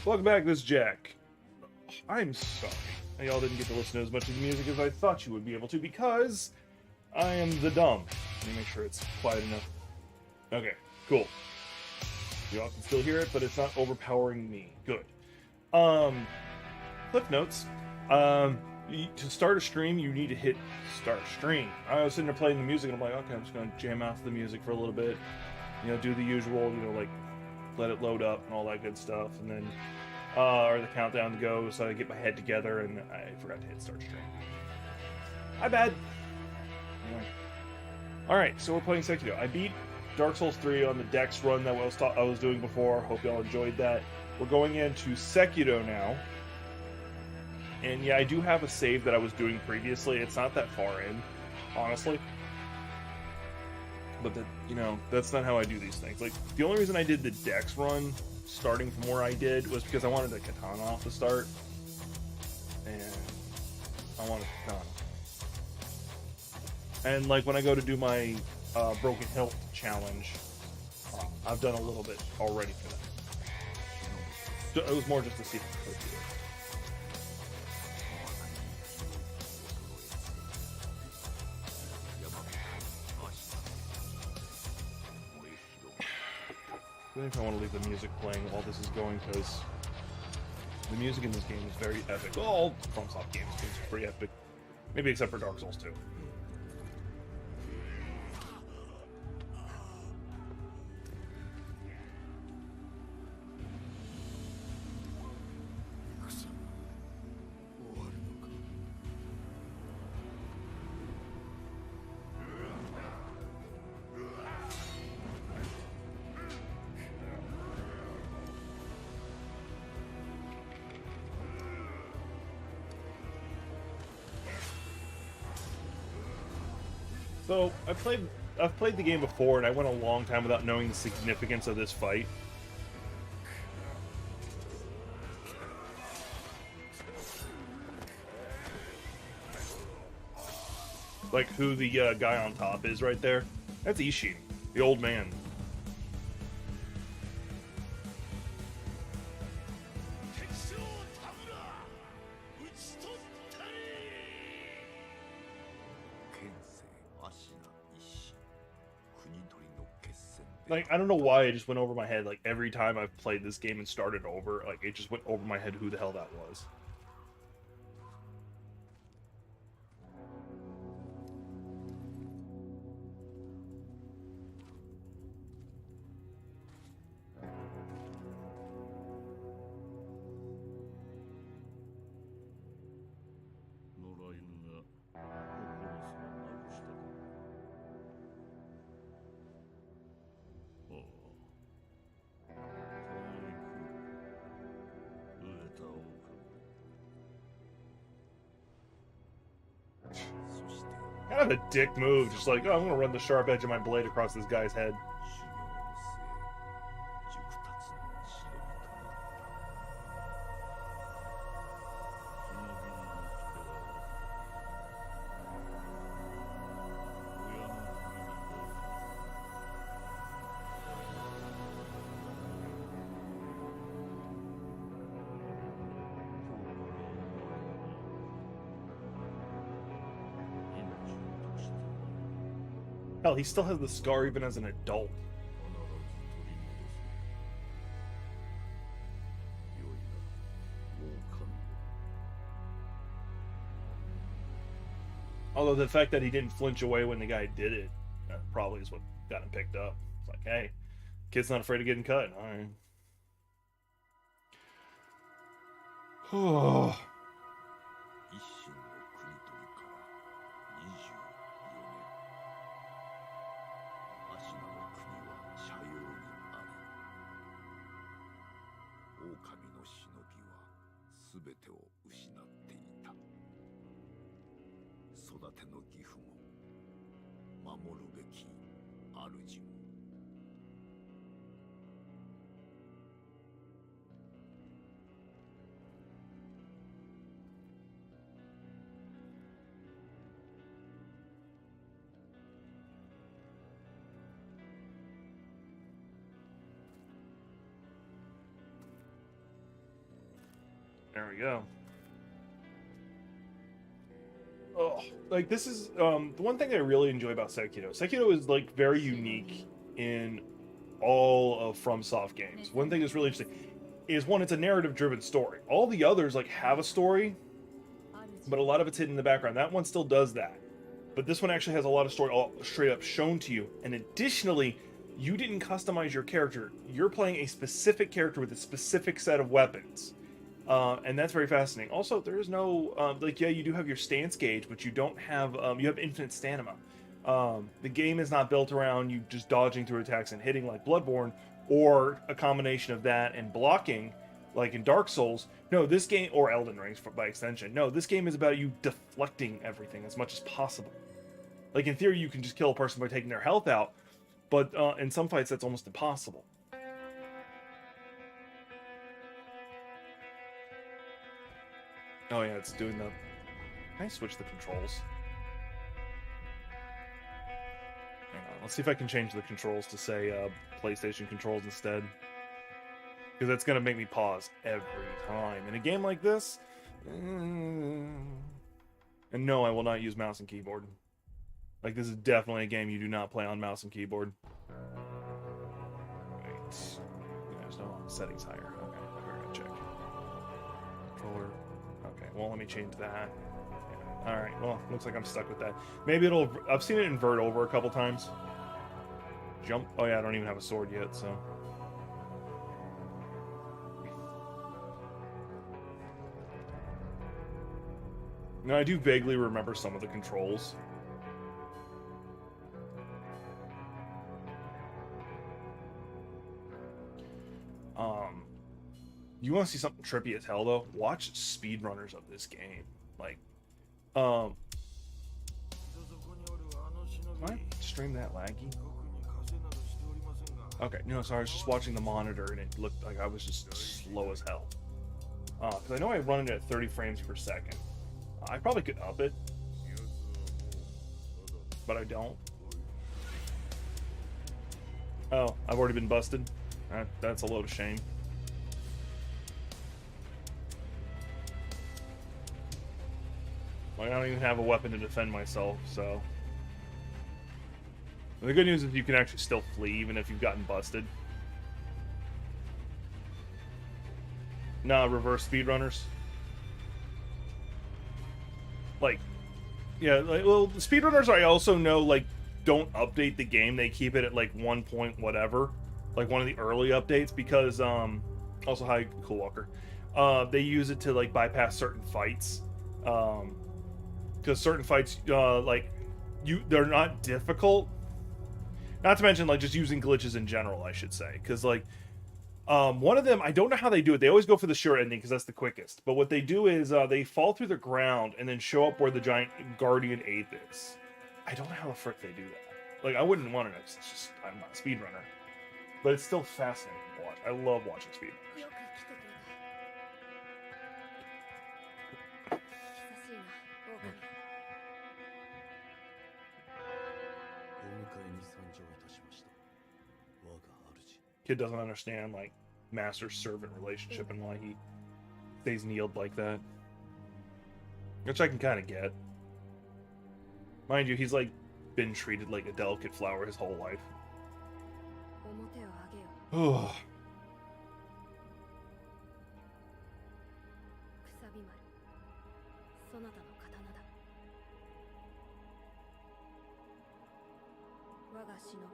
Welcome back, this is Jack. I'm sorry y'all didn't get to listen to as much of the music as I thought you would be able to because I am the dumb. Let me make sure it's quiet enough. Okay, cool. Y'all can still hear it, but it's not overpowering me. Good. Cliff notes. To start a stream, you need to hit start stream. I was sitting there playing the music, and I'm like, okay, I'm just going to jam out the music for a little bit. You know, do the usual, you know, like let it load up and all that good stuff, and then or the countdown to go, so I get my head together, and I forgot to hit start stream. My bad. Anyway. Alright, so we're playing Sekiro. I beat Dark Souls 3 on the Dex run that I was doing before. Hope y'all enjoyed that. We're going into Sekiro now. And yeah, I do have a save that I was doing previously. It's not that far in, honestly. But, you know, that's not how I do these things. Like, the only reason I did the Dex run, starting from where I did, was because I wanted the katana off the start. And I wanted katana. And, like, when I go to do my Broken Hilt challenge, I've done a little bit already for that. It was more just to see if I could do it. I think I want to leave the music playing while this is going, because the music in this game is very epic. Well, all FromSoft games are pretty epic. Maybe except for Dark Souls 2. So, I've played the game before, and I went a long time without knowing the significance of this fight. Like who the guy on top is right there. That's Ishin, the old man. Like, I don't know why it just went over my head, like, every time I've played this game and started over, like, it just went over my head who the hell that was. Kind of a dick move, just like, oh, I'm gonna run the sharp edge of my blade across this guy's head. Hell, he still has the scar even as an adult. Although the fact that he didn't flinch away when the guy did it, that probably is what got him picked up. It's like, hey, kid's not afraid of getting cut. All right. Oh. There we go. Oh, like this is the one thing I really enjoy about Sekiro. Sekiro is like very unique in all of FromSoft games. One thing that's really interesting is one, it's a narrative-driven story. All the others like have a story, but a lot of it's hidden in the background. That one still does that, but this one actually has a lot of story all straight up shown to you. And additionally, you didn't customize your character. You're playing a specific character with a specific set of weapons. And that's very fascinating. Also, there is no, like, yeah, you do have your stance gauge, but you don't have, you have infinite stamina. The game is not built around you just dodging through attacks and hitting like Bloodborne, or a combination of that and blocking, like in Dark Souls. No, this game, or Elden Rings by extension, no, this game is about you deflecting everything as much as possible. Like, in theory, you can just kill a person by taking their health out, but in some fights, that's almost impossible. Oh yeah, it's doing the... Can I switch the controls? Hang on, let's see if I can change the controls to, say, PlayStation controls instead. Because that's going to make me pause every time. In a game like this... And no, I will not use mouse and keyboard. Like, this is definitely a game you do not play on mouse and keyboard. Wait. There's no settings higher. Okay, we're going to check. Controller... Okay, well, let me change that. Yeah. Alright, well, looks like I'm stuck with that. Maybe it'll... I've seen it invert over a couple times. Jump. Oh, yeah, I don't even have a sword yet, so... Now, I do vaguely remember some of the controls. You want to see something trippy as hell, though? Watch speedrunners of this game. Like, can I stream that laggy? Okay, no, sorry, I was just watching the monitor, and it looked like I was just slow as hell. Because I know I run it at 30 frames per second. I probably could up it, but I don't. Oh, I've already been busted? That's a load of shame. Like, I don't even have a weapon to defend myself, so... The good news is you can actually still flee, even if you've gotten busted. Nah, reverse speedrunners. Like, yeah, like, well, the speedrunners I also know, like, don't update the game. They keep it at, like, 1 point whatever. Like, one of the early updates, because, also, hi, Cool Walker. They use it to, like, bypass certain fights. Because certain fights, like, they're not difficult. Not to mention, like, just using glitches in general, I should say. Because, like, one of them, I don't know how they do it. They always go for the sure ending because that's the quickest. But what they do is they fall through the ground and then show up where the giant guardian ape is. I don't know how the frick they do that. Like, I wouldn't want to know. It's just, I'm not a speedrunner. But it's still fascinating to watch. I love watching speedrunners. Kid doesn't understand, like, master-servant relationship and why he stays kneeled like that. Which I can kind of get. Mind you, he's, like, been treated like a delicate flower his whole life. Ugh.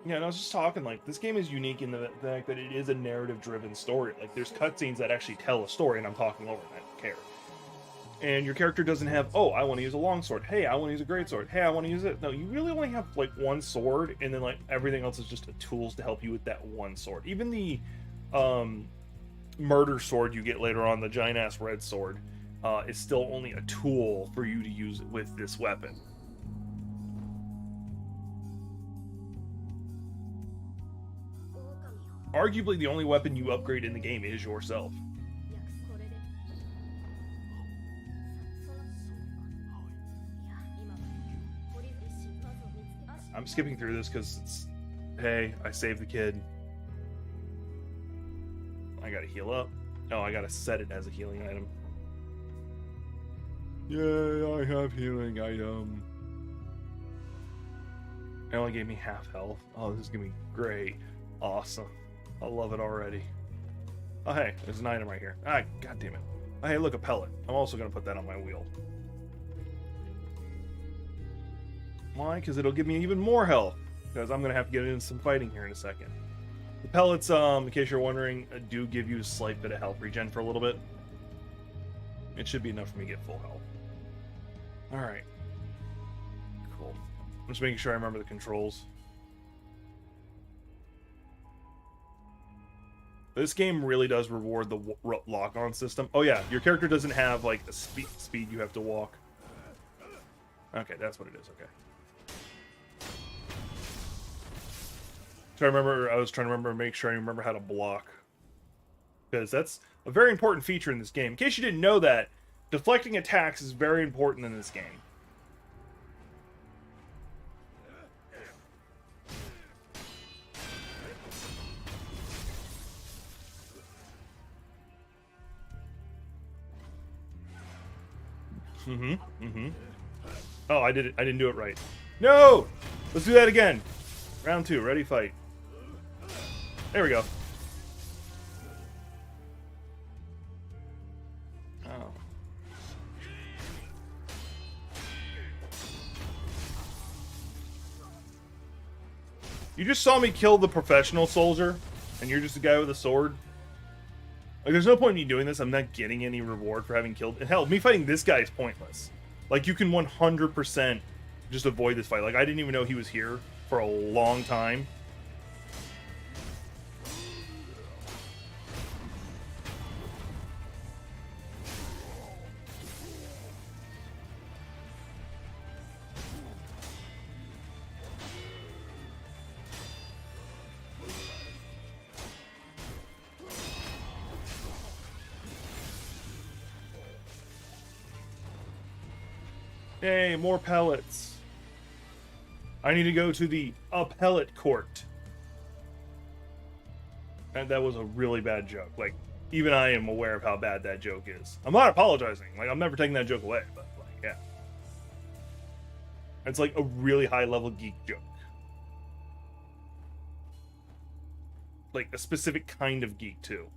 Yeah, and I was just talking, like, this game is unique in the fact that it is a narrative-driven story. Like, there's cutscenes that actually tell a story, and I'm talking over them, I don't care. And your character doesn't have, oh, I want to use a longsword. Hey, I want to use a greatsword. Hey, I want to use it. No, you really only have, like, one sword, and then, like, everything else is just tools to help you with that one sword. Even the murder sword you get later on, the giant-ass red sword, is still only a tool for you to use with this weapon. Arguably, the only weapon you upgrade in the game is yourself. I'm skipping through this because it's... Hey, I saved the kid. I gotta heal up. Oh, I gotta set it as a healing item. Yay, I have healing item. It only gave me half health. Oh, this is gonna be great. Awesome. I love it already. Oh, hey, there's an item right here. Ah, god damn it. Oh, hey, look, a pellet. I'm also gonna put that on my wheel. Why? Because it'll give me even more health. Because I'm gonna have to get into some fighting here in a second. The pellets, in case you're wondering, do give you a slight bit of health regen for a little bit. It should be enough for me to get full health. Alright. Cool. I'm just making sure I remember the controls. This game really does reward the lock-on system. Oh yeah, your character doesn't have like a speed you have to walk. Okay, that's what it is. Okay. I was trying to remember, make sure I remember how to block, because that's a very important feature in this game. In case you didn't know that, deflecting attacks is very important in this game. Oh, I did it. I didn't do it right. No! Let's do that again. Round 2. Ready, fight. There we go. Oh. You just saw me kill the professional soldier, and you're just a guy with a sword? Like, there's no point in me doing this. I'm not getting any reward for having killed... And hell, me fighting this guy is pointless. Like, you can 100% just avoid this fight. Like, I didn't even know he was here for a long time. Hey, more pellets. I need to go to the pellet court. And that was a really bad joke. Like, even I am aware of how bad that joke is. I'm not apologizing. Like, I'm never taking that joke away. But, like, yeah. It's like a really high-level geek joke. Like, a specific kind of geek, too.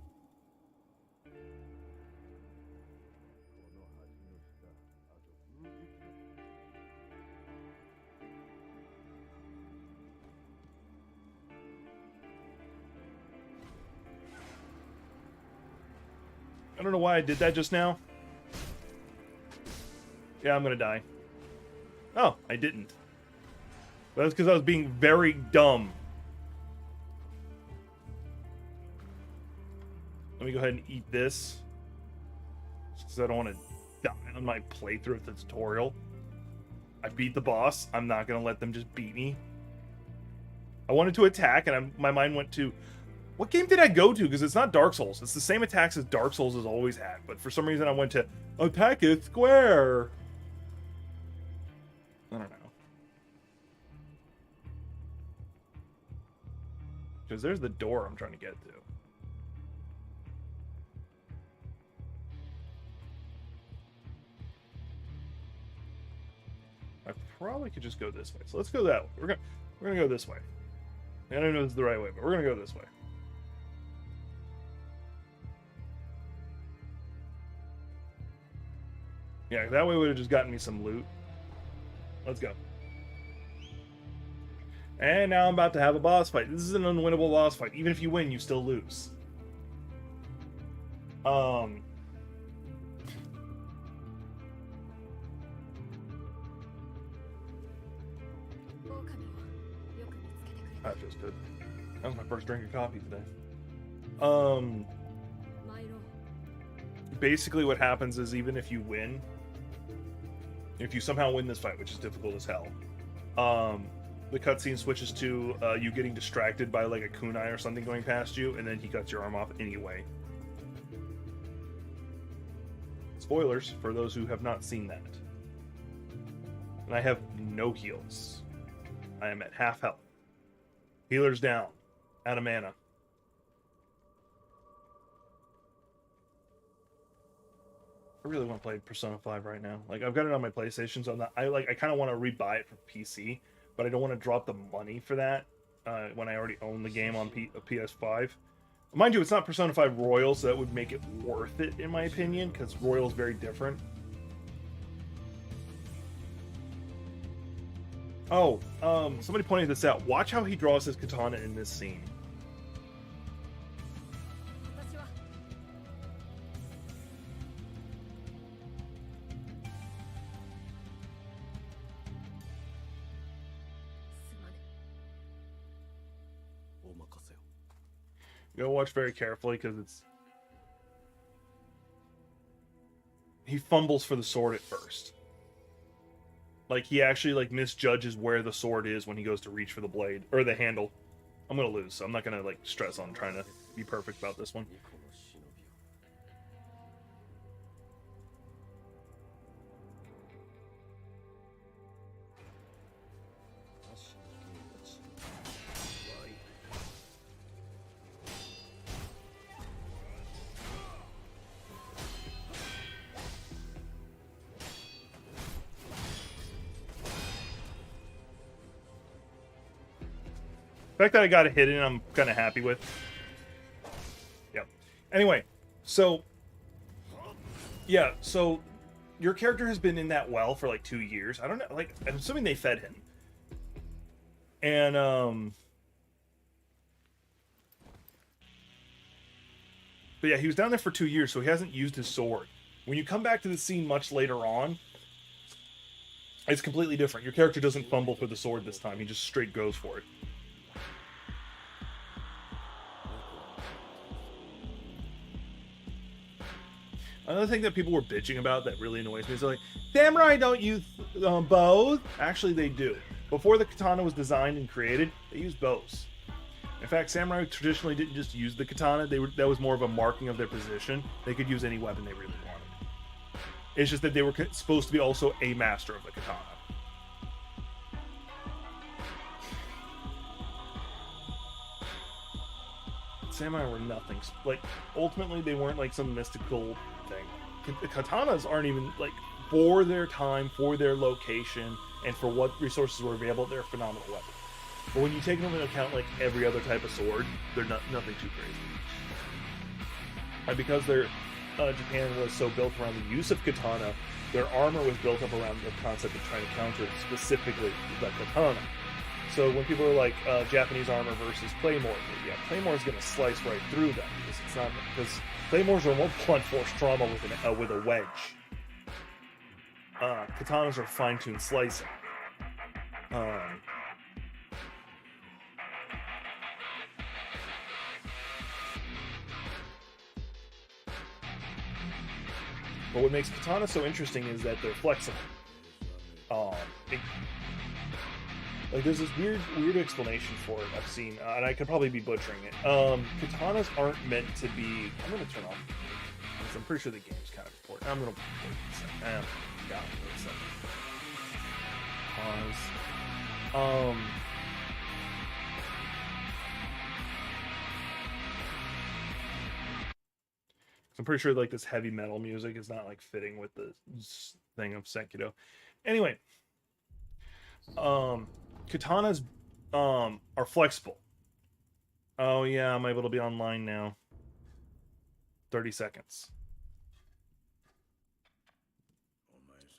I don't know why I did that just now. Yeah, I'm gonna die. Oh, I didn't. But that's because I was being very dumb. Let me go ahead and eat this. Because I don't want to die on my playthrough of the tutorial. I beat the boss. I'm not going to let them just beat me. I wanted to attack, and my mind went to... What game did I go to? Because it's not Dark Souls. It's the same attacks as Dark Souls has always had. But for some reason I went to attack it square. I don't know. Because there's the door I'm trying to get to. I probably could just go this way. So let's go that way. We're gonna go this way. I don't know if it's the right way, but we're gonna go this way. Yeah, that way would have just gotten me some loot. Let's go. And now I'm about to have a boss fight. This is an unwinnable boss fight. Even if you win, you still lose. That feels good. That was my first drink of coffee today. Basically what happens is even if you win, if you somehow win this fight, which is difficult as hell, the cutscene switches to you getting distracted by like a kunai or something going past you, and then he cuts your arm off anyway. Spoilers for those who have not seen that. And I have no heals. I am at half health. Healer's down. Out of mana. I really want to play Persona 5 right now. Like, I've got it on my PlayStation, so I kind of want to rebuy it for PC, but I don't want to drop the money for that when I already own the game on PS5. Mind you, it's not Persona 5 Royal, so that would make it worth it, in my opinion, because Royal is very different. Oh, somebody pointed this out. Watch how he draws his katana in this scene. You gotta watch very carefully because he fumbles for the sword at first. Like, he actually like misjudges where the sword is when he goes to reach for the blade or the handle. I'm gonna lose, so I'm not gonna like stress on trying to be perfect about this one. The fact that I got a hit in, I'm kind of happy with. Yep. Anyway, so yeah, so your character has been in that well for like 2 years. I don't know, like I'm assuming they fed him, and but yeah, he was down there for 2 years, so he hasn't used his sword. When you come back to the scene much later on, it's completely different. Your character doesn't fumble for the sword this time; he just straight goes for it. Another thing that people were bitching about that really annoys me is like, samurai don't use bows. Actually, they do. Before the katana was designed and created, they used bows. In fact, samurai traditionally didn't just use the katana. That was more of a marking of their position. They could use any weapon they really wanted. It's just that they were supposed to be also a master of the katana. Samurai were nothing. Like, ultimately, they weren't like some mystical thing. Katanas aren't even like, for their time, for their location, and for what resources were available, they're a phenomenal weapon. But when you take them into account like every other type of sword, they're nothing too crazy. And because Japan was so built around the use of katana, their armor was built up around the concept of trying to counter specifically the katana. So when people are like Japanese armor versus claymore, yeah, claymore is going to slice right through them because claymores are more blunt force trauma with a wedge. Katanas are fine-tuned slicing. But what makes katana so interesting is that they're flexible. Like, there's this weird explanation for it I've seen, and I could probably be butchering it. Katanas aren't meant to be... I'm going to turn off, because I'm pretty sure the game's kind of important. I'm going to... Got it. Wait a second. Pause. I'm pretty sure, like, this heavy metal music is not, like, fitting with the thing of Sekiro. Anyway. Katanas are flexible. Oh yeah, I'm able to be online now. 30 seconds.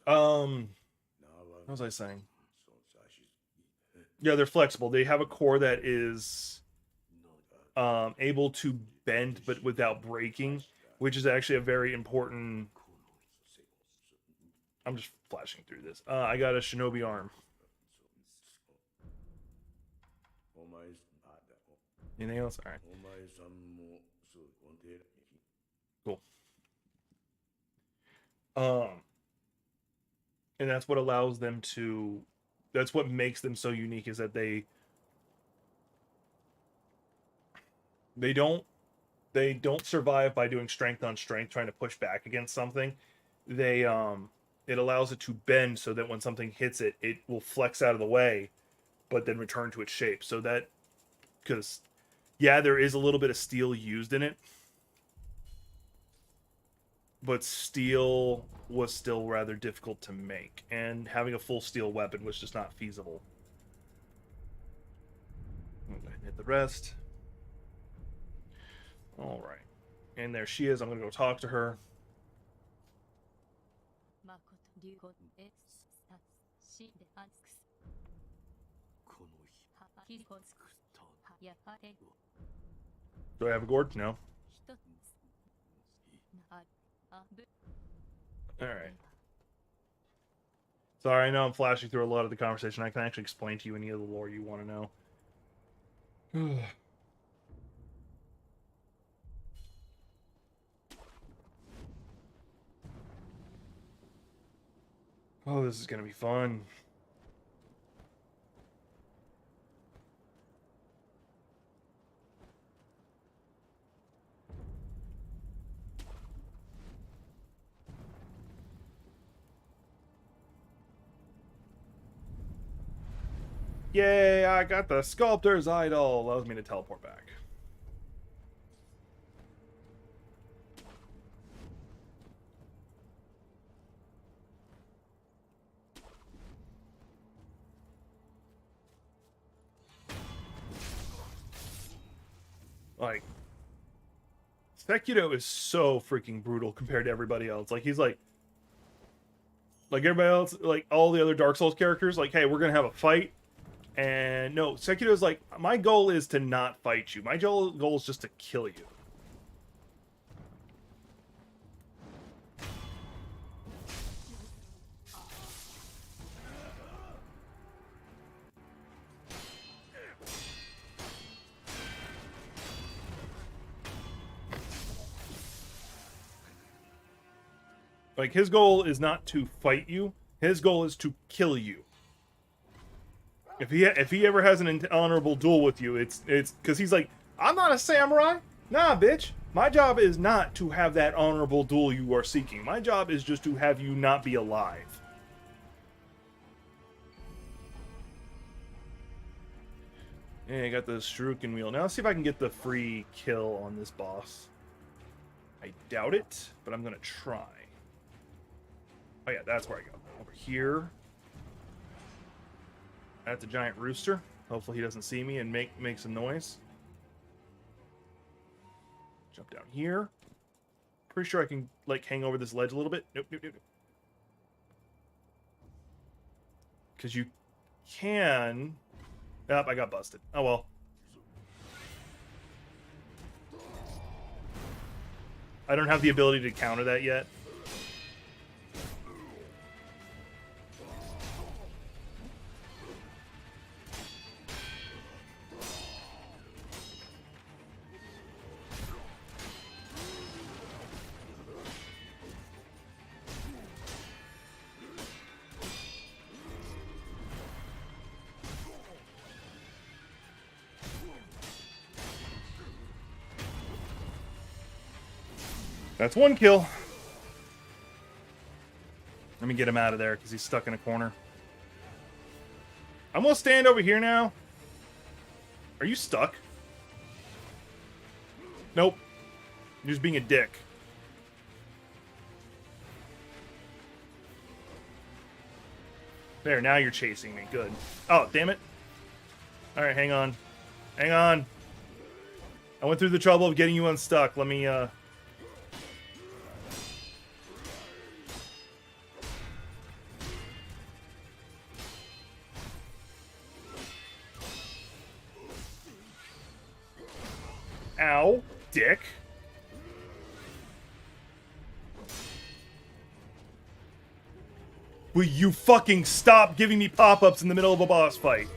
What was I saying? Yeah, they're flexible. They have a core that is able to bend but without breaking, which is actually a very important... I'm just flashing through this. I got a shinobi arm. Anything else? All right. Cool. And that's what allows them to... That's what makes them so unique, is that they don't survive by doing strength on strength, trying to push back against something. It allows it to bend so that when something hits it, it will flex out of the way, but then return to its shape. So that... Because... Yeah, there is a little bit of steel used in it. but steel was still rather difficult to make, and having a full steel weapon was just not feasible. Hit the rest. All right, and there she is. I'm gonna go talk to her. Do I have a gourd? No. All right. Sorry, I know I'm flashing through a lot of the conversation. I can actually explain to you any of the lore you want to know. Oh, this is gonna be fun. Yay, I got the sculptor's idol. Allows me to teleport back. Like, Sekiro is so freaking brutal compared to everybody else. Like, he's like everybody else, like all the other Dark Souls characters, like, hey, we're gonna have a fight. And no, Sekiro's like, my goal is to not fight you. My goal is just to kill you. Like, his goal is not to fight you. His goal is to kill you. If he ever has an honorable duel with you, it's because he's like, I'm not a samurai. Nah, bitch. My job is not to have that honorable duel you are seeking. My job is just to have you not be alive. And I got the Shuriken wheel. Now let's see if I can get the free kill on this boss. I doubt it, but I'm gonna try. Oh yeah, that's where I go. Over here. That's a giant rooster. Hopefully he doesn't see me and make some noise. Jump down here. Pretty sure I can, like, hang over this ledge a little bit. Nope, nope, nope, nope. Because you can... Oh, I got busted. Oh, well. I don't have the ability to counter that yet. That's one kill. Let me get him out of there because he's stuck in a corner. I'm gonna stand over here now. Are you stuck? Nope. You're just being a dick. There, now you're chasing me. Good. Oh, damn it. Alright, hang on. Hang on. I went through the trouble of getting you unstuck. Let me, Ow, dick. Will you fucking stop giving me pop-ups in the middle of a boss fight?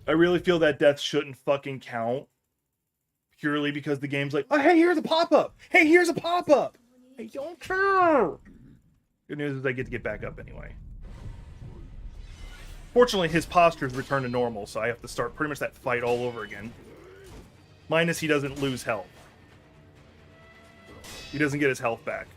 I really feel that death shouldn't fucking count. Purely because the game's like, oh, hey, here's a pop-up. Hey, here's a pop-up. I don't care. Good news is I get to get back up anyway. Fortunately, his posture's returned to normal, so I have to start pretty much that fight all over again. Minus he doesn't lose health. He doesn't get his health back.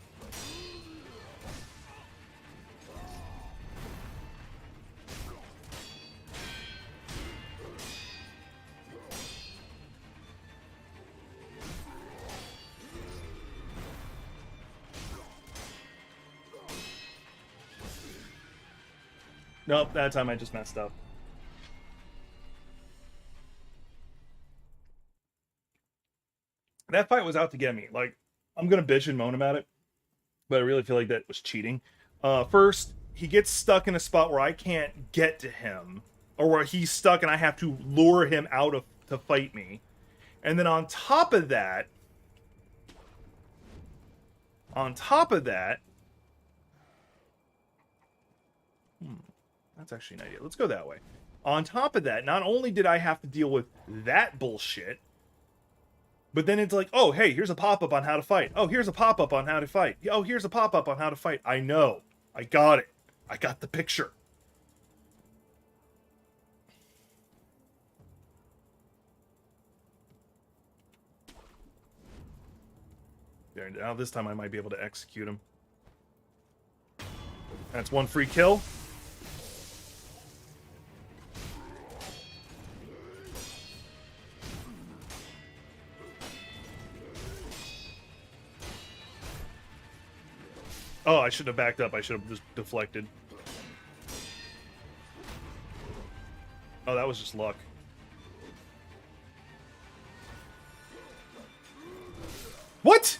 Nope, that time I just messed up. That fight was out to get me. Like, I'm gonna bitch and moan about it, but I really feel like that was cheating. First, he gets stuck in a spot where I can't get to him, or where he's stuck and I have to lure him out of to fight me. And then on top of that, that's actually an idea. Let's go that way. On top of that, not only did I have to deal with that bullshit, but then it's like, oh, hey, here's a pop-up on how to fight. Oh, here's a pop-up on how to fight. Oh, here's a pop-up on how to fight. I know. I got it. I got the picture. There, now this time I might be able to execute him. That's one free kill. Oh, I should have backed up. I should have just deflected. Oh, that was just luck. What?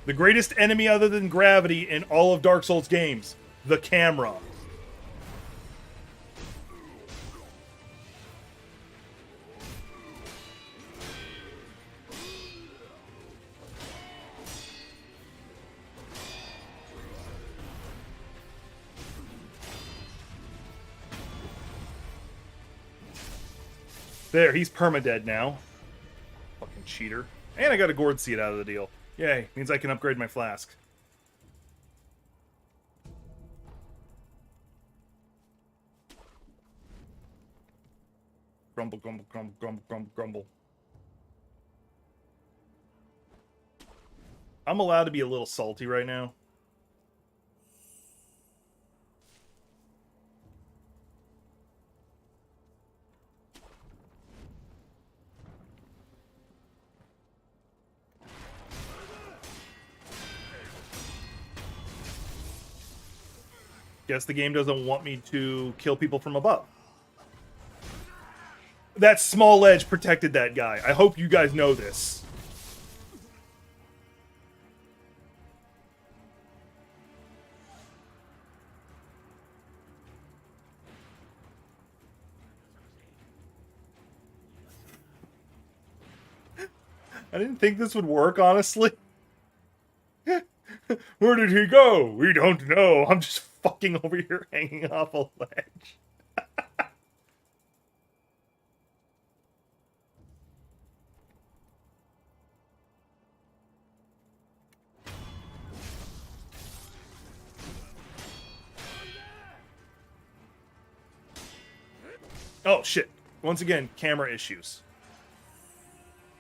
The greatest enemy other than gravity in all of Dark Souls games. The camera. There, he's permadead now. Fucking cheater. And I got a gourd seed out of the deal. Yay, means I can upgrade my flask. Grumble, grumble, grumble, grumble, grumble, grumble. I'm allowed to be a little salty right now. Guess the game doesn't want me to kill people from above. That small ledge protected that guy. I hope you guys know this. I didn't think this would work, honestly. Where did he go? We don't know. I'm just fucking over here hanging off a ledge. Oh, shit. Once again, camera issues.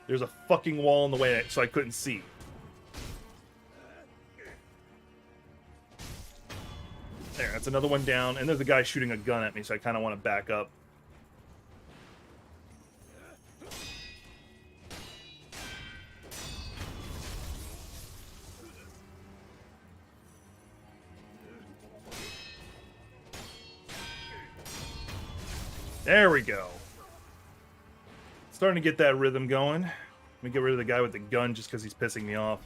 There's a fucking wall in the way, so I couldn't see. There, that's another one down. And there's a guy shooting a gun at me, so I kind of want to back up. There we go. Starting to get that rhythm going. Let me get rid of the guy with the gun just because he's pissing me off.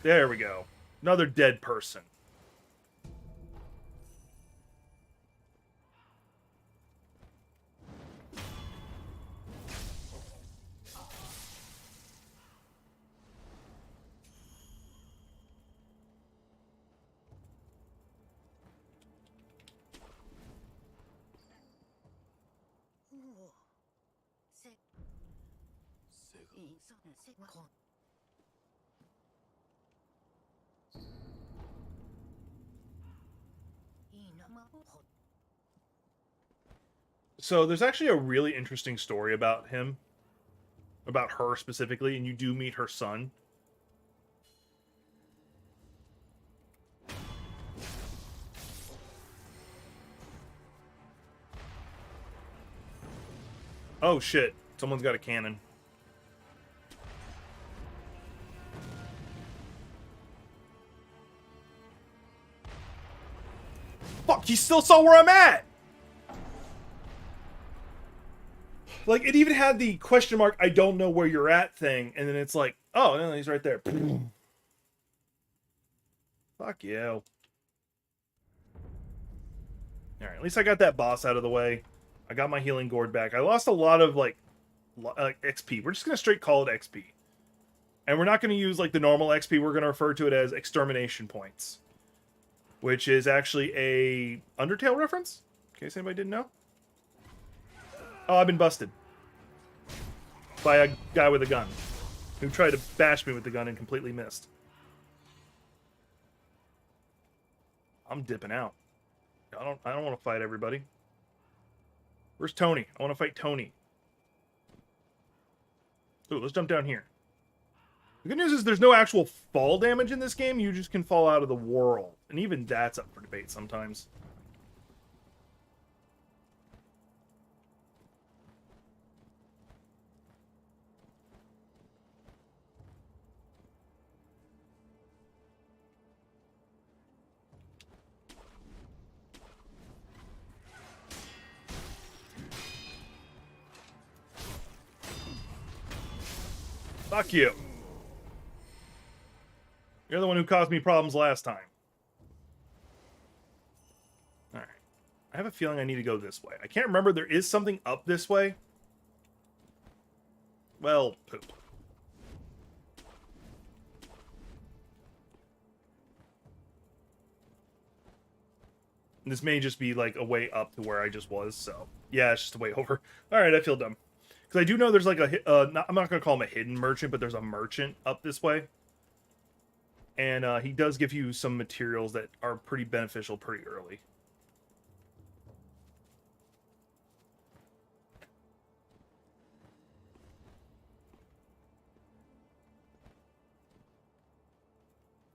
There we go. Another dead person. So there's actually a really interesting story about him, about her specifically, and you do meet her son. Oh shit! Someone's got a cannon. Fuck! He still saw where I'm at. Like, it even had the question mark, I don't know where you're at thing, and then it's like, oh, no, he's right there. Fuck you. Alright, at least I got that boss out of the way. I got my healing gourd back. I lost a lot of, like, XP. We're just going to straight call it XP. And we're not going to use, like, the normal XP. We're going to refer to it as extermination points. Which is actually a Undertale reference, in case anybody didn't know. Oh, I've been busted. By a guy with a gun. Who tried to bash me with the gun and completely missed. I'm dipping out. I don't want to fight everybody. Where's Tony? I want to fight Tony. Ooh, let's jump down here. The good news is there's no actual fall damage in this game. You just can fall out of the world. And even that's up for debate sometimes. Fuck you. You're the one who caused me problems last time. Alright. I have a feeling I need to go this way. I can't remember. There is something up this way. Well, poop. This may just be like a way up to where I just was, so... Yeah, it's just a way over. Alright, I feel dumb. Because I do know there's like a... I'm not going to call him a hidden merchant, but there's a merchant up this way. And he does give you some materials that are pretty beneficial pretty early.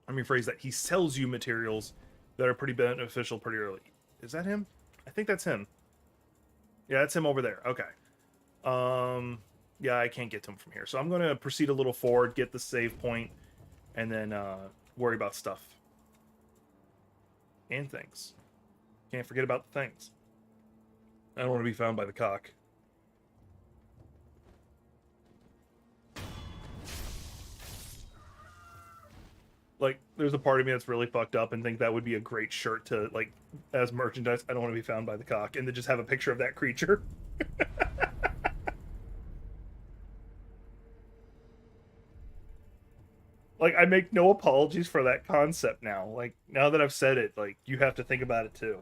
Let me rephrase that. He sells you materials that are pretty beneficial pretty early. Is that him? I think that's him. Yeah, that's him over there. Okay. Yeah, I can't get to him from here. So I'm going to proceed a little forward, get the save point, and then worry about stuff. And things. Can't forget about the things. I don't want to be found by the cock. Like, there's a part of me that's really fucked up and think that would be a great shirt to, like, as merchandise. I don't want to be found by the cock. And then just have a picture of that creature. Like, I make no apologies for that concept now. Like, now that I've said it, like, you have to think about it too.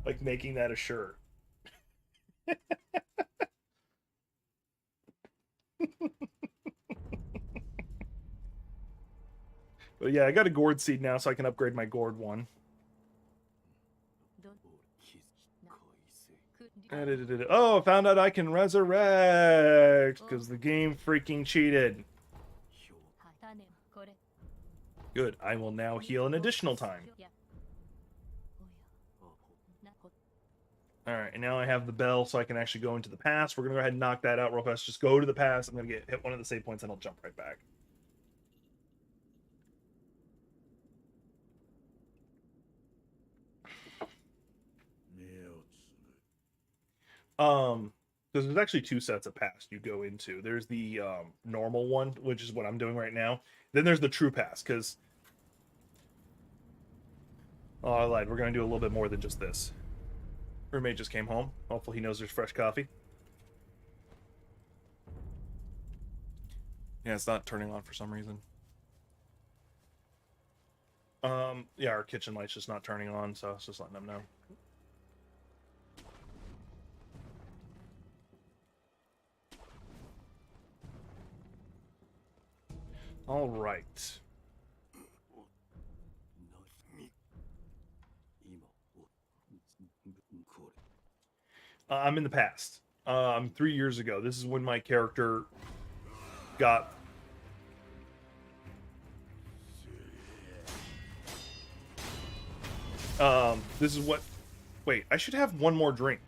Like, making that a shirt. But yeah, I got a gourd seed now, so I can upgrade my gourd one. Oh, I found out I can resurrect! Because the game freaking cheated. Good, I will now heal an additional time. Alright, and now I have the bell, so I can actually go into the pass. We're going to go ahead and knock that out real fast. Just go to the pass. I'm going to hit one of the save points, and I'll jump right back. Because there's actually two sets of pass you go into. There's the normal one, which is what I'm doing right now. Then there's the true pass, because... Oh, I lied. We're going to do a little bit more than just this. Roommate just came home. Hopefully he knows there's fresh coffee. Yeah, it's not turning on for some reason. Yeah, our kitchen light's just not turning on, so it's just letting them know. All right. I'm in the past. 3 years ago. This is when my character got... this is what... Wait, I should have one more drink.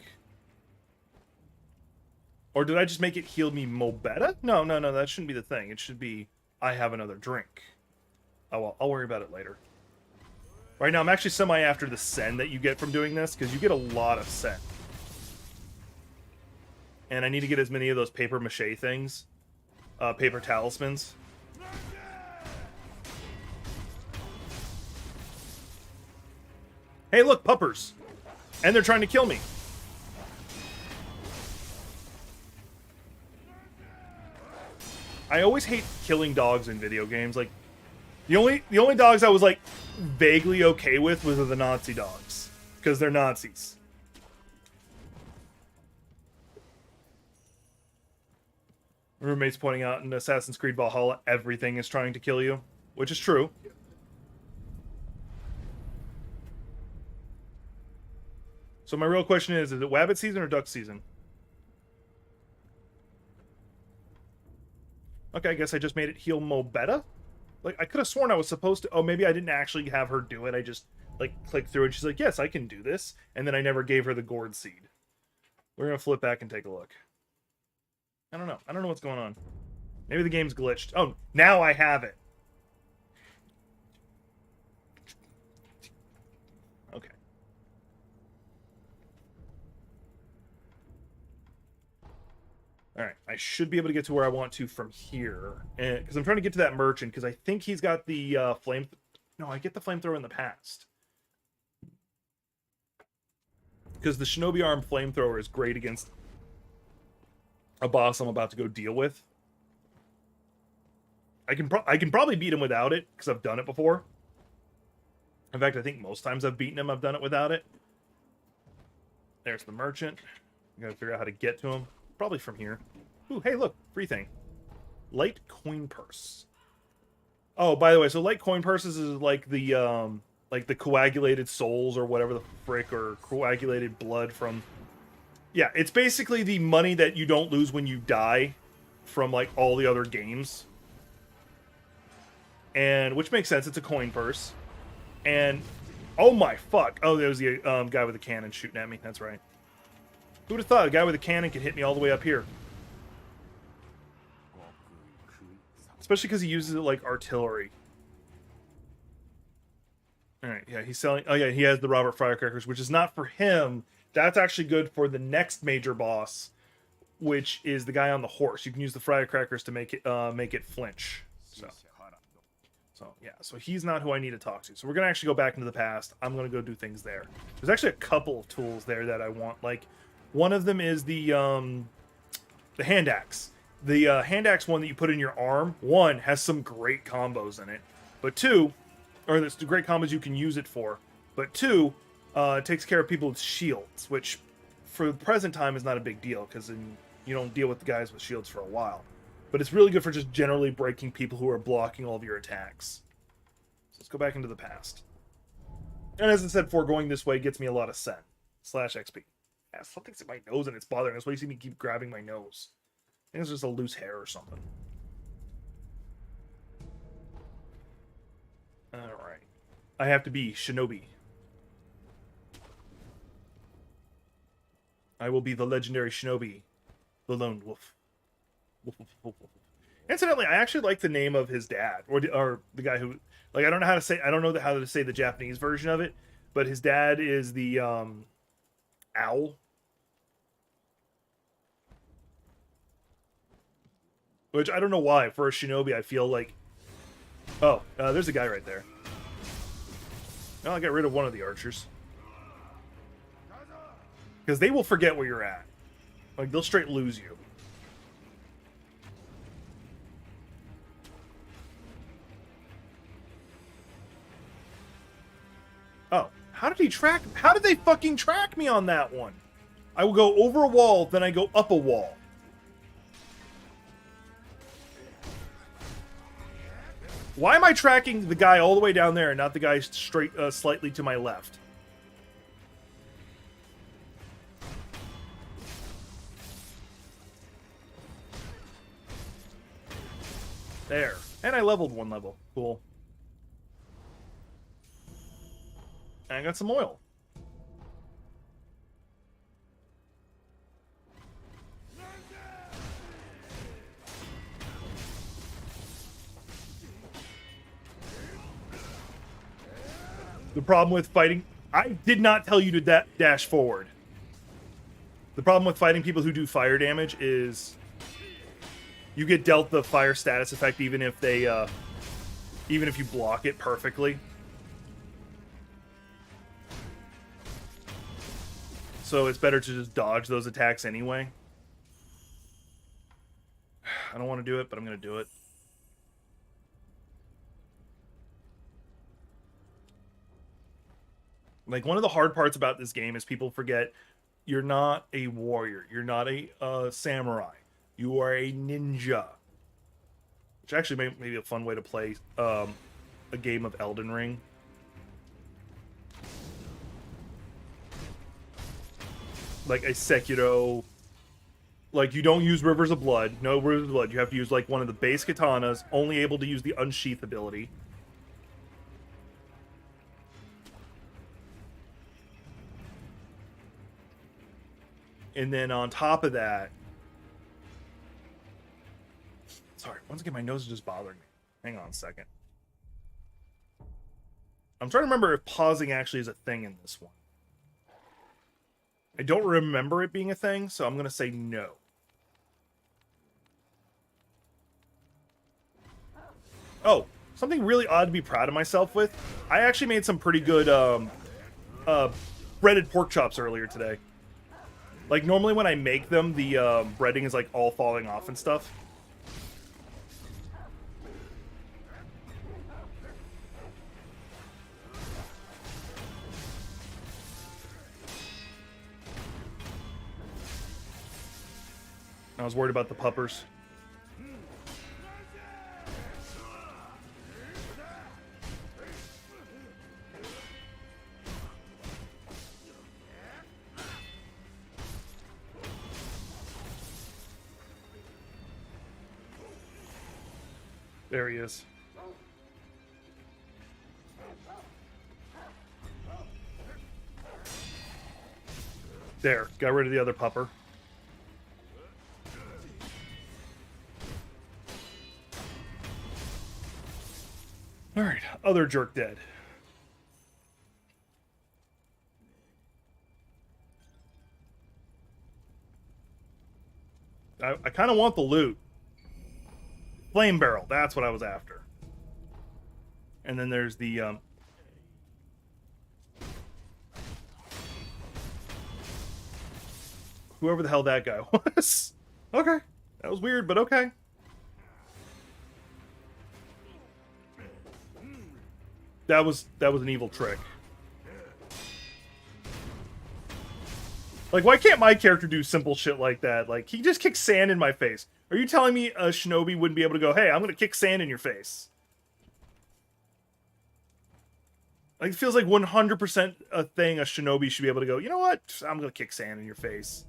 Or did I just make it heal me mo better? No, that shouldn't be the thing. It should be, I have another drink. Oh, well, I'll worry about it later. Right now, I'm actually semi after the sen that you get from doing this, because you get a lot of sen. And I need to get as many of those paper mache things. Paper talismans. Hey, look, puppers! And they're trying to kill me. I always hate killing dogs in video games. Like, the only dogs I was, like, vaguely okay with were the Nazi dogs. Because they're Nazis. Roommates pointing out in Assassin's Creed Valhalla, everything is trying to kill you. Which is true. So my real question is it wabbit season or duck season? Okay, I guess I just made it heal mo better. Like, I could have sworn I was supposed to... Oh, maybe I didn't actually have her do it. I just, like, clicked through it. She's like, yes, I can do this. And then I never gave her the gourd seed. We're going to flip back and take a look. I don't know. I don't know what's going on. Maybe the game's glitched. Oh, now I have it. Okay. Alright, I should be able to get to where I want to from here. Because I'm trying to get to that merchant, because I think he's got the flame... No, I get the flamethrower in the past. Because the Shinobi Arm flamethrower is great against a boss I'm about to go deal with. I can probably beat him without it, because I've done it before. In fact, I think most times I've beaten him, I've done it without it. There's the merchant. I gotta figure out how to get to him. Probably from here. Ooh, hey, look. Free thing. Light coin purse. Oh, by the way, so light coin purses is like the coagulated souls or whatever the frick, or coagulated blood from... Yeah, it's basically the money that you don't lose when you die from, like, all the other games. And, which makes sense, it's a coin purse. And, oh my fuck. Oh, there's the guy with the cannon shooting at me, that's right. Who would have thought a guy with a cannon could hit me all the way up here? Especially because he uses it like artillery. Alright, yeah, he's selling... Oh yeah, he has the Robert Firecrackers, which is not for him. That's actually good for the next major boss, which is the guy on the horse. You can use the Firecrackers to make it flinch. So yeah, so he's not who I need to talk to. So we're going to actually go back into the past. I'm going to go do things there. There's actually a couple of tools there that I want. Like, one of them is the hand axe. The hand axe one that you put in your arm, one, has some great combos in it. But two, or there's the great combos you can use it for. But two, it takes care of people with shields, which for the present time is not a big deal, because you don't deal with the guys with shields for a while. But it's really good for just generally breaking people who are blocking all of your attacks. So let's go back into the past. And as I said before, going this way gets me a lot of sen / XP. Yeah, something's in my nose and it's bothering. That's why you see me keep grabbing my nose. I think it's just a loose hair or something. Alright. I have to be Shinobi. I will be the legendary Shinobi. The Lone Wolf. Woof, woof, woof, woof. Incidentally, I actually like the name of his dad, or the guy who, like, I don't know how to say the Japanese version of it, but his dad is the owl, which I don't know why. For a shinobi, I feel like, oh, there's a guy right there. Well, I got rid of one of the archers because they will forget where you're at. Like, they'll straight lose you. Oh, how did they fucking track me on that one? I will go over a wall, then I go up a wall. Why am I tracking the guy all the way down there and not the guy straight, slightly to my left? There. And I leveled one level. Cool. And I got some oil. The problem with fighting... I did not tell you to dash forward. The problem with fighting people who do fire damage is you get dealt the fire status effect even if they, even if you block it perfectly. So it's better to just dodge those attacks anyway. I don't want to do it, but I'm going to do it. Like, one of the hard parts about this game is people forget you're not a warrior. You're not a samurai. You are a ninja. Which actually may be a fun way to play a game of Elden Ring. Like a Sekiro. Like, you don't use Rivers of Blood. No Rivers of Blood. You have to use, like, one of the base katanas, only able to use the Unsheath ability. And then on top of that... Sorry, once again, my nose is just bothering me. Hang on a second. I'm trying to remember if pausing actually is a thing in this one. I don't remember it being a thing, so I'm going to say no. Oh, something really odd to be proud of myself with. I actually made some pretty good breaded pork chops earlier today. Like, normally when I make them, the breading is, like, all falling off and stuff. I was worried about the puppers. There he is. There, got rid of the other pupper. Alright, other jerk dead. I kind of want the loot. Flame barrel, that's what I was after. And then there's the, whoever the hell that guy was. Okay, that was weird, but okay. That was an evil trick. Like, why can't my character do simple shit like that? Like, he just kicks sand in my face. Are you telling me a shinobi wouldn't be able to go, hey, I'm gonna kick sand in your face? Like, it feels like 100% a thing a shinobi should be able to go, you know what? I'm gonna kick sand in your face.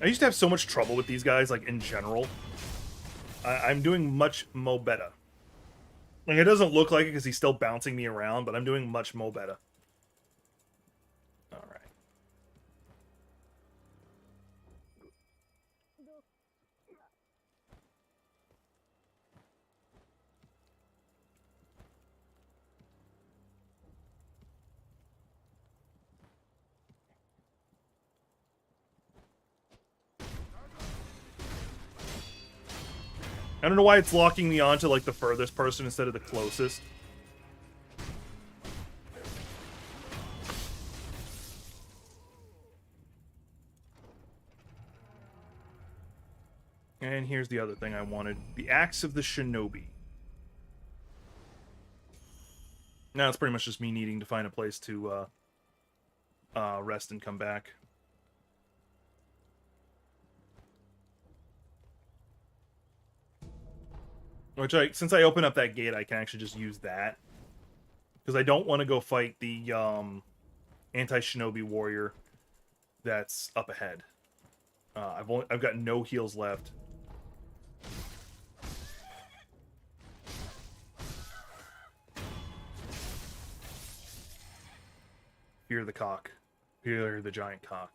I used to have so much trouble with these guys, like, in general. I'm doing much mo better. Like, it doesn't look like it because he's still bouncing me around, but I'm doing much mo better. Alright. I don't know why it's locking me onto, like, the furthest person instead of the closest. And here's the other thing I wanted. The Axe of the Shinobi. Now it's pretty much just me needing to find a place to rest and come back. Which since I open up that gate, I can actually just use that. Because I don't want to go fight the anti-shinobi warrior that's up ahead. I've got no heals left. Fear the cock. Fear the giant cock.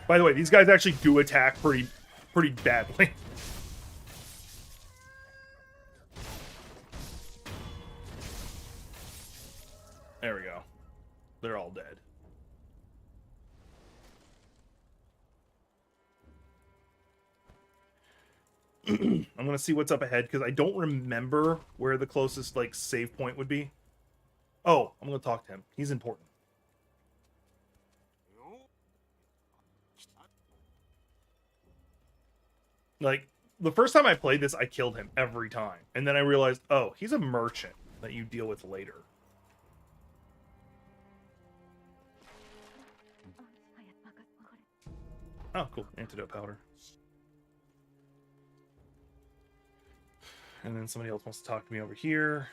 By the way, these guys actually do attack pretty badly. There we go. They're all dead. I'm gonna see what's up ahead because I don't remember where the closest like save point would be. Oh, I'm gonna talk to him. He's important. Like the first time I played this, I killed him every time, and then I realized, oh, he's a merchant that you deal with later. Oh, cool. Antidote powder. And then somebody else wants to talk to me over here.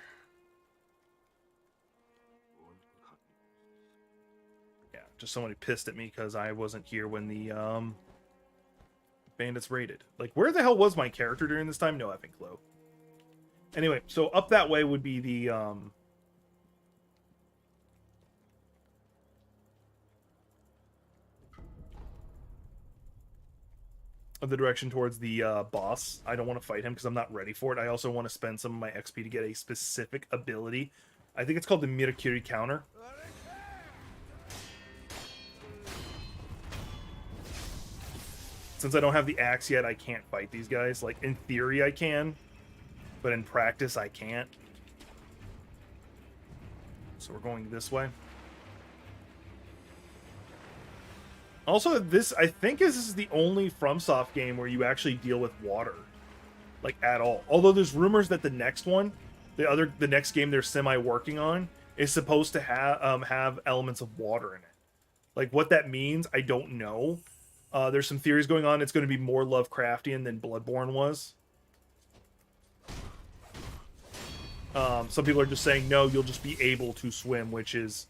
Yeah, just somebody pissed at me because I wasn't here when the bandits raided. Like, where the hell was my character during this time? No effing clue. Anyway, so up that way would be the of the direction towards the boss. I don't want to fight him because I'm not ready for it. I also want to spend some of my XP to get a specific ability. I think it's called the Mirakiri counter. Since I don't have the axe yet, I can't fight these guys. Like, in theory I can, but in practice I can't. So we're going this way. Also, I think this is the only FromSoft game where you actually deal with water, like, at all. Although there's rumors that the next one, the next game they're semi-working on, is supposed to have elements of water in it. Like, what that means, I don't know. There's some theories going on. It's going to be more Lovecraftian than Bloodborne was. Some people are just saying, no, you'll just be able to swim, which is...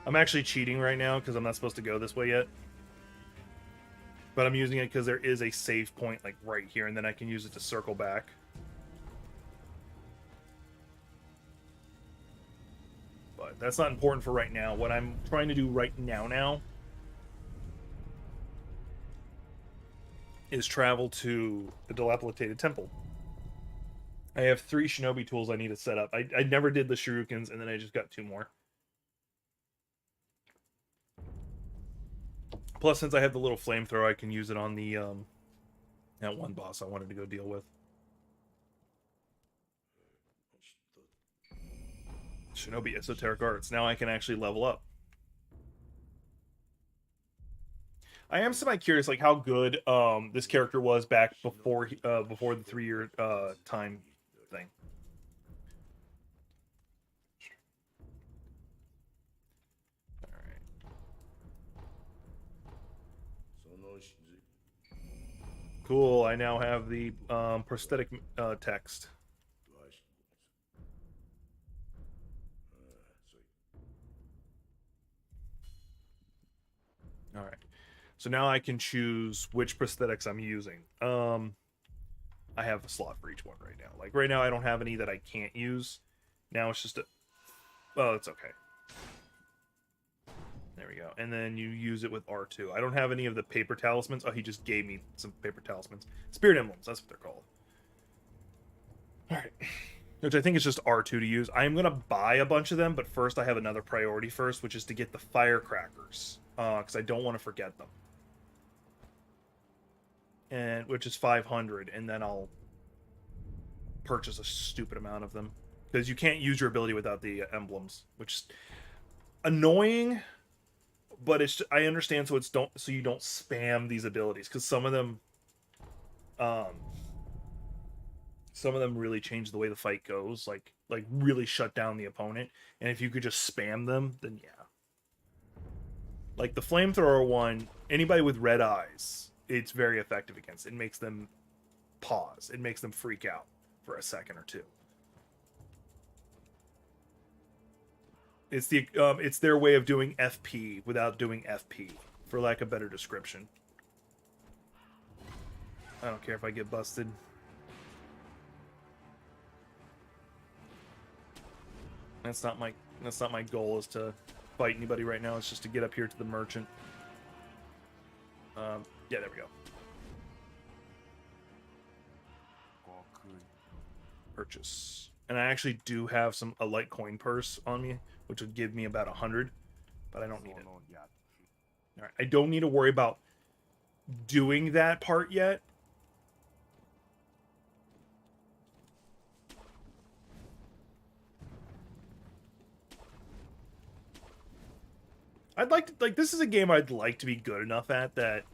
I'm actually cheating right now because I'm not supposed to go this way yet. But I'm using it because there is a save point like right here, and then I can use it to circle back. But that's not important for right now. What I'm trying to do right now is travel to the dilapidated temple. I have 3 shinobi tools I need to set up. I never did the shurikens, and then I just got 2 more. Plus, since I have the little flamethrower, I can use it on the that one boss I wanted to go deal with. Shinobi Esoteric Arts. Now I can actually level up. I am semi-curious, like, how good this character was back before the 3-year time thing. Cool, I now have the prosthetic text. Alright. So now I can choose which prosthetics I'm using. I have a slot for each one right now. Like, right now I don't have any that I can't use. Now it's just a... Oh, it's okay. There we go. And then you use it with R2. I don't have any of the paper talismans. Oh, he just gave me some paper talismans. Spirit emblems, that's what they're called. Alright. which I think is just R2 to use. I am going to buy a bunch of them, but first I have another priority first, which is to get the firecrackers, because I don't want to forget them. And which is 500, and then I'll purchase a stupid amount of them, because you can't use your ability without the emblems, which is annoying, but it's I understand, so you don't spam these abilities, because some of them really change the way the fight goes, like really shut down the opponent. And if you could just spam them, then yeah. Like the flamethrower one, anybody with red eyes, it's very effective against. It makes them pause. It makes them freak out for a second or two. It's their way of doing FP without doing FP, for lack of better description. I don't care if I get busted. That's not my goal, is to fight anybody right now. It's just to get up here to the merchant. Yeah, there we go. Purchase. And I actually do have a light coin purse on me, which would give me about 100, but I don't need it. All right, I don't need to worry about doing that part yet. I'd like to, this is a game I'd like to be good enough at that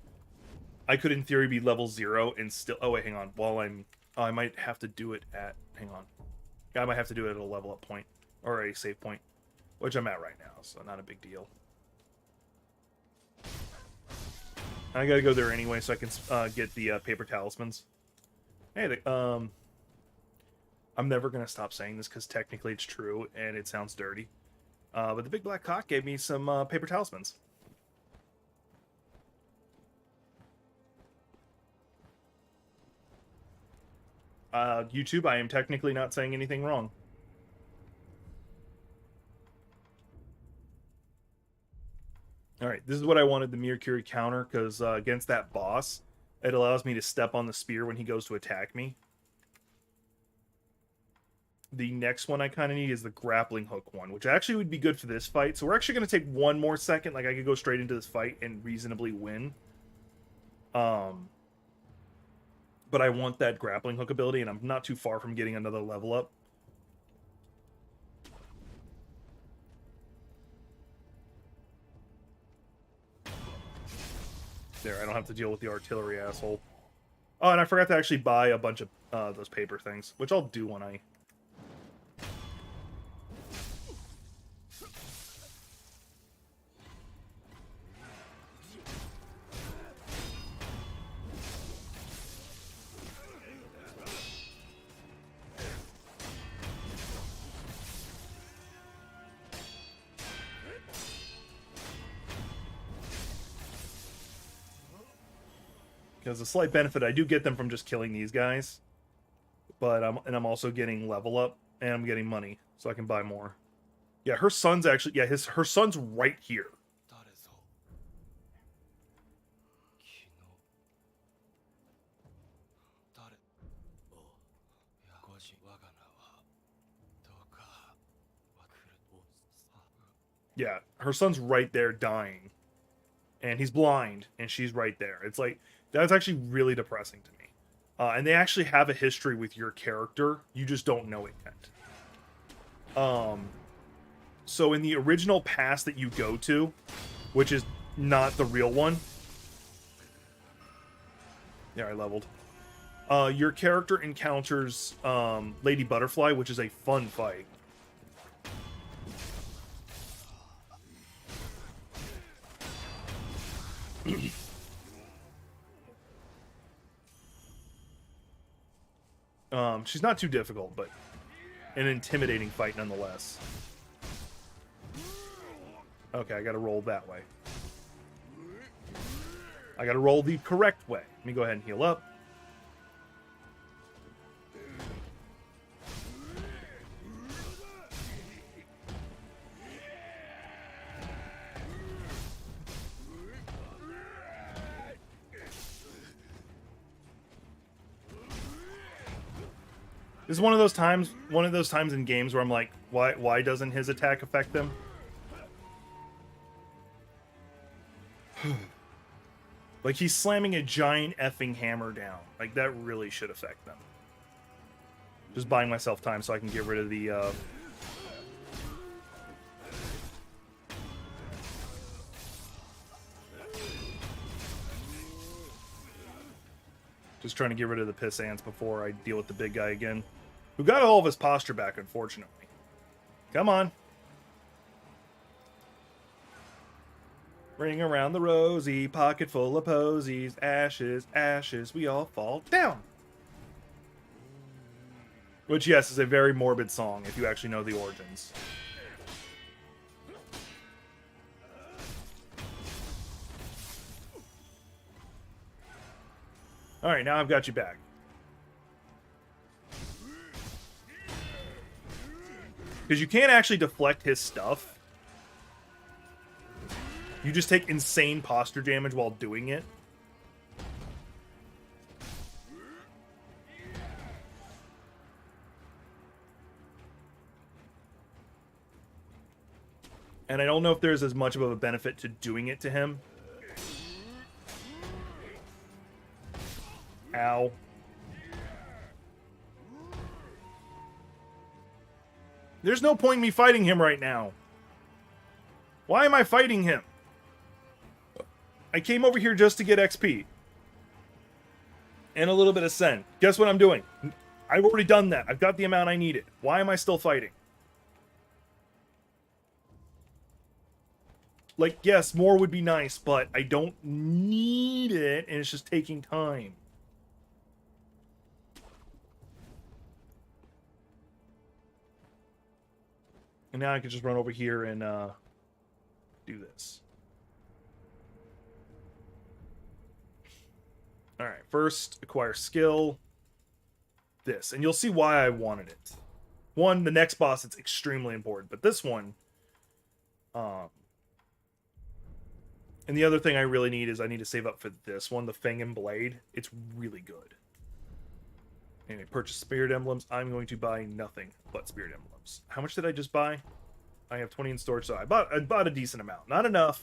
I could, in theory, be level 0 and still... Oh, wait, hang on. I might have to do it at... Hang on. Yeah, I might have to do it at a level up point. Or a save point. Which I'm at right now, so not a big deal. I gotta go there anyway so I can get the paper talismans. Hey, I'm never gonna stop saying this because technically it's true and it sounds dirty. But the big black cock gave me some paper talismans. YouTube, I am technically not saying anything wrong. Alright, this is what I wanted the Mirakuri counter, because against that boss, it allows me to step on the spear when he goes to attack me. The next one I kind of need is the grappling hook one, which actually would be good for this fight. So we're actually going to take one more second. Like, I could go straight into this fight and reasonably win. But I want that grappling hook ability, and I'm not too far from getting another level up. There, I don't have to deal with the artillery asshole. Oh, and I forgot to actually buy a bunch of those paper things, which I'll do when I... Because a slight benefit, I do get them from just killing these guys, but I'm also getting level up and I'm getting money, so I can buy more. Yeah, her son's actually her son's right here. Yeah, her son's right there dying, and he's blind, and she's right there. It's like, that's actually really depressing to me. And they actually have a history with your character. You just don't know it yet. So in the original pass that you go to, which is not the real one. Yeah, I leveled. Your character encounters Lady Butterfly, which is a fun fight. She's not too difficult, but an intimidating fight nonetheless. Okay, I gotta roll that way. I gotta roll the correct way. Let me go ahead and heal up. This is one of those times in games where I'm like, why doesn't his attack affect them? Like, he's slamming a giant effing hammer down. Like, that really should affect them. Just buying myself time so I can get rid of the, Just trying to get rid of the piss ants before I deal with the big guy again. Who got all of his posture back, unfortunately. Come on. Ring around the rosy, pocket full of posies, ashes, ashes, we all fall down. Which, yes, is a very morbid song, if you actually know the origins. Alright, now I've got you back. Because you can't actually deflect his stuff. You just take insane posture damage while doing it. And I don't know if there's as much of a benefit to doing it to him. Ow. There's no point in me fighting him right now. Why am I fighting him? I came over here just to get XP. And a little bit of Sen. Guess what I'm doing? I've already done that. I've got the amount I needed. Why am I still fighting? Like, yes, more would be nice, but I don't need it, and it's just taking time. And now I can just run over here and do this. Alright, first, acquire skill. This. And you'll see why I wanted it. One, the next boss, it's extremely important. But this one... and the other thing I really need is I need to save up for this one, the Fang and Blade. It's really good. Anyway, purchase Spirit Emblems. I'm going to buy nothing but Spirit Emblems. How much did I just buy? I have 20 in storage, so I bought a decent amount. Not enough,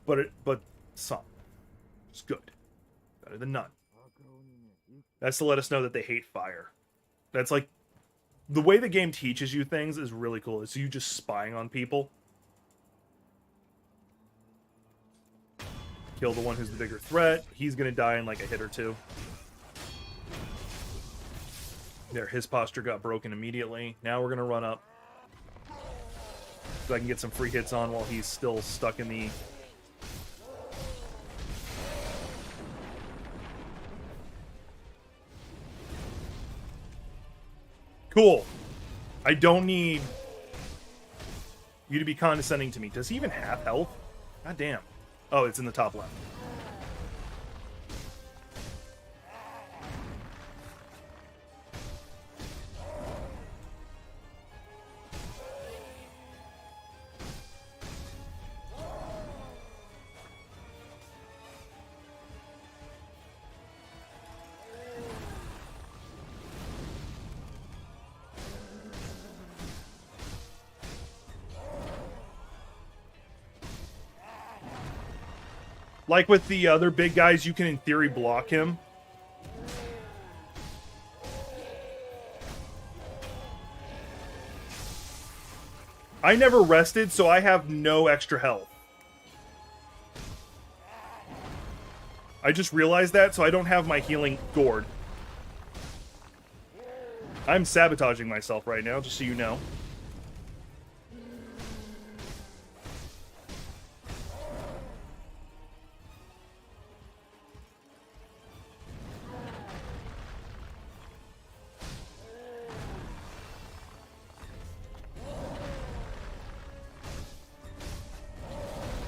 but some. It's good. Better than none. That's to let us know that they hate fire. That's like... the way the game teaches you things is really cool. It's you just spying on people. Kill the one who's the bigger threat. He's going to die in like a hit or two. There, his posture got broken immediately. Now we're going to run up. So I can get some free hits on while he's still stuck in the... Cool. I don't need you to be condescending to me. Does he even have health? God damn. Oh, it's in the top left. Like with the other big guys, you can in theory block him. I never rested, so I have no extra health. I just realized that, so I don't have my healing gourd. I'm sabotaging myself right now, just so you know.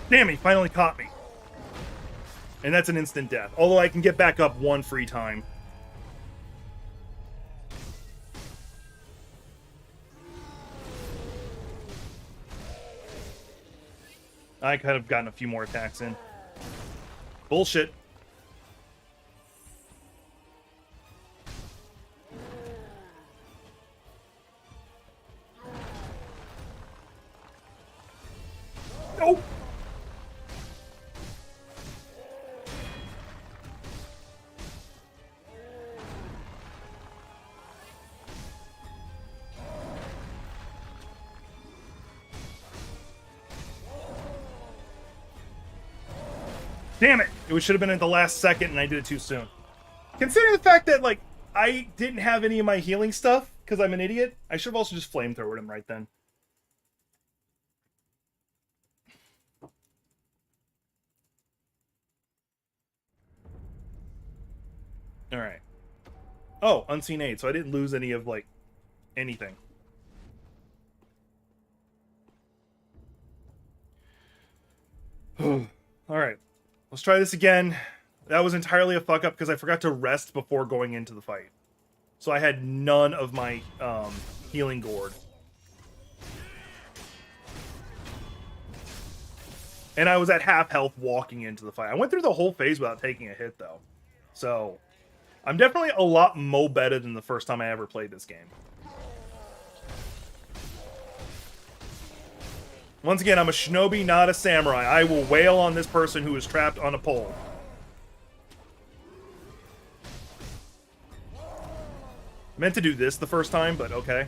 Damn, he finally caught me. And that's an instant death. Although I can get back up one free time. I could have gotten a few more attacks in. Bullshit. Oh! Damn it! It should have been at the last second and I did it too soon. Considering the fact that, like, I didn't have any of my healing stuff, because I'm an idiot, I should have also just flamethrowered him right then. Alright. Oh, unseen aid, so I didn't lose any of, like, anything. Alright. Let's try this again. That was entirely a fuck up because I forgot to rest before going into the fight. So I had none of my healing gourd. And I was at half health walking into the fight. I went through the whole phase without taking a hit, though. So, I'm definitely a lot better than the first time I ever played this game. Once again, I'm a shinobi, not a samurai. I will wail on this person who is trapped on a pole. Meant to do this the first time, but okay.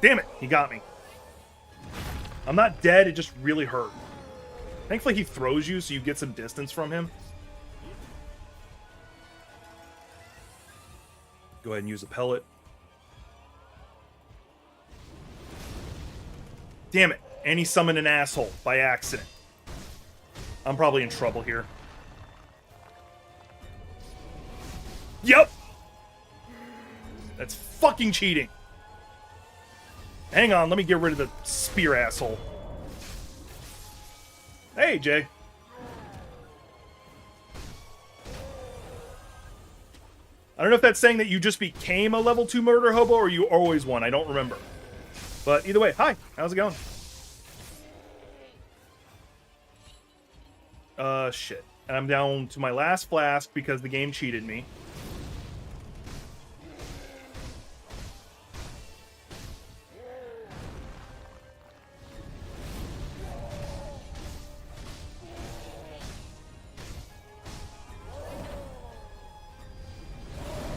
Damn it, he got me. I'm not dead, it just really hurt. Thankfully he throws you so you get some distance from him. Go ahead and use a pellet. Damn it, and he summoned an asshole by accident. I'm probably in trouble here. Yep! That's fucking cheating. Hang on, let me get rid of the spear asshole. Hey, Jay. I don't know if that's saying that you just became a level 2 murder hobo or you always won. I don't remember. But either way, hi. How's it going? Shit. And I'm down to my last flask because the game cheated me.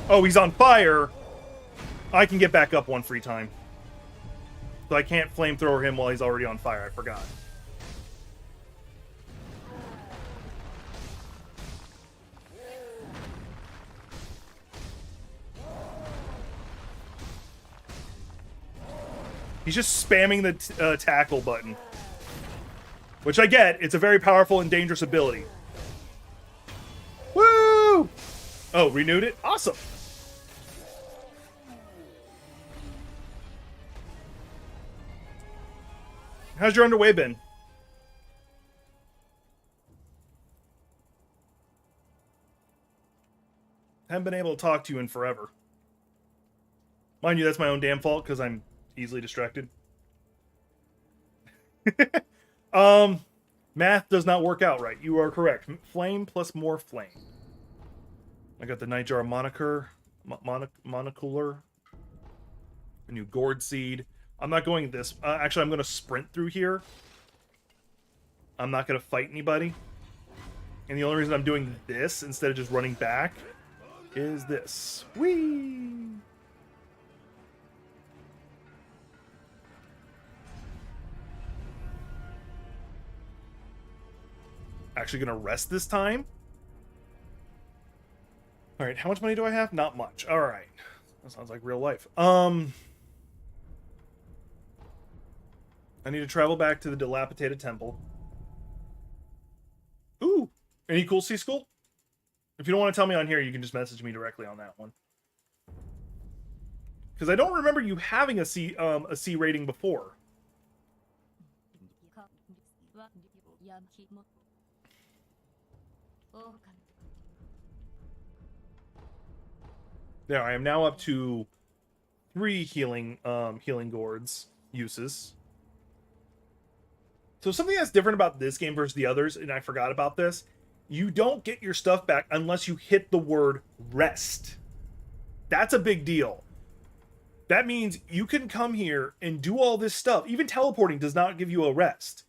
Oh, he's on fire. I can get back up one free time. So I can't flamethrower him while he's already on fire. I forgot. He's just spamming the tackle button. Which I get. It's a very powerful and dangerous ability. Woo! Oh, renewed it? Awesome. How's your underway been? Haven't been able to talk to you in forever. Mind you, that's my own damn fault because I'm easily distracted. Math does not work out right. You are correct. Flame plus more flame. I got the Nightjar monocular. A new gourd seed. I'm not going this. Actually, I'm going to sprint through here. I'm not going to fight anybody. And the only reason I'm doing this instead of just running back is this. Whee! Actually going to rest this time. Alright, how much money do I have? Not much. Alright. That sounds like real life. I need to travel back to the dilapidated temple. Ooh! Any cool C school? If you don't want to tell me on here, you can just message me directly on that one. Because I don't remember you having a C rating before. There, I am now up to 3 healing gourds uses. So something that's different about this game versus the others, and I forgot about this, You don't get your stuff back unless you hit the word rest. That's a big deal. That means you can come here and do all this stuff. Even teleporting does not give you a rest.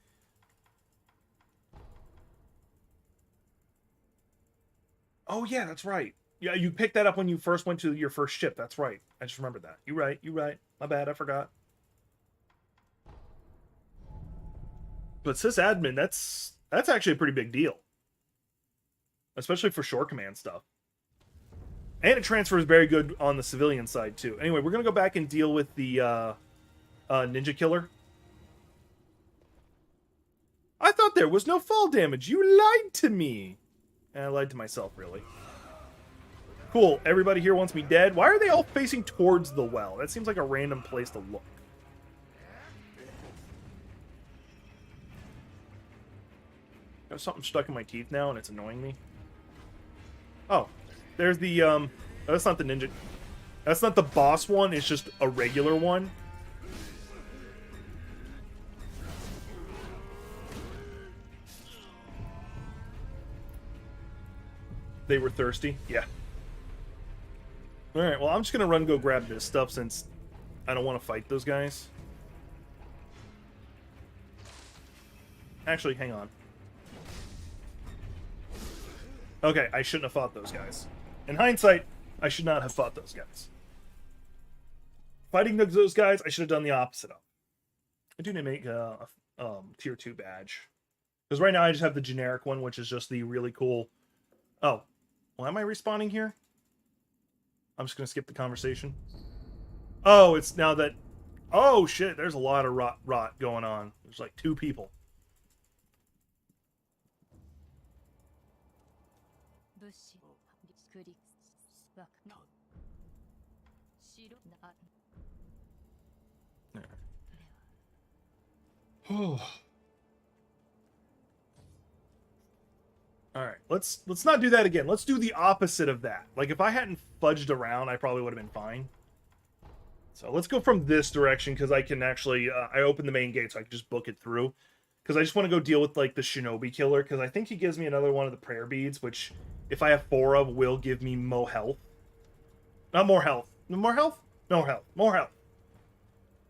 Oh, yeah, that's right. Yeah, you picked that up when you first went to your first ship. That's right. I just remembered that. You're right. You're right. My bad. I forgot. But sysadmin, that's actually a pretty big deal. Especially for short command stuff. And it transfers very good on the civilian side, too. Anyway, we're going to go back and deal with the ninja killer. I thought there was no fall damage. You lied to me. And I lied to myself, really. Cool. Everybody here wants me dead. Why are they all facing towards the well? That seems like a random place to look. I have something stuck in my teeth now, and it's annoying me. Oh. There's the, that's not the ninja. That's not the boss one. It's just a regular one. They were thirsty? Yeah. Alright, well, I'm just going to run and go grab this stuff since I don't want to fight those guys. Actually, hang on. Okay, I shouldn't have fought those guys. In hindsight, I should not have fought those guys. Fighting those guys, I should have done the opposite of. I do need to make a tier 2 badge. Because right now I just have the generic one, which is just the really cool... Oh. Why am I respawning here? I'm just going to skip the conversation. Oh, it's now that... Oh, shit. There's a lot of rot going on. There's like 2 people. Alright, let's not do that again. Let's do the opposite of that. Like, if I hadn't fudged around, I probably would have been fine. So let's go from this direction, because I can actually... I opened the main gate, so I can just book it through. Because I just want to go deal with, like, the shinobi killer, because I think he gives me another one of the prayer beads, which, if I have 4 of, will give me more health. Not more health. More health? No health. More health.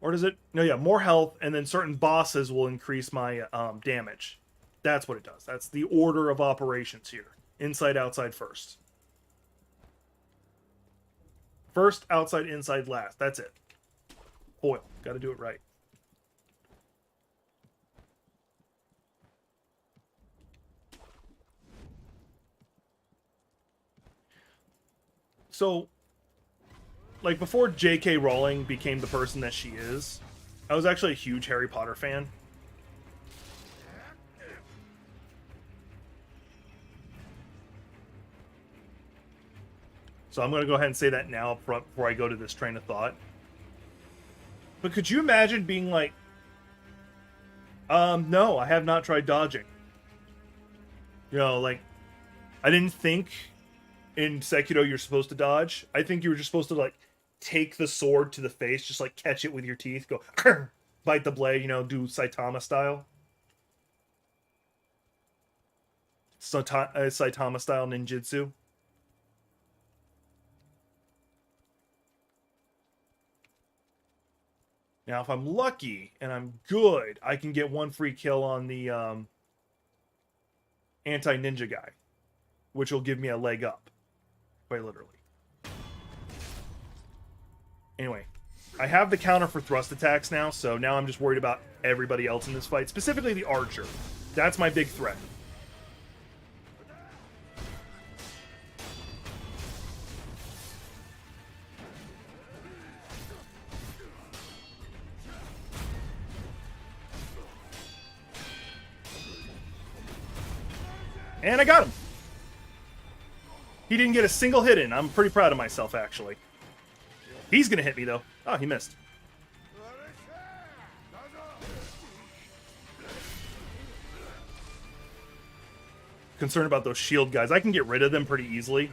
Or does it? No, yeah, more health, and then certain bosses will increase my damage. That's what it does. That's the order of operations here. Inside, outside, first. First, outside, inside, last. That's it. Foil. Gotta do it right. So... like, before J.K. Rowling became the person that she is, I was actually a huge Harry Potter fan. So I'm going to go ahead and say that now up front before I go to this train of thought. But could you imagine being like, no, I have not tried dodging. You know, like, I didn't think in Sekiro you're supposed to dodge. I think you were just supposed to, like, take the sword to the face, just like catch it with your teeth, go bite the blade, you know, do Saitama style. Saitama style ninjutsu. Now, if I'm lucky and I'm good, I can get 1 free kill on the anti-ninja guy, which will give me a leg up, quite literally. Anyway, I have the counter for thrust attacks now, so now I'm just worried about everybody else in this fight, specifically the archer. That's my big threat. And I got him! He didn't get a single hit in. I'm pretty proud of myself, actually. He's gonna hit me, though. Oh, he missed. Concerned about those shield guys. I can get rid of them pretty easily.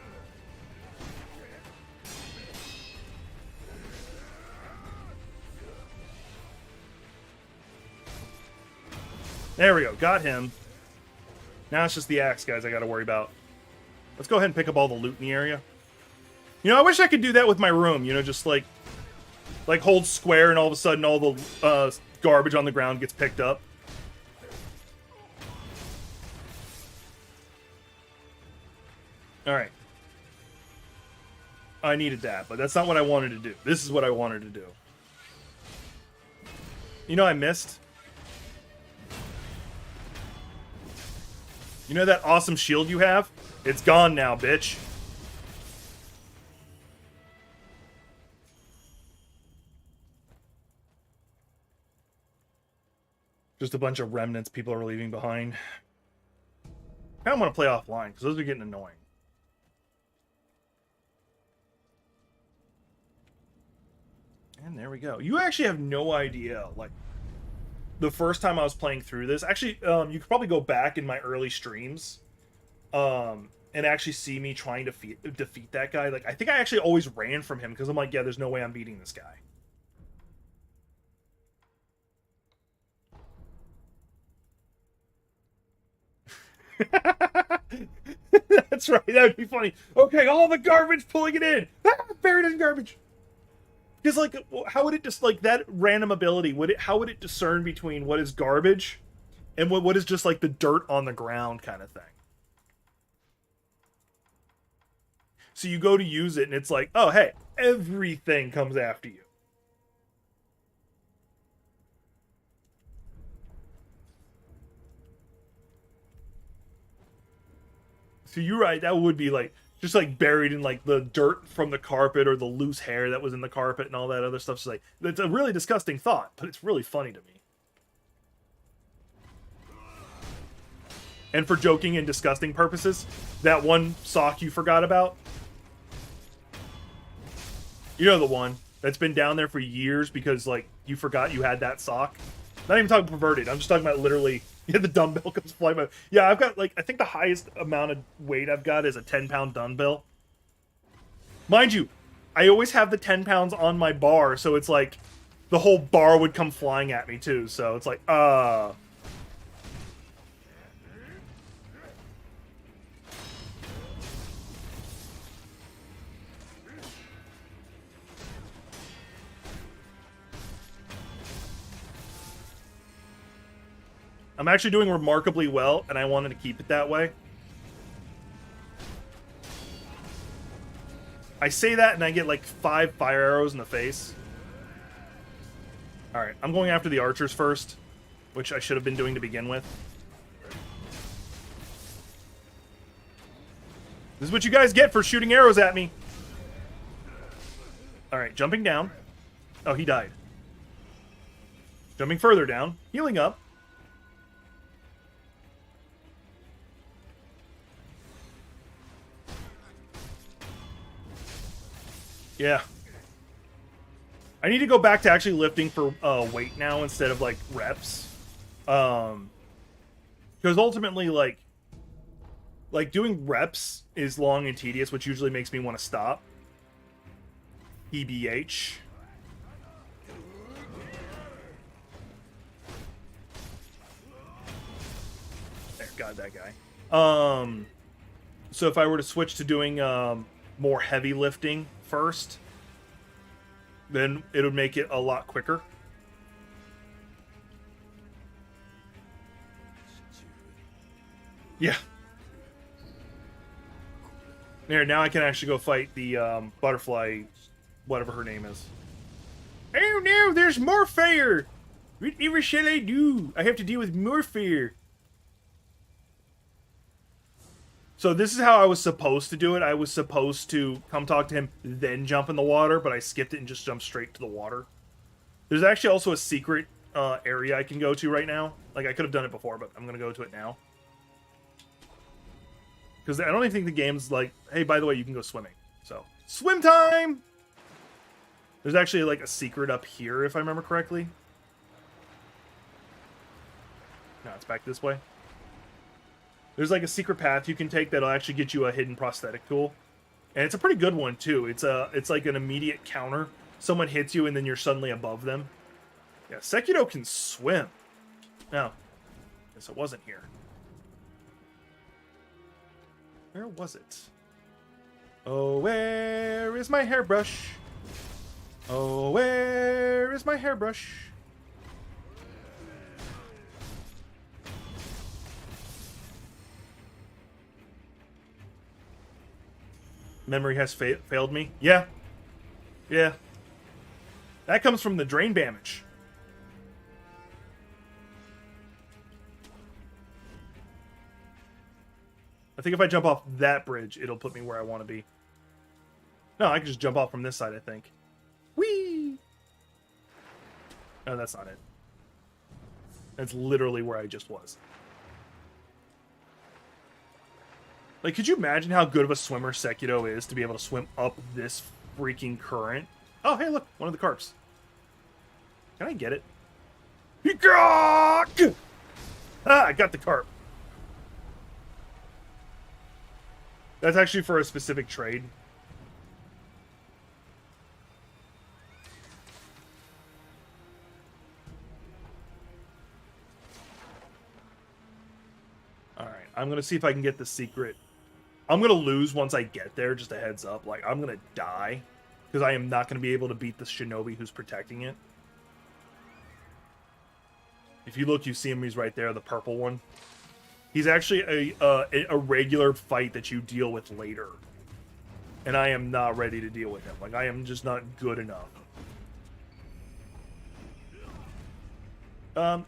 There we go. Got him. Now it's just the axe guys I gotta worry about. Let's go ahead and pick up all the loot in the area. You know, I wish I could do that with my room, you know, just like hold square and all of a sudden all the garbage on the ground gets picked up. Alright. I needed that, but that's not what I wanted to do. This is what I wanted to do. You know I missed? You know that awesome shield you have? It's gone now, bitch. Just a bunch of remnants people are leaving behind. I don't want to play offline, because those are getting annoying. And there we go. You actually have no idea, like, the first time I was playing through this, actually, you could probably go back in my early streams, and actually see me trying to defeat that guy. Like, I think I actually always ran from him, because I'm like, yeah, there's no way I'm beating this guy. That's right, that would be funny. Okay, all the garbage, pulling it in. Ah, buried in garbage. Because, like, how would it just, like, that random ability, how would it discern between what is garbage and what is just, like, the dirt on the ground kind of thing? So you go to use it, and it's like, oh, hey, everything comes after you. So you're right, that would be, like, just, like, buried in, like, the dirt from the carpet or the loose hair that was in the carpet and all that other stuff. So, like, it's a really disgusting thought, but it's really funny to me. And for joking and disgusting purposes, that one sock you forgot about, you know, the one that's been down there for years because, like, you forgot you had that sock. Not even talking perverted. I'm just talking about literally, yeah, the dumbbell comes flying by. Yeah, I've got, like, I think the highest amount of weight I've got is a 10-pound dumbbell. Mind you, I always have the 10 pounds on my bar, so it's like the whole bar would come flying at me too. So it's like, I'm actually doing remarkably well, and I wanted to keep it that way. I say that, and I get like 5 fire arrows in the face. Alright, I'm going after the archers first, which I should have been doing to begin with. This is what you guys get for shooting arrows at me. Alright, jumping down. Oh, he died. Jumping further down. Healing up. Yeah. I need to go back to actually lifting for weight now instead of, like, reps. Because ultimately, like, doing reps is long and tedious, which usually makes me want to stop. EBH. There, got that guy. So if I were to switch to doing more heavy lifting first, then it would make it a lot quicker. Yeah. There, now I can actually go fight the butterfly, whatever her name is. Oh no, there's more fire! Whatever shall I do? I have to deal with more fire. So this is how I was supposed to do it. I was supposed to come talk to him, then jump in the water, but I skipped it and just jumped straight to the water. There's actually also a secret area I can go to right now. Like, I could have done it before, but I'm going to go to it now. Because I don't even think the game's like, hey, by the way, you can go swimming. So, swim time! There's actually, like, a secret up here, if I remember correctly. No, it's back this way. There's, like, a secret path you can take that'll actually get you a hidden prosthetic tool. And it's a pretty good one, too. It's like an immediate counter. Someone hits you, and then you're suddenly above them. Yeah, Sekiro can swim. No. Guess it wasn't here. Where was it? Oh, where is my hairbrush? Oh, where is my hairbrush? Memory has failed me. Yeah. Yeah. That comes from the drain damage. I think if I jump off that bridge, it'll put me where I want to be. No, I can just jump off from this side, I think. Whee! No, that's not it. That's literally where I just was. Like, could you imagine how good of a swimmer Sekiro is to be able to swim up this freaking current? Oh, hey, look, one of the carps. Can I get it? Ah, I got the carp. That's actually for a specific trade. Alright, I'm going to see if I can get the secret. I'm going to lose once I get there, just a heads up. Like, I'm going to die. Because I am not going to be able to beat the shinobi who's protecting it. If you look, you see him, he's right there, the purple one. He's actually a regular fight that you deal with later. And I am not ready to deal with him. Like, I am just not good enough.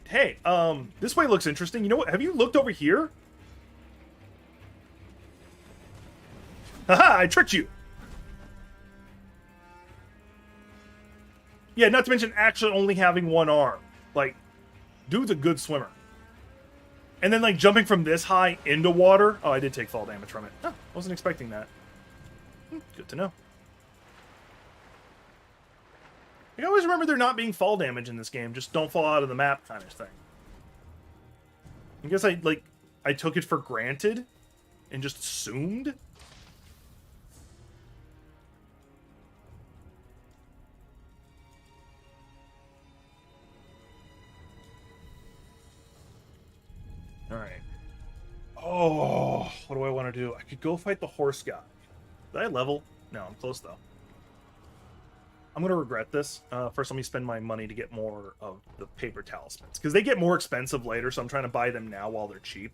Hey, this way looks interesting. You know what? Have you looked over here? Haha, I tricked you! Yeah, not to mention actually only having one arm. Like, dude's a good swimmer. And then, like, jumping from this high into water. Oh, I did take fall damage from it. Oh, wasn't expecting that. Good to know. I always remember there not being fall damage in this game. Just don't fall out of the map kind of thing. I guess I took it for granted and just assumed. Alright. Oh, what do I want to do? I could go fight the horse guy. Did I level? No, I'm close though. I'm going to regret this. First, let me spend my money to get more of the paper talismans. Because they get more expensive later, so I'm trying to buy them now while they're cheap.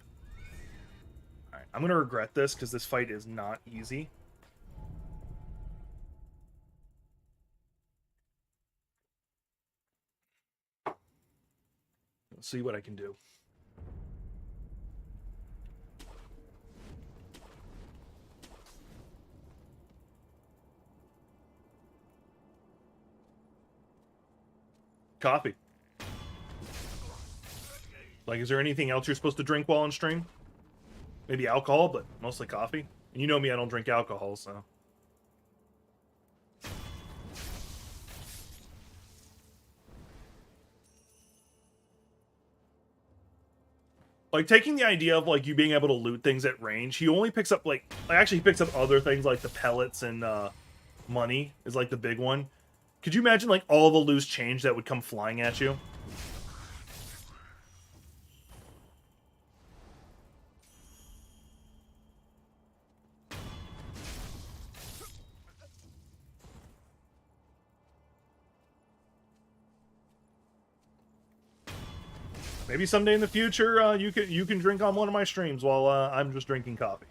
Alright, I'm going to regret this because this fight is not easy. Let's see what I can do. Coffee. Like, is there anything else you're supposed to drink while on stream? Maybe alcohol, but mostly coffee. And you know me, I don't drink alcohol, so. Like, taking the idea of, like, you being able to loot things at range, he only picks up, like, actually he picks up other things, like the pellets and, money is, like, the big one. Could you imagine, like, all the loose change that would come flying at you? Maybe someday in the future, you can drink on one of my streams while I'm just drinking coffee.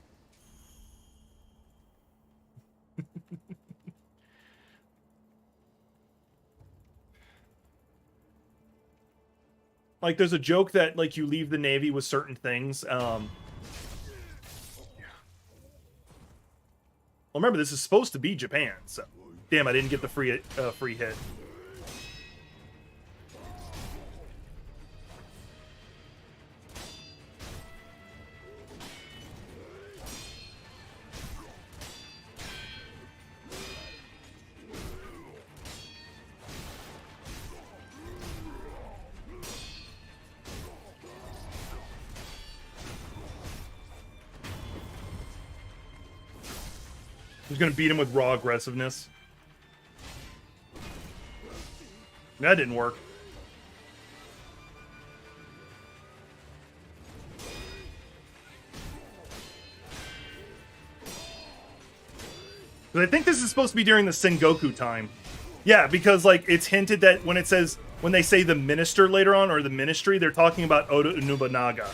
Like, there's a joke that, like, you leave the Navy with certain things. Well, remember, this is supposed to be Japan, so... Damn, I didn't get the free hit. He's gonna beat him with raw aggressiveness. That didn't work. Because I think this is supposed to be during the Sengoku time. Yeah, because like it's hinted that when they say the minister later on, or the ministry, they're talking about Oda Nobunaga.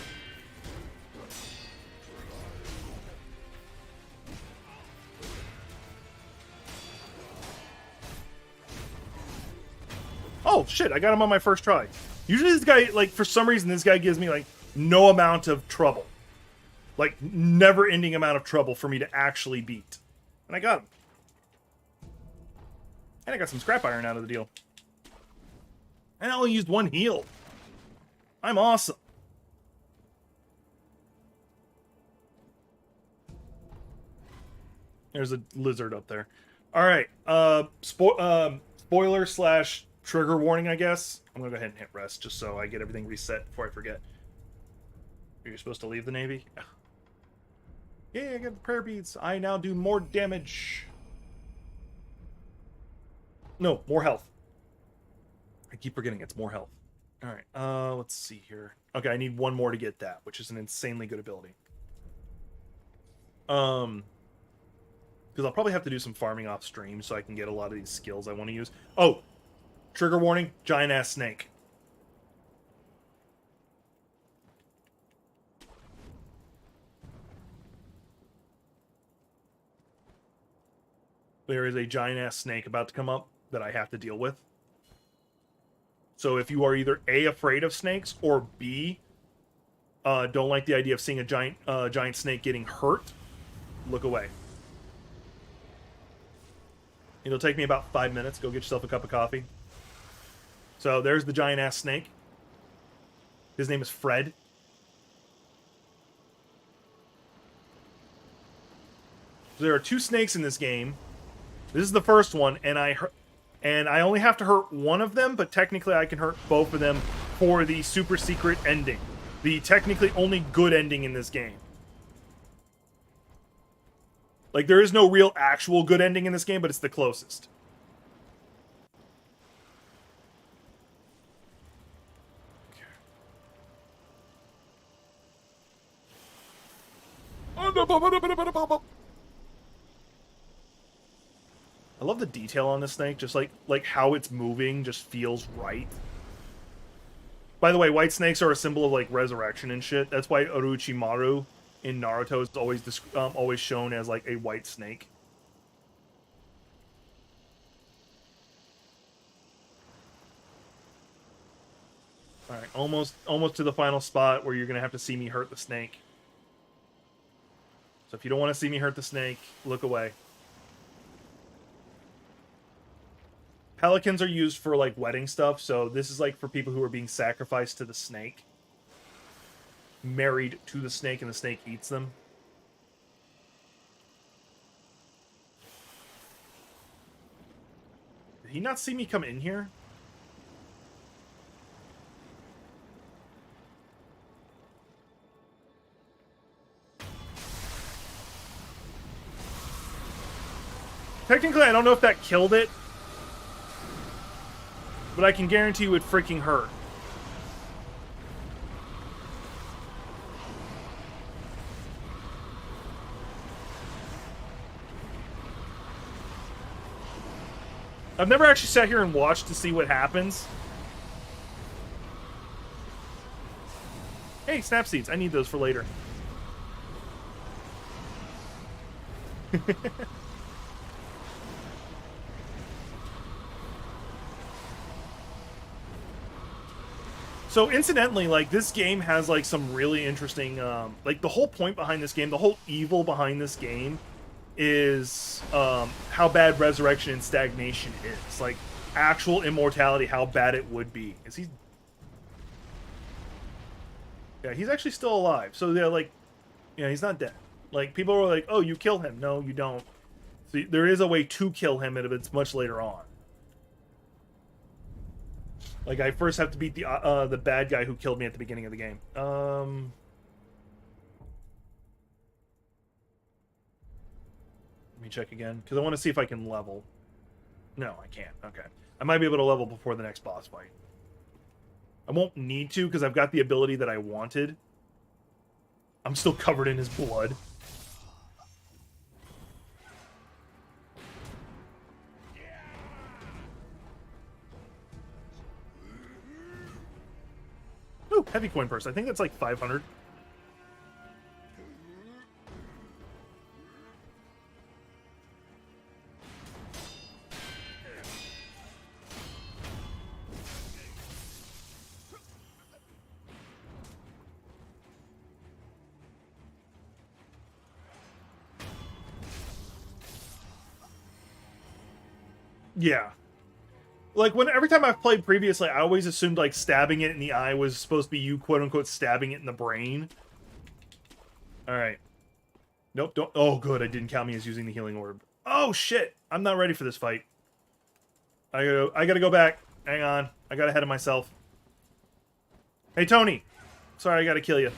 Oh shit, I got him on my first try. Usually this guy, like, for some reason, this guy gives me like no amount of trouble. Like, never-ending amount of trouble for me to actually beat. And I got him. And I got some scrap iron out of the deal. And I only used one heal. I'm awesome. There's a lizard up there. Alright, spoiler slash trigger warning, I guess. I'm gonna go ahead and hit rest just so I get everything reset before I forget. You're supposed to leave the Navy? Yeah, I got the prayer beads. I now do more damage. No, more health. I keep forgetting it's more health. Alright, let's see here. Okay, I need one more to get that, which is an insanely good ability. Because I'll probably have to do some farming off stream so I can get a lot of these skills I want to use. Oh! Trigger warning, giant-ass snake. There is a giant-ass snake about to come up that I have to deal with. So if you are either A, afraid of snakes, or B, don't like the idea of seeing a giant snake getting hurt, look away. It'll take me about 5 minutes. Go get yourself a cup of coffee. So there's the giant-ass snake. His name is Fred. There are 2 snakes in this game. This is the first one, and I only have to hurt one of them, but technically I can hurt both of them for the super secret ending. The technically only good ending in this game. Like, there is no real actual good ending in this game, but it's the closest. Okay. I love the detail on this snake, just like how it's moving just feels right. By the way, white snakes are a symbol of like resurrection and shit. That's why Orochimaru in Naruto is always shown as like a white snake. All right, almost to the final spot where you're gonna have to see me hurt the snake. So if you don't want to see me hurt the snake, look away. Pelicans are used for, like, wedding stuff, so this is, like, for people who are being sacrificed to the snake. Married to the snake, and the snake eats them. Did he not see me come in here? Technically, I don't know if that killed it. But I can guarantee you it freaking hurt. I've never actually sat here and watched to see what happens. Hey, snap seeds. I need those for later. So, incidentally, like, this game has, like, some really interesting, like, the whole point behind this game, the whole evil behind this game is, how bad resurrection and stagnation is. Like, actual immortality, how bad it would be. Is he... Yeah, he's actually still alive. So, they're like, yeah, he's not dead. Like, people are like, oh, you kill him. No, you don't. So, there is a way to kill him, but it's much later on. Like, I first have to beat the bad guy who killed me at the beginning of the game. Let me check again, because I want to see if I can level. No, I can't. Okay. I might be able to level before the next boss fight. I won't need to, because I've got the ability that I wanted. I'm still covered in his blood. heavy coin purse. I think that's like 500. Yeah. Like, every time I've played previously, I always assumed, like, stabbing it in the eye was supposed to be you, quote-unquote, stabbing it in the brain. Alright. Nope, don't... Oh, good, I didn't count me as using the healing orb. Oh, shit! I'm not ready for this fight. I gotta go back. Hang on. I got ahead of myself. Hey, Tony! Sorry, I gotta kill you.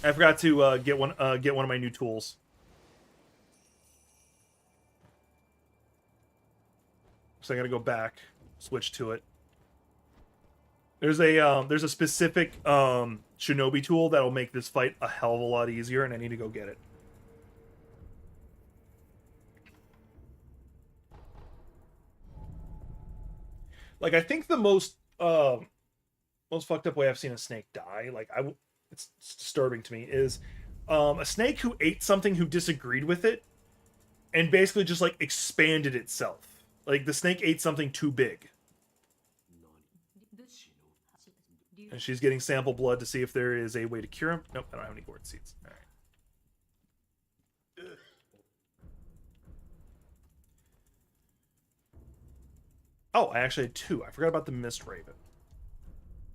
I forgot to get one of my new tools. So I gotta go back, switch to it. There's a specific shinobi tool that'll make this fight a hell of a lot easier, and I need to go get it. Like, I think the most fucked up way I've seen a snake die, like it's disturbing to me, is a snake who ate something who disagreed with it, and basically just like expanded itself. Like, the snake ate something too big. And she's getting sample blood to see if there is a way to cure him. Nope, I don't have any gourd seeds. All right. Oh, I actually had 2. I forgot about the Mist Raven,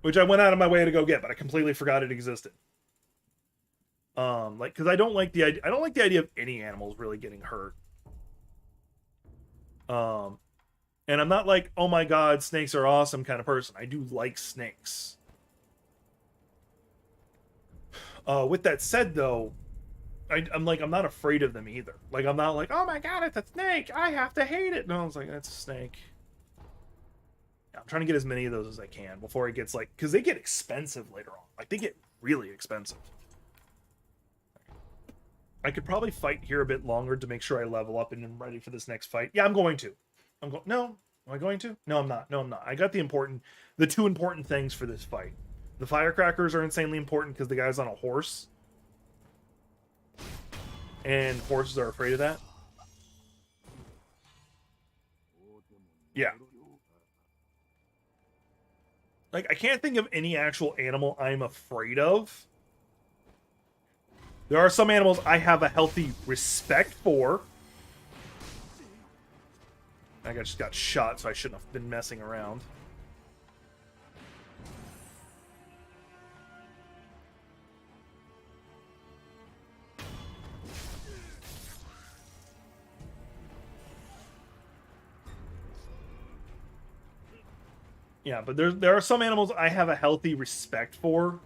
which I went out of my way to go get, but I completely forgot it existed. Like, because I don't like the idea of any animals really getting hurt. And I'm not like, oh my god, snakes are awesome kind of person. I do like snakes. With that said, though, I'm not afraid of them either. Like, I'm not like, oh my god, it's a snake, I have to hate it. No, it's like, that's a snake. Yeah, I'm trying to get as many of those as I can before it gets, like, because they get expensive later on. Like, they get really expensive. I could probably fight here a bit longer to make sure I level up and am ready for this next fight. Yeah, I'm going to. No, am I going to? No, I'm not. No, I'm not. I got the 2 important things for this fight. The firecrackers are insanely important because the guy's on a horse. And horses are afraid of that. Yeah. Like, I can't think of any actual animal I'm afraid of. There are some animals I have a healthy respect for. I just got shot, so I shouldn't have been messing around. Yeah, but there are some animals I have a healthy respect for.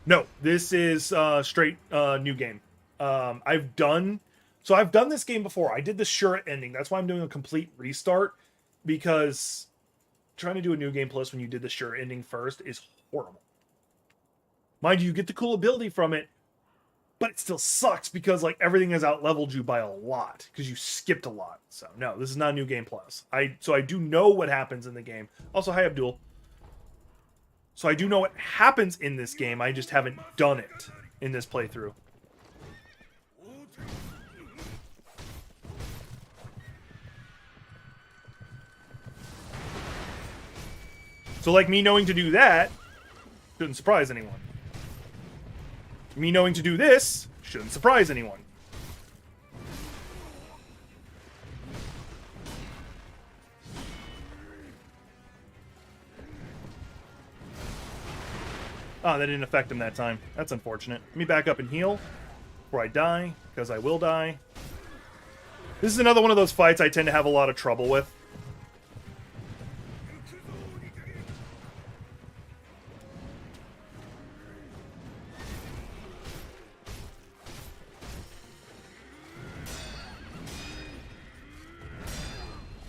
No, this is straight new game. I've done this game before. I did the Shura ending. That's why I'm doing a complete restart, because trying to do a new game plus when you did the Shura ending first is horrible. Mind you, get the cool ability from it, but it still sucks because like everything has out-leveled you by a lot because you skipped a lot. So no, this is not new game plus. So I do know what happens in the game. Also, hi Abdul. So I do know what happens in this game. I just haven't done it in this playthrough. So like me knowing to do that shouldn't surprise anyone. Me knowing to do this shouldn't surprise anyone. Oh, that didn't affect him that time. That's unfortunate. Let me back up and heal before I die, because I will die. This is another one of those fights I tend to have a lot of trouble with.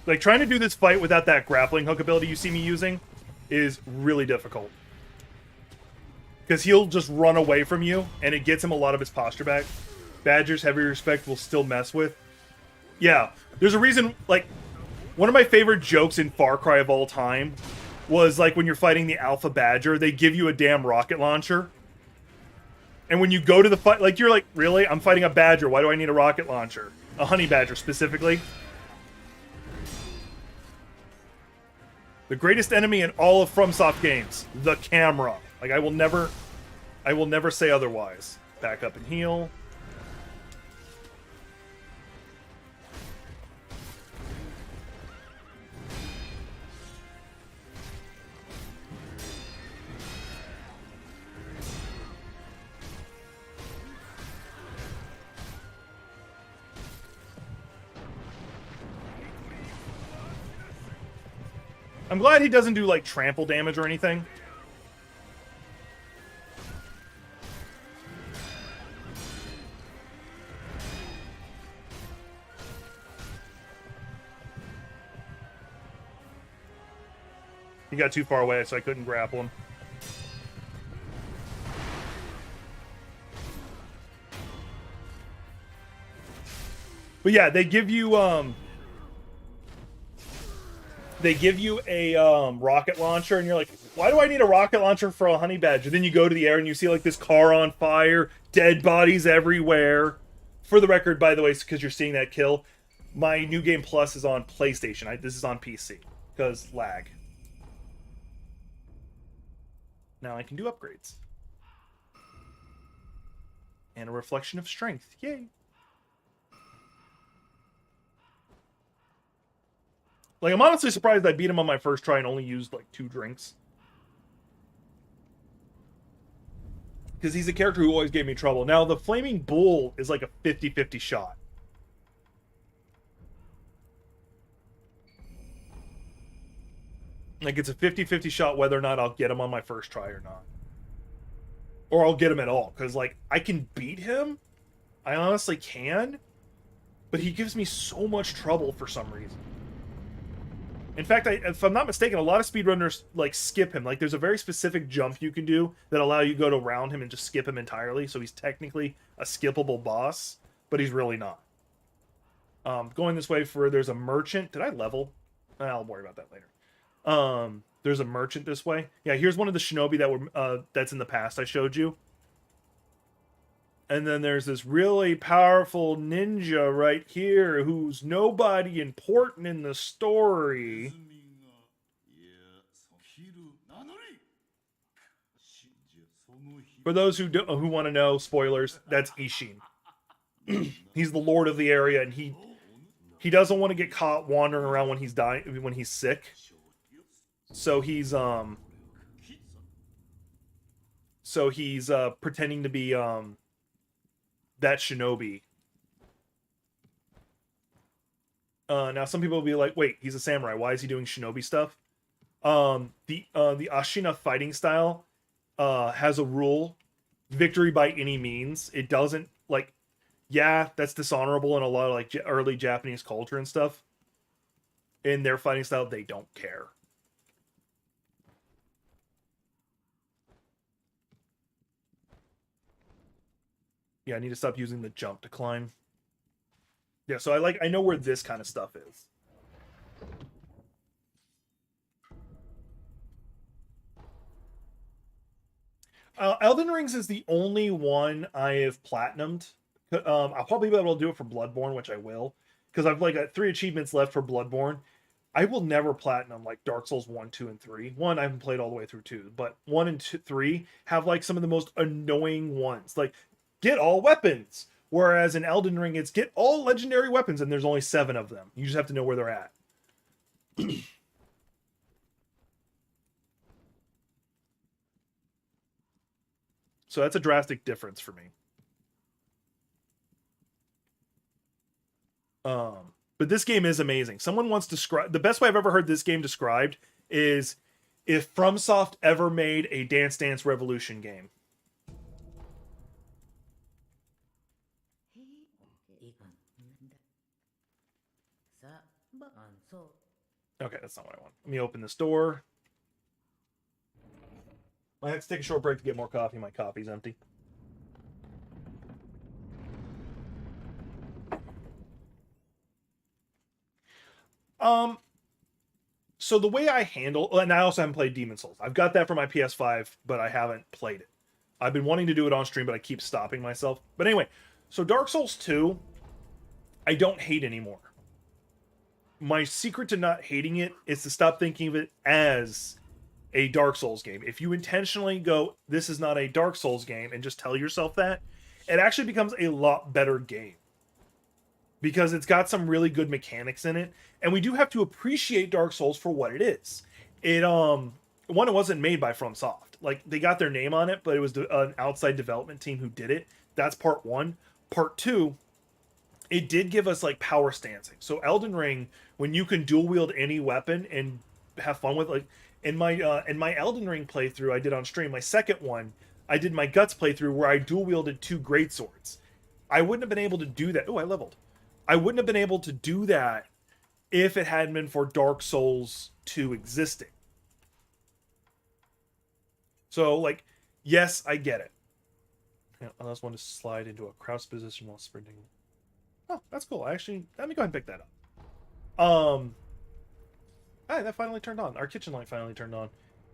Like, trying to do this fight without that grappling hook ability you see me using is really difficult. Because he'll just run away from you, and it gets him a lot of his posture back. Badger's heavy respect will still mess with. Yeah, there's a reason, like, One of my favorite jokes in Far Cry of all time was like when you're fighting the Alpha Badger, they give you a damn rocket launcher. And when you go to the fight, like, you're like, really? I'm fighting a badger. Why do I need a rocket launcher? A honey badger, specifically. The greatest enemy in all of FromSoft games. The camera. Like, I will never say otherwise. Back up and heal. I'm glad he doesn't do, like, trample damage or anything. He got too far away, so I couldn't grapple him. But yeah, they give you a rocket launcher, and you're like, why do I need a rocket launcher for a honey badger? Then you go to the air and you see like this car on fire, dead bodies everywhere. For the record, by the way, because you're seeing that kill, my New Game Plus is on PlayStation. This is on PC because lag. Now I can do upgrades. And a reflection of strength. Yay. Like, I'm honestly surprised I beat him on my first try and only used, like, 2 drinks. Because he's a character who always gave me trouble. Now, the Flaming Bull is like a 50-50 shot. Like, it's a 50-50 shot whether or not I'll get him on my first try or not. Or I'll get him at all. Because, like, I can beat him. I honestly can. But he gives me so much trouble for some reason. In fact, if I'm not mistaken, a lot of speedrunners, like, skip him. Like, there's a very specific jump you can do that allow you to go around him and just skip him entirely. So he's technically a skippable boss, but he's really not. Going this way there's a merchant. Did I level? I'll worry about that later. There's a merchant this way. Yeah, here's one of the shinobi that's in the past I showed you. And then there's this really powerful ninja right here who's nobody important in the story. For those who want to know, spoilers, that's Ishin. He's the lord of the area, and he doesn't want to get caught wandering around when he's sick. So he's pretending to be that shinobi. Now some people will be like, wait, he's a samurai, why is he doing shinobi stuff? The Ashina fighting style has a rule: victory by any means. It doesn't, like, yeah, that's dishonorable in a lot of like early Japanese culture and stuff. In their fighting style, they don't care. Yeah, I need to stop using the jump to climb. Yeah, so I know where this kind of stuff is. Elden Rings is the only one I have platinumed. I'll probably be able to do it for Bloodborne, which I will, because I've like got 3 achievements left for Bloodborne. I will never platinum like Dark Souls 1, 2, and 3. 1, I haven't played all the way through 2, but 1 and 3 have like some of the most annoying ones. Like, get all weapons. Whereas in Elden Ring, it's get all legendary weapons, and there's only 7 of them. You just have to know where they're at. So that's a drastic difference for me. But this game is amazing. Someone once described, the best way I've ever heard this game described is if FromSoft ever made a Dance Dance Revolution game. Okay, that's not what I want. Let me open this door. I have to take a short break to get more coffee. My coffee's empty. So the way I handle, and I also haven't played Demon Souls. I've got that for my PS5, but I haven't played it. I've been wanting to do it on stream, but I keep stopping myself. But anyway, so Dark Souls 2, I don't hate anymore. My secret to not hating it is to stop thinking of it as a Dark Souls game. If you intentionally go, this is not a Dark Souls game, and just tell yourself that, it actually becomes a lot better game. Because it's got some really good mechanics in it. And we do have to appreciate Dark Souls for what it is. It wasn't made by FromSoft. Like, they got their name on it, but it was an outside development team who did it. That's part one. Part two, it did give us, like, power stancing. So Elden Ring, when you can dual wield any weapon and have fun with, like, in my Elden Ring playthrough I did on stream, my second one, I did my Guts playthrough where I dual wielded 2 greatswords. I wouldn't have been able to do that. Oh, I leveled. I wouldn't have been able to do that if it hadn't been for Dark Souls 2 existing. So, like, yes, I get it. I just want to slide into a crouch position while sprinting. Oh, that's cool. Actually, let me go ahead and pick that up. Hey, that finally turned on. Our kitchen light finally turned on.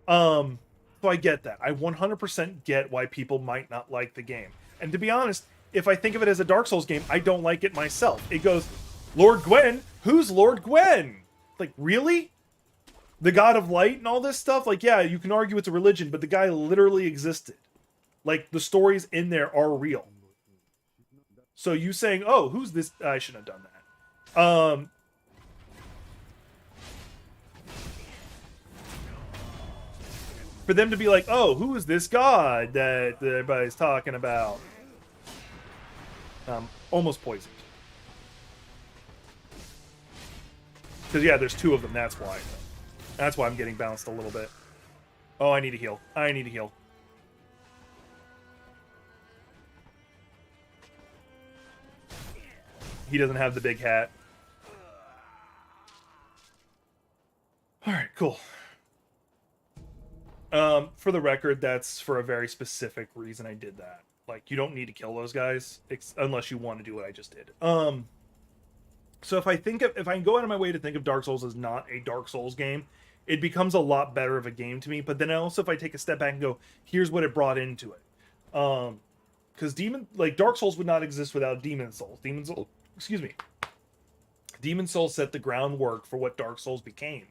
So I get that. I 100% get why people might not like the game. And to be honest, if I think of it as a Dark Souls game, I don't like it myself. It goes, Lord Gwen? Who's Lord Gwen? Like, really? The God of Light and all this stuff? Like, yeah, you can argue it's a religion, but the guy literally existed. Like, the stories in there are real. So you saying, oh, who's this? I shouldn't have done that. For them to be like, oh, who is this god that everybody's talking about? Almost poisoned. Because, yeah, there's 2 of them, that's why. That's why I'm getting bounced a little bit. Oh, I need to heal. I need to heal. He doesn't have the big hat. Alright, cool. For the record, that's for a very specific reason I did that. Like, you don't need to kill those guys unless you want to do what I just did. So if I can go out of my way to think of Dark Souls as not a Dark Souls game, it becomes a lot better of a game to me. But then also, if I take a step back and go, here's what it brought into it. Because Dark Souls would not exist without Demon Souls. Demon Souls set the groundwork for what Dark Souls became.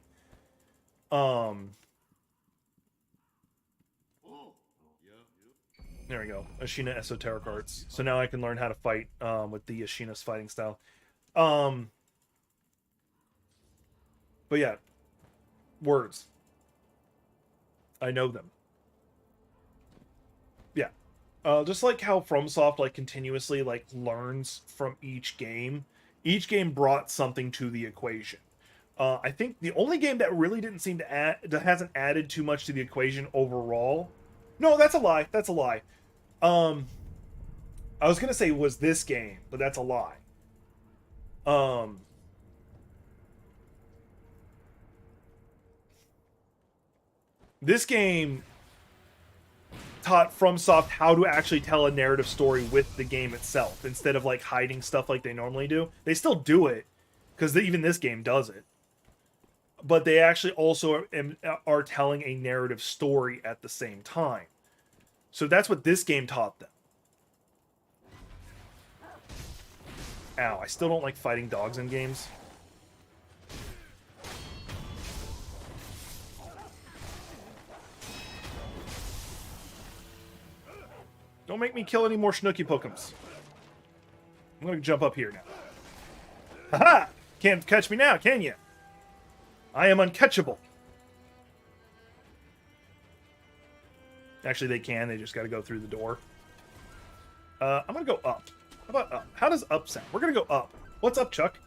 There we go. Ashina Esoteric Arts. So now I can learn how to fight with the Ashina's fighting style. But yeah. Words. I know them. Yeah. Just like how FromSoft like continuously like learns from each game. Each game brought something to the equation. I think the only game that really didn't seem to add, that hasn't added too much to the equation overall. No, that's a lie. That's a lie. I was gonna say was this game, but that's a lie. This game taught FromSoft how to actually tell a narrative story with the game itself instead of like hiding stuff like they normally do. They still do it because even this game does it, but they actually also are telling a narrative story at the same time. So that's what this game taught them. Ow, I still don't like fighting dogs in games. Don't make me kill any more Snooky Pokemons. I'm gonna jump up here now. Haha! Can't catch me now, can you? I am uncatchable. Actually, they can. They just gotta go through the door. I'm gonna go up. How about up? How does up sound? We're gonna go up. What's up, Chuck?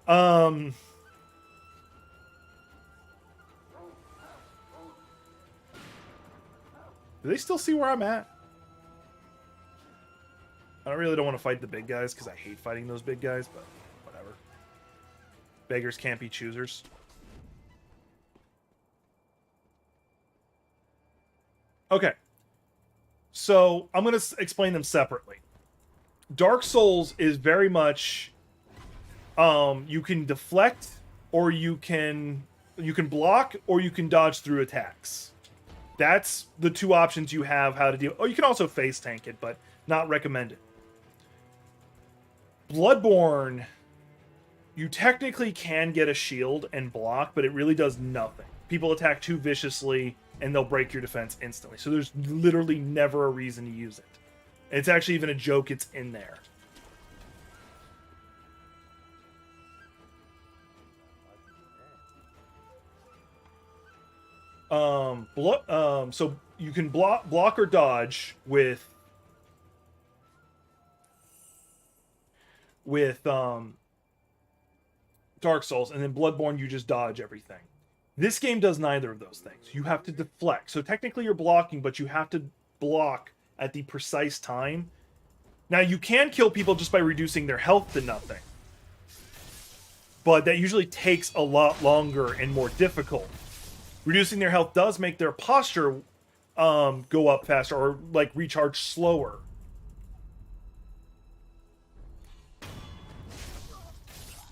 Do they still see where I'm at? I really don't want to fight the big guys because I hate fighting those big guys, but whatever. Beggars can't be choosers. Okay. So, I'm going to explain them separately. Dark Souls is very much... you can deflect, or you can You can block or you can dodge through attacks. That's the two options you have how to deal. Oh, you can also face tank it, but not recommended. Bloodborne, you technically can get a shield and block, but it really does nothing. People attack too viciously and they'll break your defense instantly. So there's literally never a reason to use it. It's actually even a joke it's in there. So you can block or dodge with Dark Souls, and then Bloodborne you just dodge everything. This game does neither of those things. You have to deflect. So technically you're blocking, but you have to block at the precise time. Now you can kill people just by reducing their health to nothing, but that usually takes a lot longer and more difficult. Reducing their health does make their posture go up faster or like recharge slower.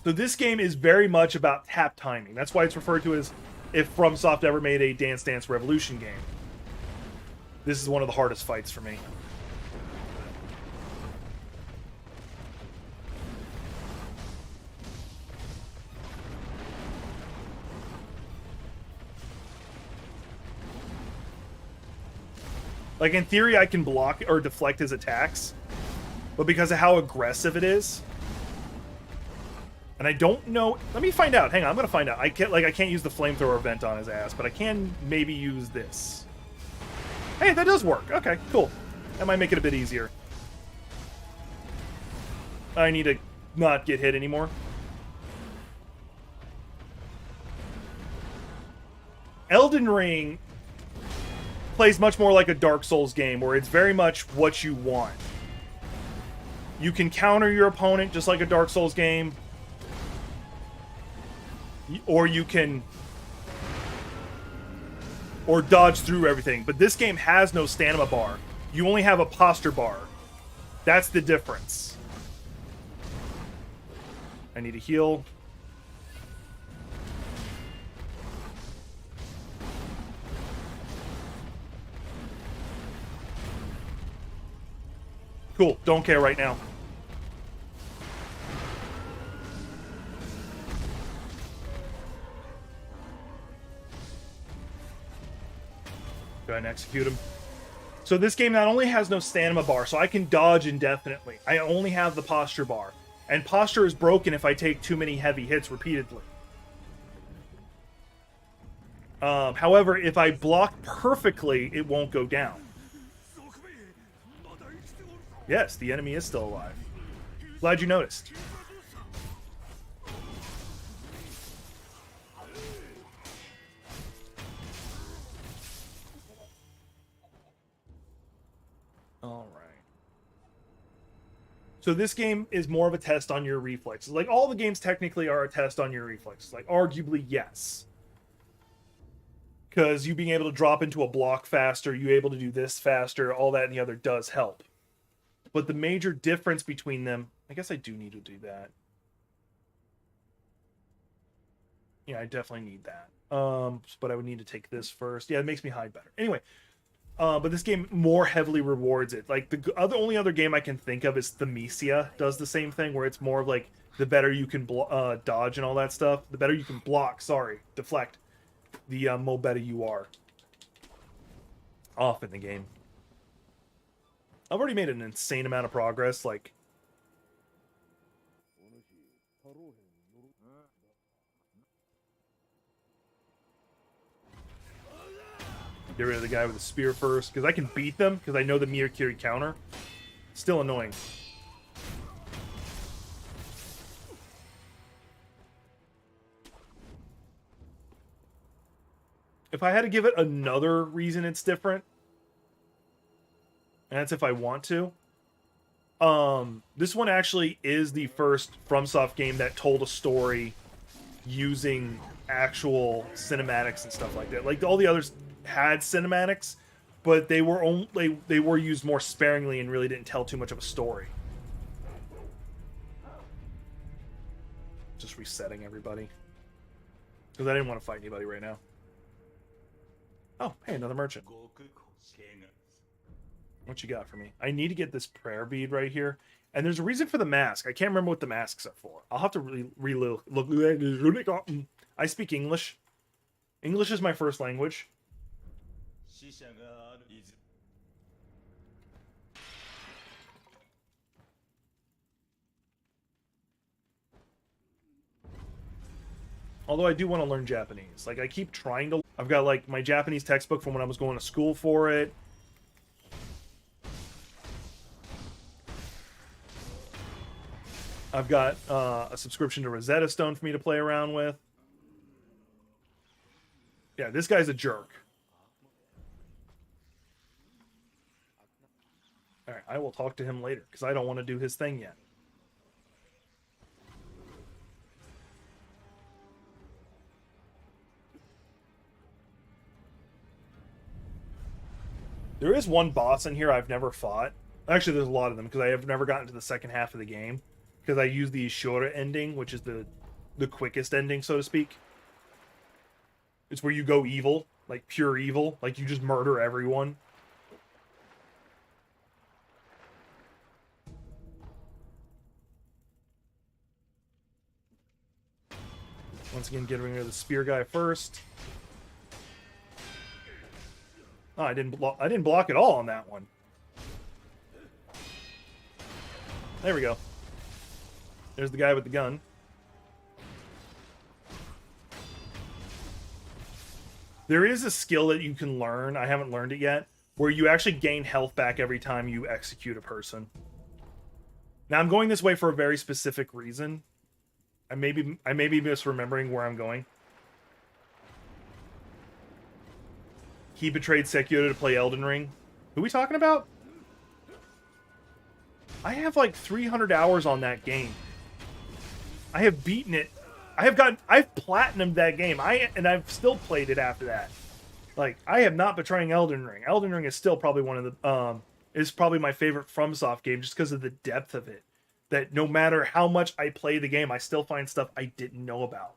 So this game is very much about tap timing. That's why it's referred to as if FromSoft ever made a Dance Dance Revolution game. This is one of the hardest fights for me. Like, in theory, I can block or deflect his attacks, but because of how aggressive it is, and I don't know. Let me find out. Hang on, I'm gonna find out. I can't use the flamethrower vent on his ass, but I can maybe use this. Hey, that does work. Okay, cool. That might make it a bit easier. I need to not get hit anymore. Elden Ring plays much more like a Dark Souls game, where it's very much what you want. You can counter your opponent just like a Dark Souls game, or you can dodge through everything. But this game has no stamina bar. You only have a posture bar. That's the difference. I need to heal. Cool, don't care right now. Go ahead and execute him. So this game not only has no stamina bar, so I can dodge indefinitely. I only have the posture bar. And posture is broken if I take too many heavy hits repeatedly. However, if I block perfectly, it won't go down. Yes, the enemy is still alive. Glad you noticed. All right. So this game is more of a test on your reflexes. Like, all the games technically are a test on your reflexes. Like, arguably, yes. Because you being able to drop into a block faster, you able to do this faster, all that and the other does help. But the major difference between them... I guess I do need to do that. Yeah, I definitely need that. But I would need to take this first. Yeah, it makes me hide better. Anyway, but this game more heavily rewards it. Like, the only other game I can think of is Thymesia does the same thing, where it's more of like, the better you can dodge and all that stuff, the better you can block, deflect, the more better you are off in the game. I've already made an insane amount of progress, like... Get rid of the guy with the spear first, because I can beat them, because I know the Miyakiri counter. Still annoying. If I had to give it another reason it's different, and that's if I want to, this one actually is the first FromSoft game that told a story using actual cinematics and stuff like that. Like, all the others had cinematics, but they were used more sparingly and really didn't tell too much of a story. Just resetting everybody. Because I didn't want to fight anybody right now. Oh, hey, another merchant. What you got for me? I need to get this prayer bead right here. And there's a reason for the mask. I can't remember what the masks are for. I'll have to look. I speak English. English is my first language. Although I do want to learn Japanese. Like, I keep trying to... I've got, like, my Japanese textbook from when I was going to school for it. I've got a subscription to Rosetta Stone for me to play around with. Yeah, this guy's a jerk. Alright, I will talk to him later, because I don't want to do his thing yet. There is one boss in here I've never fought. Actually, there's a lot of them, because I have never gotten to the second half of the game. Because I use the Shura ending, which is the quickest ending, so to speak. It's where you go evil, like pure evil. Like, you just murder everyone. Once again, getting rid of the spear guy first. Oh, I didn't block at all on that one. There we go. There's the guy with the gun. There is a skill that you can learn, I haven't learned it yet, where you actually gain health back every time you execute a person. Now, I'm going this way for a very specific reason. I may be misremembering where I'm going. He betrayed Sekiro to play Elden Ring. Who are we talking about? I have like 300 hours on that game. I have beaten it. I've platinumed that game. And I've still played it after that. Like, I am not betraying Elden Ring. Elden Ring is still probably one of the is probably my favorite FromSoft game just because of the depth of it. That no matter how much I play the game, I still find stuff I didn't know about.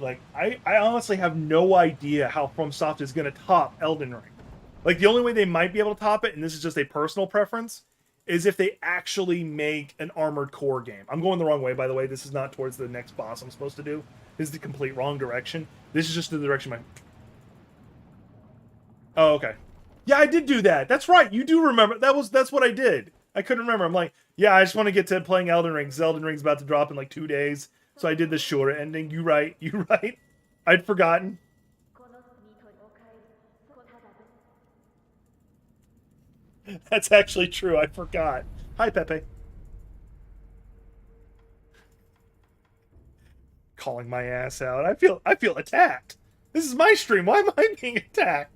Like, I honestly have no idea how FromSoft is going to top Elden Ring. Like, the only way they might be able to top it, and this is just a personal preference, is if they actually make an Armored Core game. I'm going the wrong way, by the way. This is not towards the next boss I'm supposed to do. This is the complete wrong direction. This is just the direction my... Oh, okay. Yeah, I did do that. That's right. You do remember. That's what I did. I couldn't remember. I'm like, yeah, I just want to get to playing Elden Ring. Elden Ring's about to drop in like 2 days. So I did the shorter ending. You right. You right. I'd forgotten. That's actually true. I forgot. Hi, Pepe. Calling my ass out. I feel attacked. This is my stream. Why am I being attacked?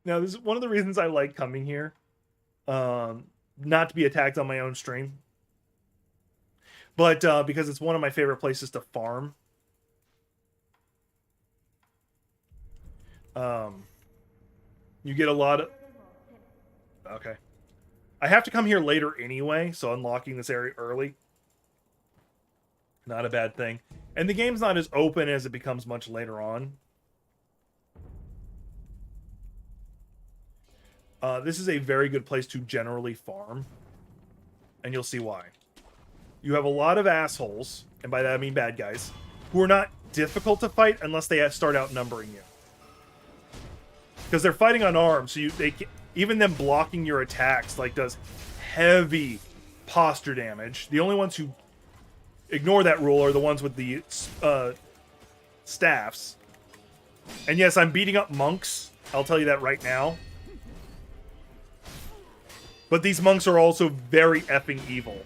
Now, this is one of the reasons I like coming here. Not to be attacked on my own stream. But because it's one of my favorite places to farm. You get a lot of... Okay. I have to come here later anyway, so unlocking this area early. Not a bad thing. And the game's not as open as it becomes much later on. This is a very good place to generally farm. And you'll see why. You have a lot of assholes, and by that I mean bad guys, who are not difficult to fight unless they start outnumbering you. Because they're fighting unarmed, so even them blocking your attacks like does heavy posture damage. The only ones who ignore that rule are the ones with the staffs. And yes, I'm beating up monks. I'll tell you that right now. But these monks are also very effing evil.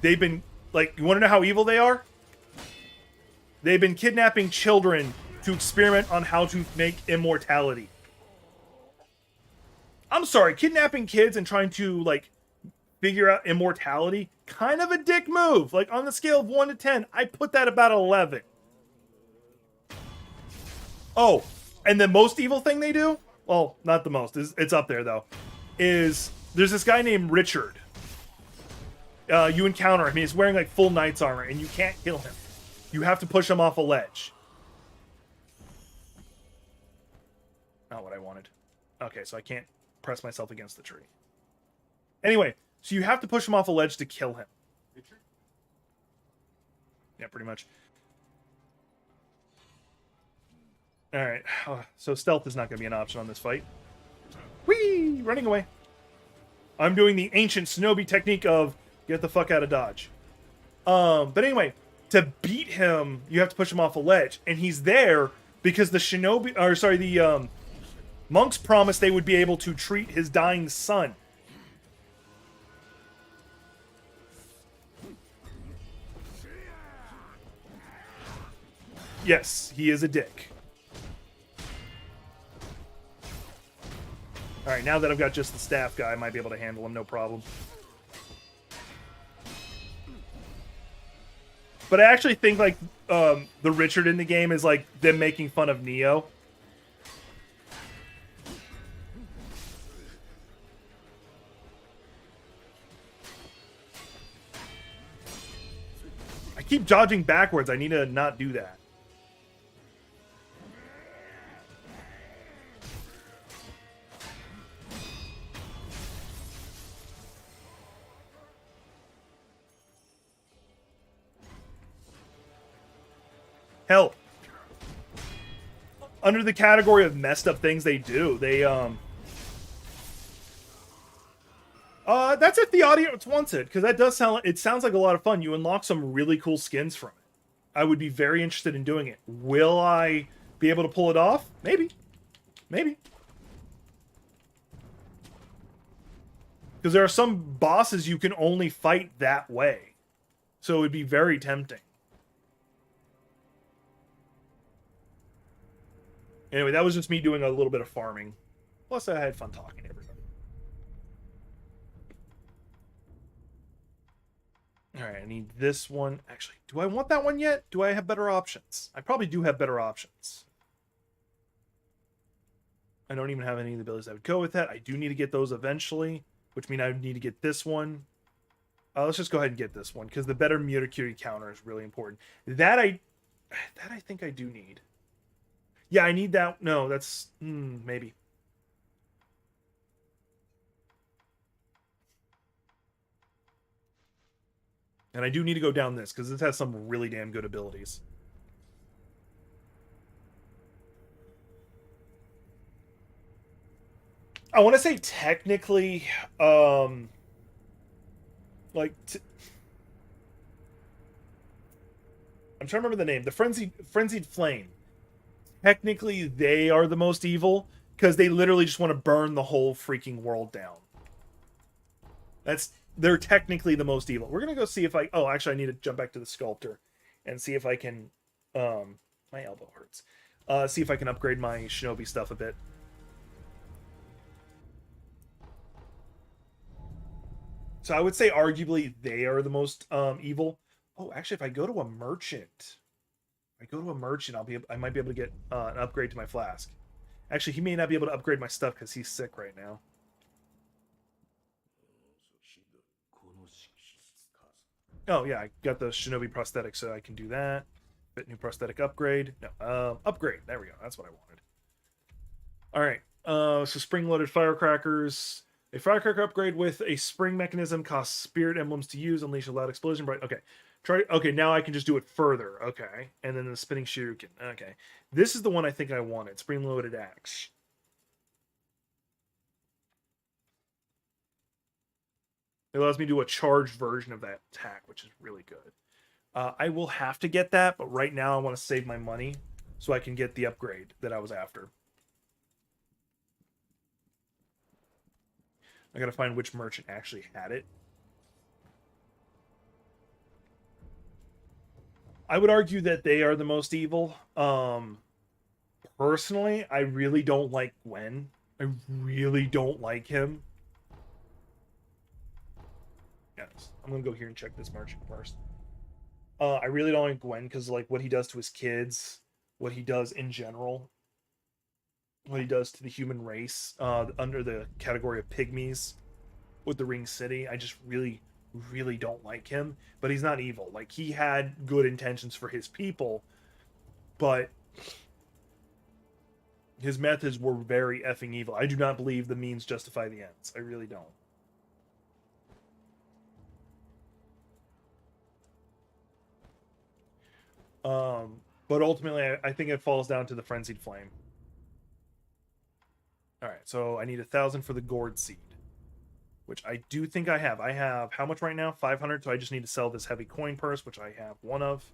They've been, like, you want to know how evil they are? They've been kidnapping children to experiment on how to make immortality. I'm sorry, kidnapping kids and trying to, like, figure out immortality, kind of a dick move. Like, on the scale of 1 to 10, I put that about 11. Oh, and the most evil thing they do? Well, not the most. It's up there though. Is there's this guy named Richard. You encounter him. He's wearing like full knight's armor, and you can't kill him. You have to push him off a ledge. Not what I wanted. Okay, so I can't press myself against the tree. Anyway, so you have to push him off a ledge to kill him. Richard? Yeah, pretty much. Alright, so stealth is not going to be an option on this fight. Whee! Running away. I'm doing the ancient shinobi technique of get the fuck out of dodge. But anyway, to beat him, you have to push him off a ledge. And he's there because the shinobi, or sorry, the monks promised they would be able to treat his dying son. Yes, he is a dick. Alright, now that I've got just the staff guy, I might be able to handle him, no problem. But I actually think, like, the Richard in the game is, like, them making fun of Neo. I keep dodging backwards. I need to not do that. Hell, under the category of messed up things they do, they that's if the audience wants it, because that does sound like, it sounds like a lot of fun. You unlock some really cool skins from it. I would be very interested in doing it. Will I be able to pull it off? Maybe. Maybe. Because there are some bosses you can only fight that way. So it would be very tempting. Anyway, that was just me doing a little bit of farming. Plus, I had fun talking to everybody. Alright, I need this one. Actually, do I want that one yet? Do I have better options? I probably do have better options. I don't even have any of the abilities that would go with that. I do need to get those eventually, which means I would need to get this one. Let's just go ahead and get this one, because the better Mutacuity counter is really important. That I think I do need. Yeah, I need that. No, that's... maybe. And I do need to go down this, because this has some really damn good abilities. I want to say technically, like... I'm trying to remember the name. The Frenzied Flame. Technically, they are the most evil, because they literally just want to burn the whole freaking world down. They're technically the most evil. We're gonna go see if I... Oh, actually, I need to jump back to the sculptor and see if I can... my elbow hurts. See if I can upgrade my shinobi stuff a bit. So I would say, arguably, they are the most evil. Oh, actually, if I go to a merchant... I might be able to get an upgrade to my flask. Actually, he may not be able to upgrade my stuff because he's sick right now. Oh, yeah, I got the Shinobi prosthetic, so I can do that. Fit new prosthetic upgrade. No, upgrade. There we go. That's what I wanted. All right. So spring-loaded firecrackers. A firecracker upgrade with a spring mechanism costs spirit emblems to use. Unleash a loud explosion. Right. Okay. Okay, now I can just do it further. Okay. And then the spinning shuriken. Okay. This is the one I think I wanted. Spring-loaded axe. It allows me to do a charged version of that attack, which is really good. I will have to get that, but right now I want to save my money so I can get the upgrade that I was after. I gotta find which merchant actually had it. I would argue that they are the most evil. Personally, I really don't like Gwen. I really don't like him. Yes, I'm gonna go here and check this merchant first. I really don't like Gwen because like what he does to his kids, what he does in general. what he does to the human race under the category of pygmies with the Ring City. I just really don't like him, but he's not evil. Like, he had good intentions for his people, but his methods were very effing evil. I do not believe the means justify the ends. I really don't. But ultimately, I think it falls down to the Frenzied Flame. Alright, so I need 1,000 for the Gourd Seed, which I do think I have. I have how much right now? 500, so I just need to sell this heavy coin purse, which I have one of.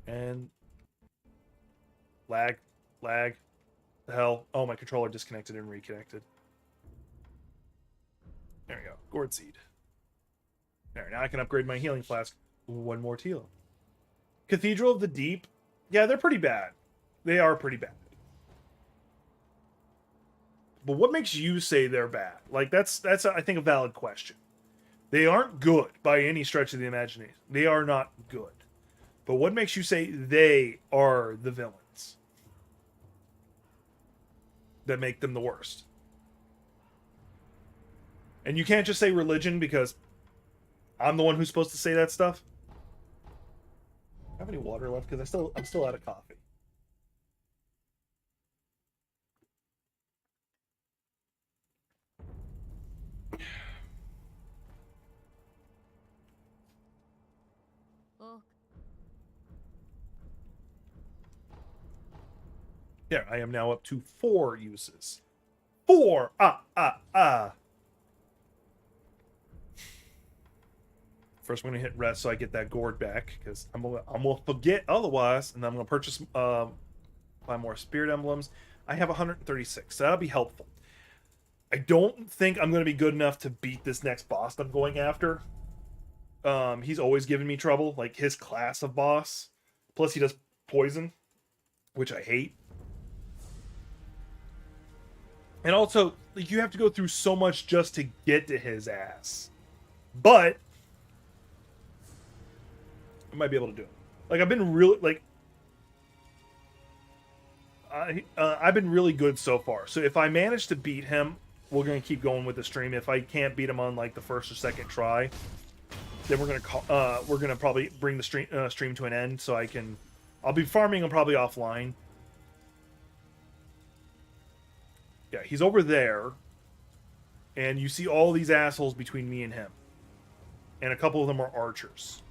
And lag. The hell? Oh, my controller disconnected and reconnected. There we go. Gourd Seed. There, now I can upgrade my healing flask. One more teal. Cathedral of the Deep. Yeah, they're pretty bad. They are pretty bad. But what makes you say they're bad? Like, that's I think, a valid question. They aren't good by any stretch of the imagination. They are not good. But what makes you say they are the villains that make them the worst? And you can't just say religion because I'm the one who's supposed to say that stuff. I have any water left? Because I'm still out of coffee. Yeah, I am now up to 4 uses. 4! First, I'm going to hit rest so I get that gourd back, because I'm gonna forget otherwise, and I'm going to purchase 5 more spirit emblems. I have 136, so that'll be helpful. I don't think I'm going to be good enough to beat this next boss I'm going after. He's always giving me trouble, like his class of boss. Plus, he does poison, which I hate. And also, like, you have to go through so much just to get to his ass. But I might be able to do it. Like, I've been really, like, I've been really good so far. So if I manage to beat him, we're going to keep going with the stream. If I can't beat him on, like, the first or second try, then we're gonna probably bring the stream to an end, so I'll be farming him probably offline. Yeah, he's over there, and you see all these assholes between me and him, and a couple of them are archers,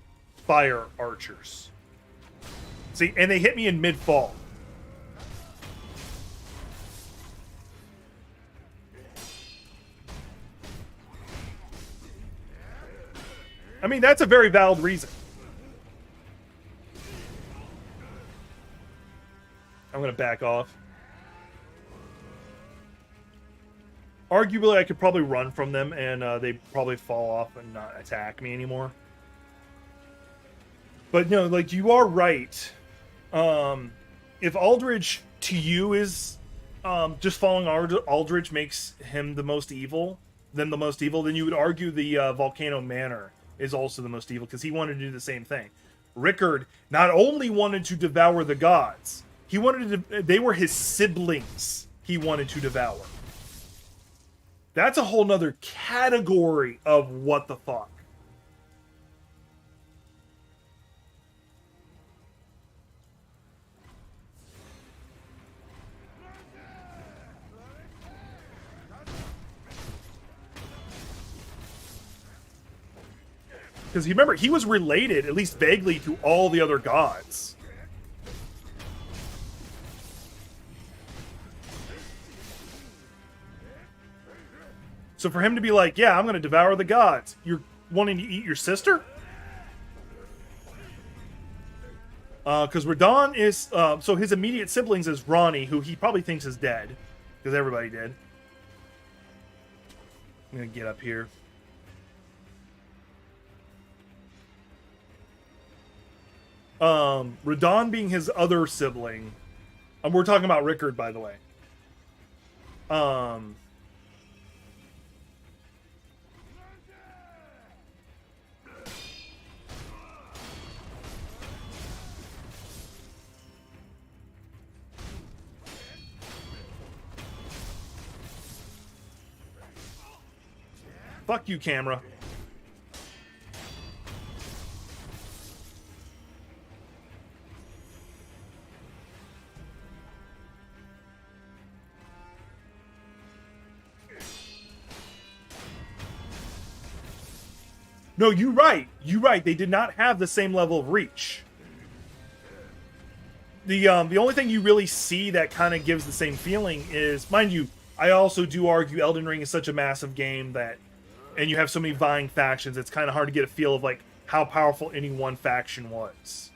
fire archers. See, and they hit me in mid-fall. I mean, that's a very valid reason. I'm going to back off. Arguably, I could probably run from them, and they probably fall off and not attack me anymore. But no, like, you are right. If Aldridge to you is just following Aldridge makes him the most evil, then you would argue the Volcano Manor is also the most evil, because he wanted to do the same thing. Rickard not only wanted to devour the gods, they were his siblings he wanted to devour. That's a whole nother category of what the fuck. Because you remember, he was related, at least vaguely, to all the other gods. So for him to be like, yeah, I'm going to devour the gods, you're wanting to eat your sister? Because Radon is... so his immediate siblings is Ronnie, who he probably thinks is dead. Because everybody did. I'm going to get up here. Radon being his other sibling. We're talking about Rickard, by the way. Fuck you, camera. No, you're right. You're right. They did not have the same level of reach. The only thing you really see that kind of gives the same feeling is, mind you, I also do argue Elden Ring is such a massive game that, and you have so many vying factions, it's kind of hard to get a feel of like how powerful any one faction was.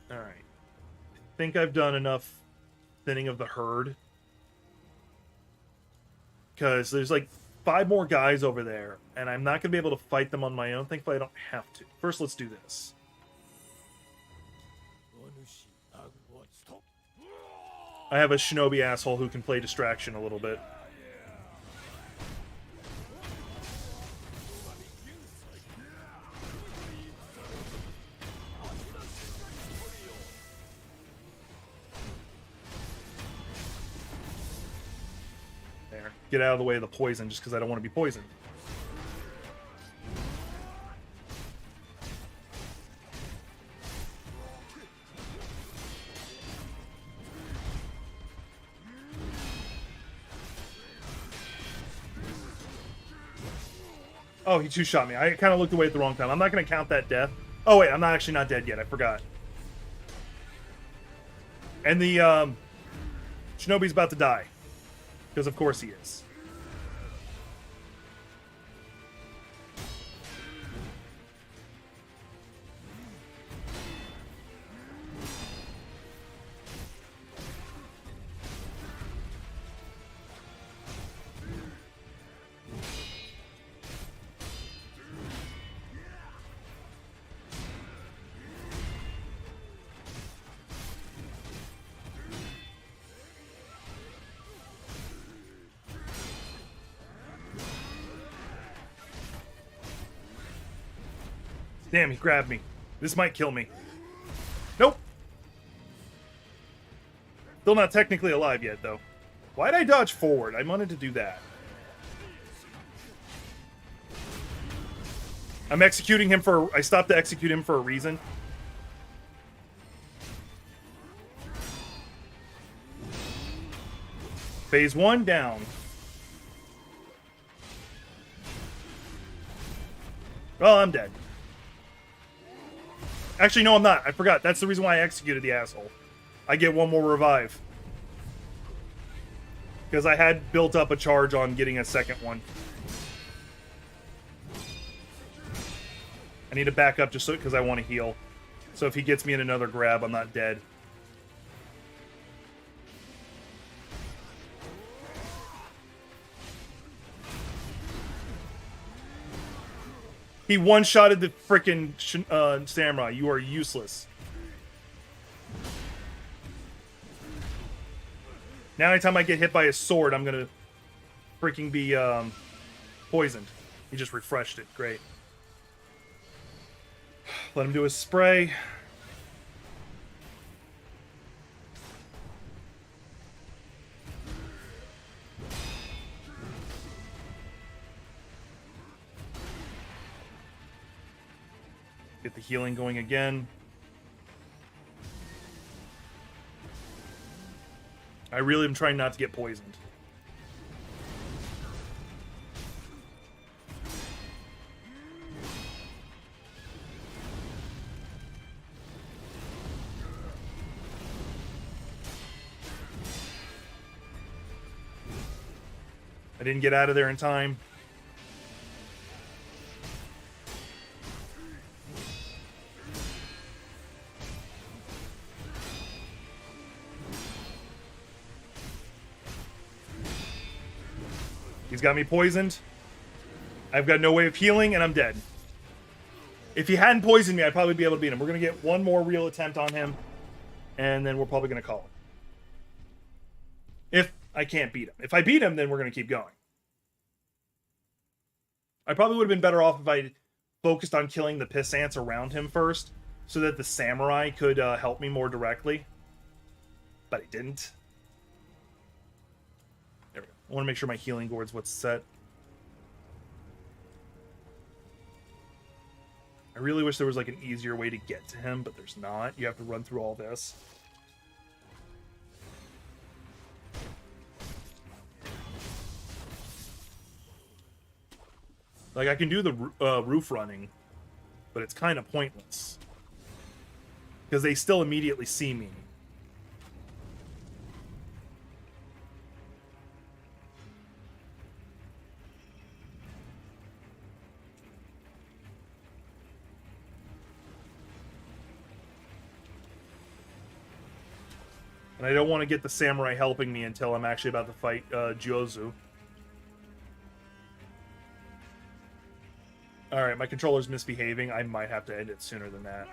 All right, I think I've done enough thinning of the herd. Because there's like 5 more guys over there, and I'm not going to be able to fight them on my own. Thankfully, I don't have to. First, let's do this. I have a shinobi asshole who can play distraction a little bit. Get out of the way of the poison just because I don't want to be poisoned. Oh, he two-shot me. I kind of looked away at the wrong time. I'm not going to count that death. Oh, wait, I'm not actually not dead yet. I forgot. And the Shinobi's about to die. Because of course he is. Damn, he grabbed me. This might kill me. Nope. Still not technically alive yet, though. Why'd I dodge forward? I wanted to do that. I'm executing him for... I stopped to execute him for a reason. Phase 1 down. Oh, I'm dead. Actually, no, I'm not. I forgot. That's the reason why I executed the asshole. I get 1 more revive. Because I had built up a charge on getting a second one. I need to back up just so because I want to heal. So if he gets me in another grab, I'm not dead. He one-shotted the frickin' samurai. You are useless. Now anytime I get hit by a sword, I'm gonna freaking be poisoned. He just refreshed it. Great. Let him do his spray. Get the healing going again. I really am trying not to get poisoned. I didn't get out of there in time. He's got me poisoned. I've got no way of healing, and I'm dead. If he hadn't poisoned me, I'd probably be able to beat him. We're going to get 1 more real attempt on him, and then we're probably going to call it. If I can't beat him. If I beat him, then we're going to keep going. I probably would have been better off if I focused on killing the piss ants around him first, so that the samurai could help me more directly. But he didn't. There we go. I want to make sure my healing gourd's what's set. I really wish there was like an easier way to get to him, but there's not. You have to run through all this. Like, I can do the roof running, but it's kind of pointless. Because they still immediately see me. And I don't want to get the samurai helping me until I'm actually about to fight Jozu. Alright, my controller's misbehaving. I might have to end it sooner than that.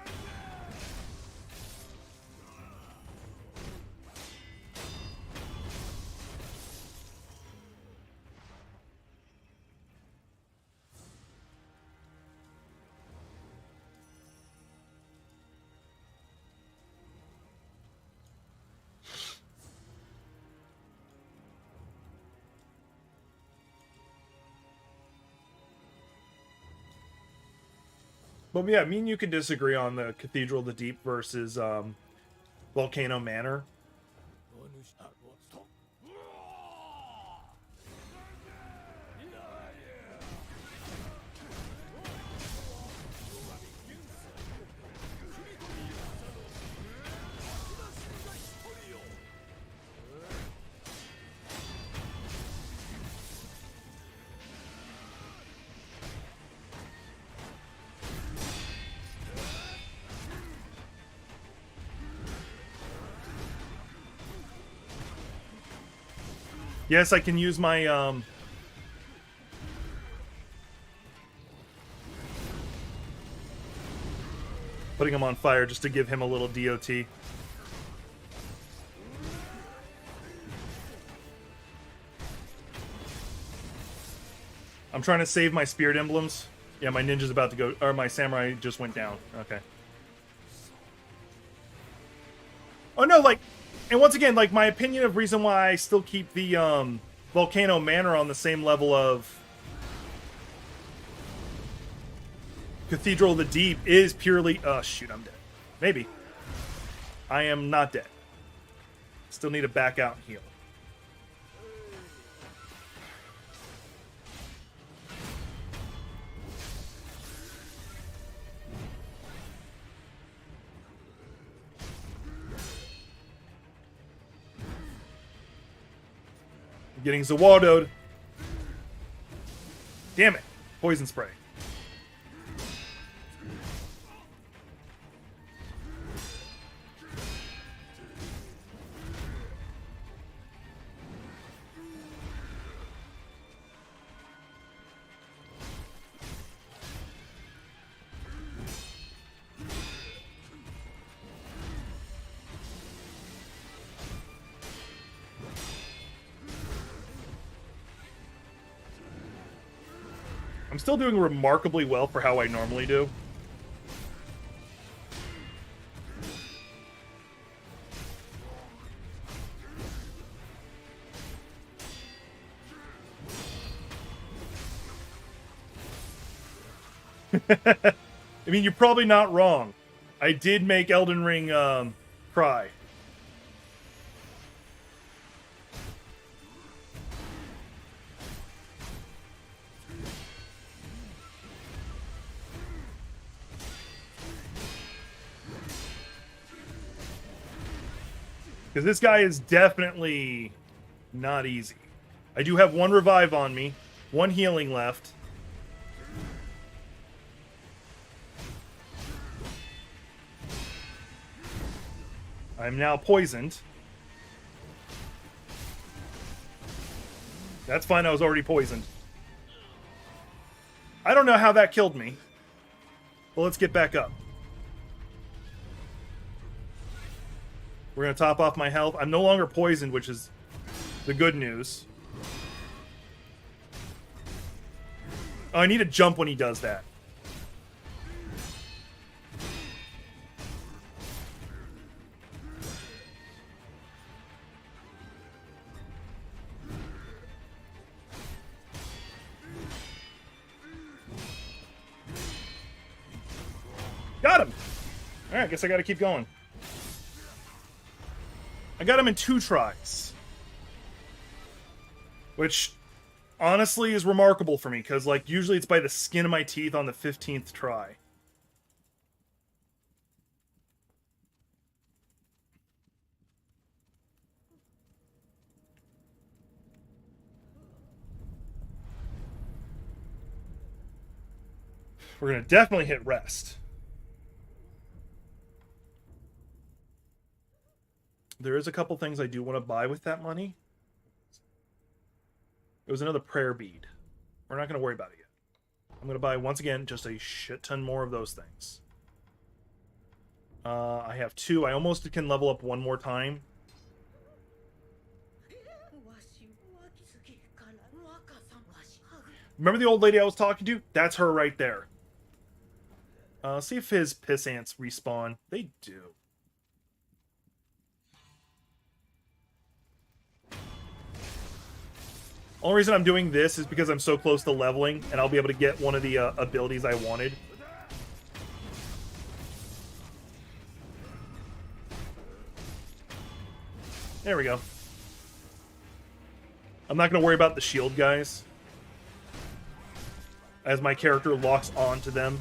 But yeah, me and you can disagree on the Cathedral of the Deep versus Volcano Manor. Yes, I can use my, putting him on fire just to give him a little DOT. I'm trying to save my spirit emblems. Yeah, my ninja's about to go, or my samurai just went down. Okay. Oh no, like... And once again, like, my opinion of reason why I still keep the Volcano Manor on the same level of Cathedral of the Deep is purely... Oh, shoot, I'm dead. Maybe. I am not dead. Still need to back out and heal. Getting Zawadoed. Damn it. Poison spray. I'm still doing remarkably well for how I normally do. I mean, you're probably not wrong. I did make Elden Ring cry. Because this guy is definitely not easy. I do have one revive on me, one healing left. I'm now poisoned. That's fine, I was already poisoned. I don't know how that killed me. Well, let's get back up. We're going to top off my health. I'm no longer poisoned, which is the good news. Oh, I need to jump when he does that. got him! Alright, guess I gotta keep going. I got him in 2 tries. Which, honestly, is remarkable for me, because, like, usually it's by the skin of my teeth on the 15th try. We're going to definitely hit rest. There is a couple things I do want to buy with that money. It was another prayer bead. We're not going to worry about it yet. I'm going to buy, once again, just a shit ton more of those things. I have 2. I almost can level up one more time. Remember the old lady I was talking to? That's her right there. See if his piss ants respawn. They do. Only reason I'm doing this is because I'm so close to leveling, and I'll be able to get one of the abilities I wanted. There we go. I'm not going to worry about the shield guys, as my character locks onto them.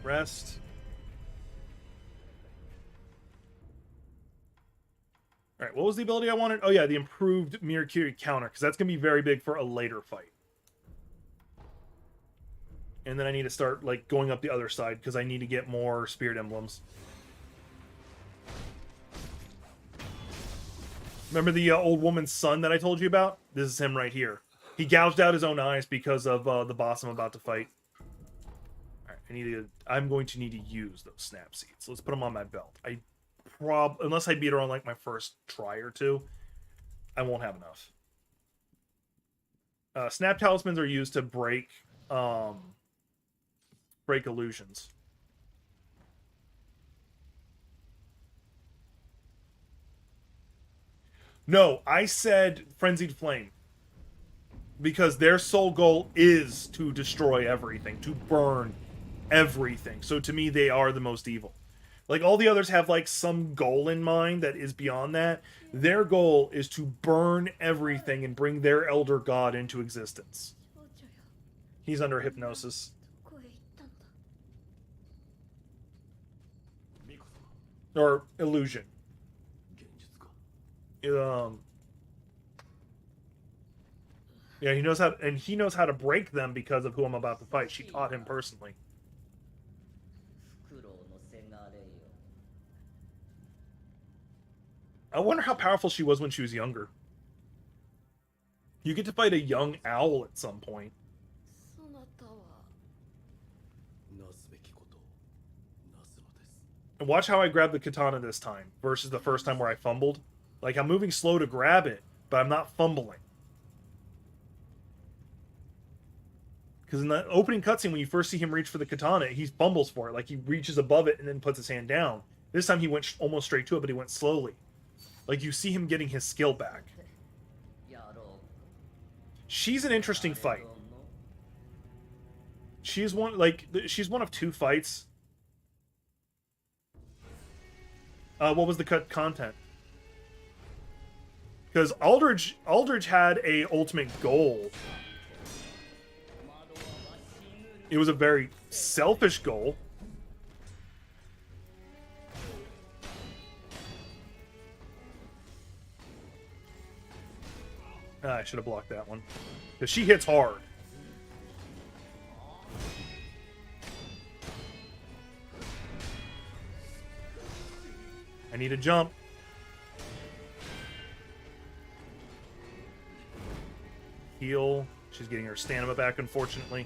Rest. Alright, what was the ability I wanted? Oh yeah, the improved Mirror counter, because that's going to be very big for a later fight. And then I need to start, like, going up the other side, because I need to get more Spirit Emblems. Remember the old woman's son that I told you about? This is him right here. He gouged out his own eyes because of the boss I'm about to fight. I'm going to need to use those snap seeds. Let's put them on my belt. Unless I beat her on like my first try or 2, I won't have enough. Snap talismans are used to break illusions. No, I said Frenzied Flame. Because their sole goal is to destroy everything, to burn everything. So to me, they are the most evil. Like, all the others have, like, some goal in mind that is beyond that. Their goal is to burn everything and bring their elder god into existence. He's under hypnosis. Or illusion. Yeah, he knows how, and he knows how to break them because of who I'm about to fight. She taught him personally. I wonder how powerful she was when she was younger. You get to fight a young owl at some point. And watch how I grab the katana this time versus the first time where I fumbled. Like, I'm moving slow to grab it, but I'm not fumbling. Because in the opening cutscene, when you first see him reach for the katana, he fumbles for it. Like, he reaches above it and then puts his hand down. This time he went almost straight to it, but he went slowly. Like, you see him getting his skill back. She's an interesting fight. She's one of 2 fights. What was the content? Because Aldridge had a ultimate goal. It was a very selfish goal. I should have blocked that one. Because she hits hard. I need a jump. Heal. She's getting her stamina back, unfortunately.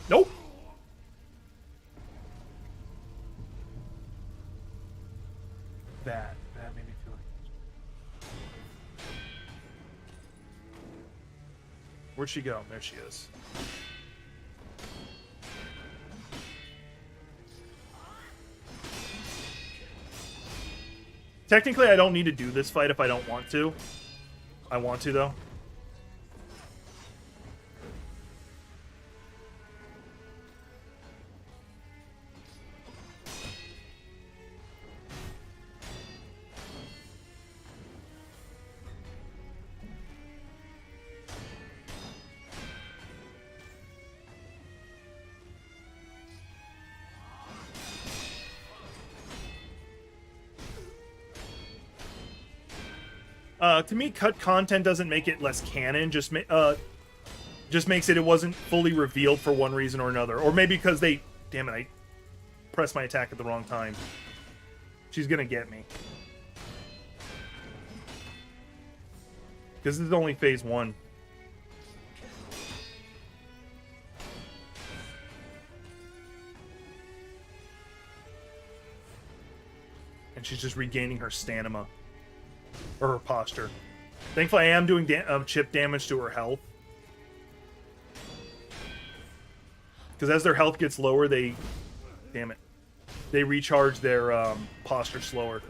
Nope. That made me feel like... Where'd she go? There she is. Technically, I don't need to do this fight if I don't want to. I want to, though. To me, cut content doesn't make it less canon. Just makes it wasn't fully revealed for one reason or another, or maybe because they. Damn it! I pressed my attack at the wrong time. She's gonna get me. Because this is only phase 1. And she's just regaining her stamina. Or her posture. Thankfully, I am doing chip damage to her health. Because as their health gets lower, they... Damn it. They recharge their posture slower.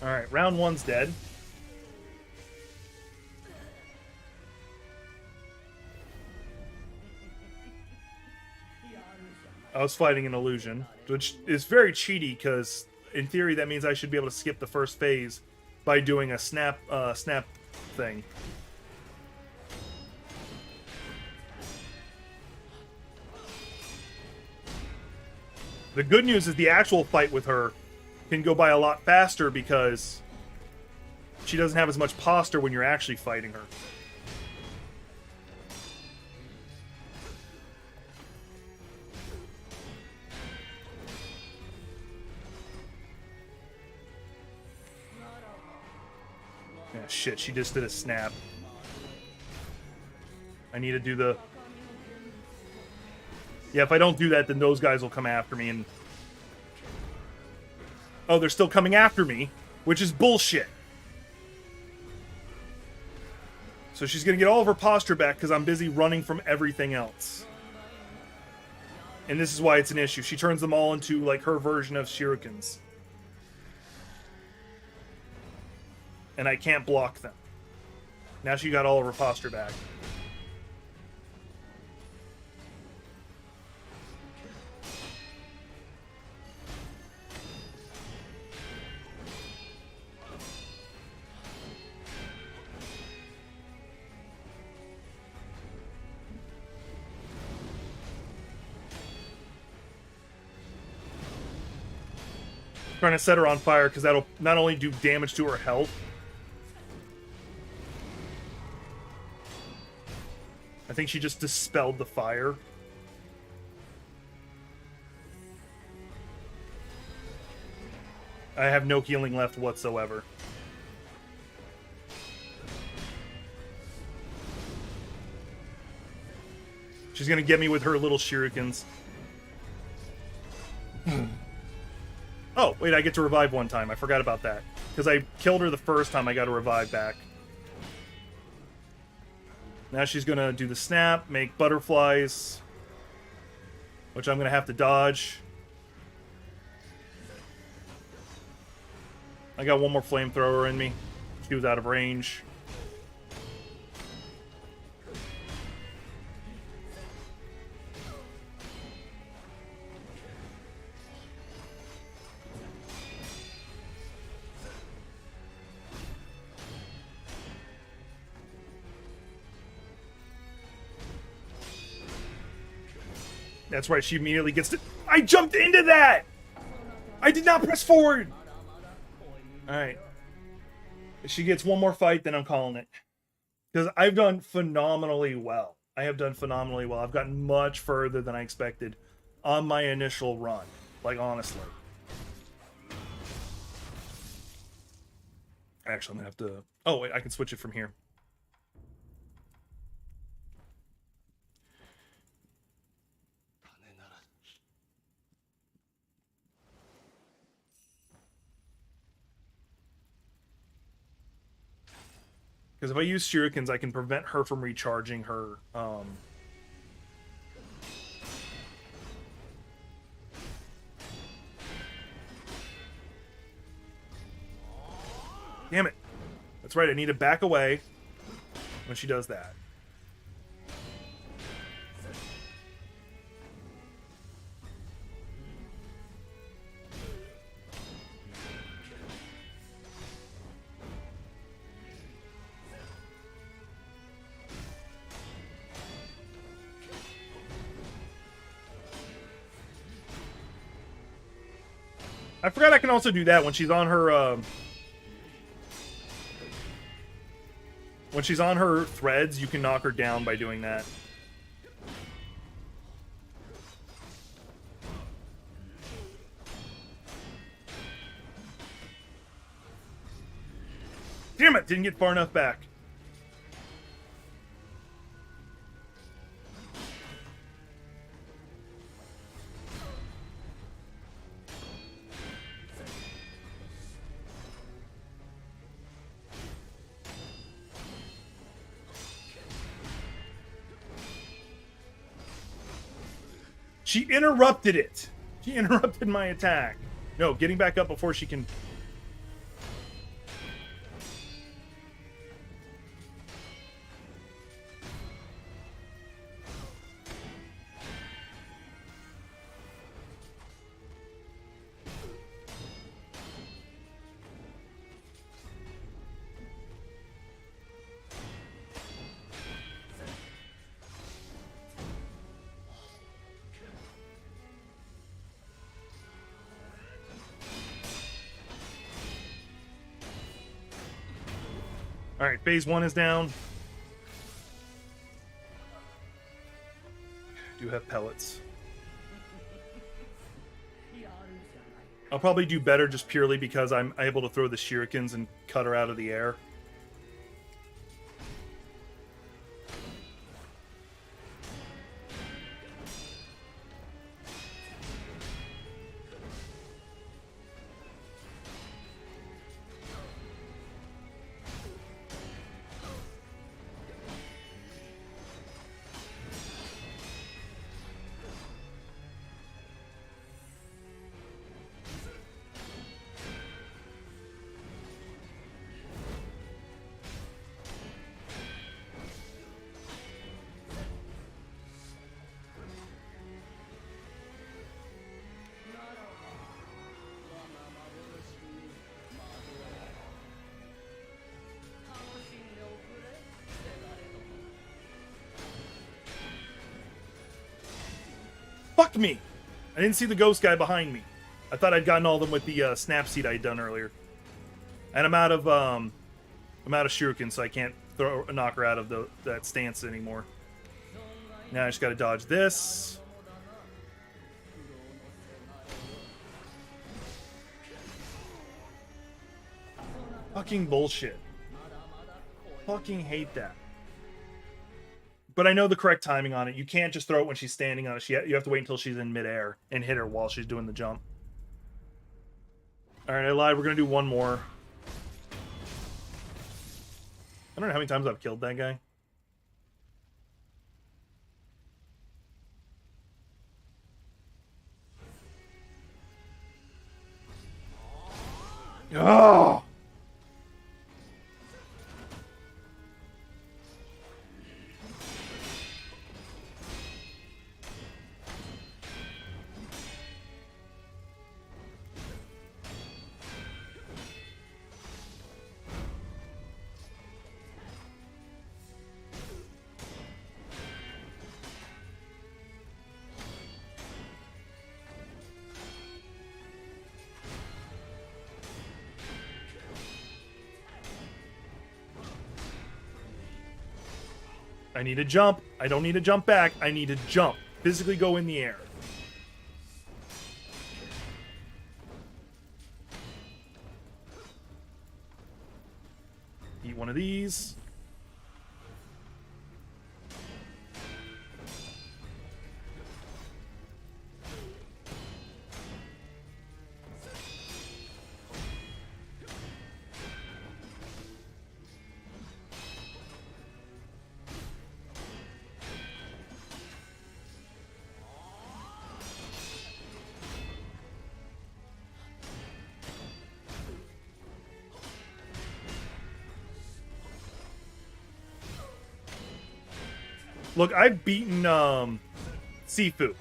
Alright, round 1's dead. I was fighting an illusion, which is very cheaty, because in theory that means I should be able to skip the first phase by doing a snap thing. The good news is the actual fight with her can go by a lot faster because she doesn't have as much posture when you're actually fighting her. Yeah, shit, she just did a snap. I need to do the... Yeah, if I don't do that, then those guys will come after me and... Oh, they're still coming after me, which is bullshit. So she's going to get all of her posture back because I'm busy running from everything else. And this is why it's an issue. She turns them all into, like, her version of shurikens. And I can't block them. Now she got all of her posture back. Trying to set her on fire because that'll not only do damage to her health. I think she just dispelled the fire. I have no healing left whatsoever. She's gonna get me with her little shurikens. Oh, wait, I get to revive one time. I forgot about that. Because I killed her the first time, I got to revive back. Now she's going to do the snap, make butterflies, which I'm going to have to dodge. I got one more flamethrower in me. She was out of range. That's right, she immediately gets to... I jumped into that! I did not press forward! Alright. If she gets one more fight, then I'm calling it. Because I've done phenomenally well. I have done phenomenally well. I've gotten much further than I expected on my initial run. Like, honestly. Actually, I'm gonna have to. Oh wait, I can switch it from here. Because if I use shurikens, I can prevent her from recharging her. Damn it. That's right, I need to back away when she does that. I forgot I can also do that when she's on her, when she's on her threads, you can knock her down by doing that. Damn it! Didn't get far enough back. She interrupted it. She interrupted my attack. No, getting back up before she can... Alright, phase 1 is down. Do have pellets. I'll probably do better just purely because I'm able to throw the shurikens and cut her out of the air. Fuck me! I didn't see the ghost guy behind me. I thought I'd gotten all of them with the snap seed I'd done earlier. And I'm out of shuriken, so I can't knock her out of that stance anymore. Now I just gotta dodge this. Fucking bullshit. Fucking hate that. But I know the correct timing on it. You can't just throw it when she's standing on it. You have to wait until she's in midair and hit her while she's doing the jump. Alright, I lied. We're going to do one more. I don't know how many times I've killed that guy. Oh! I need to jump. I don't need to jump back. I need to jump. Physically go in the air. of these. Look, I've beaten Sifu.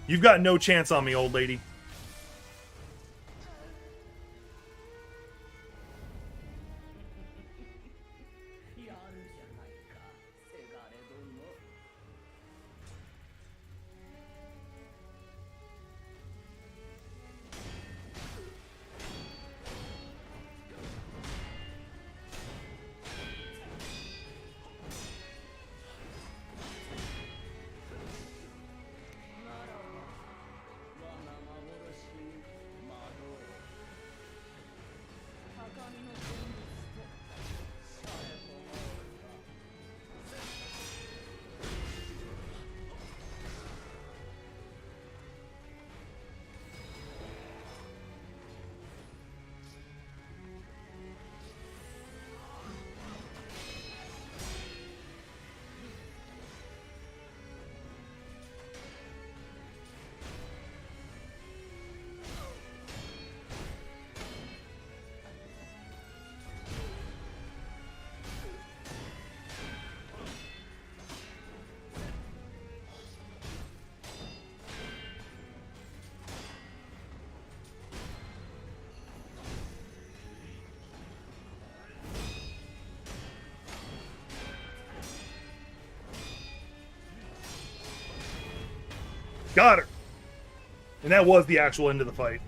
You've got no chance on me, old lady. Got her. And that was the actual end of the fight.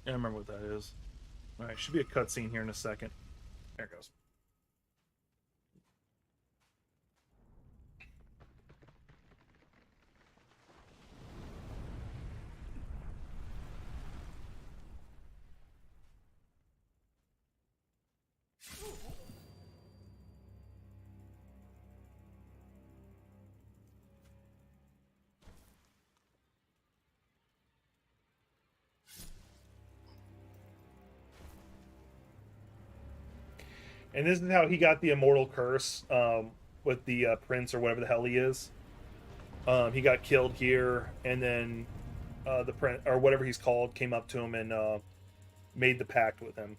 I remember what that is. Alright, should be a cutscene here in a second. There it goes. And this is how he got the immortal curse with the prince or whatever the hell he is. He got killed here, and then the prince or whatever he's called came up to him and made the pact with him.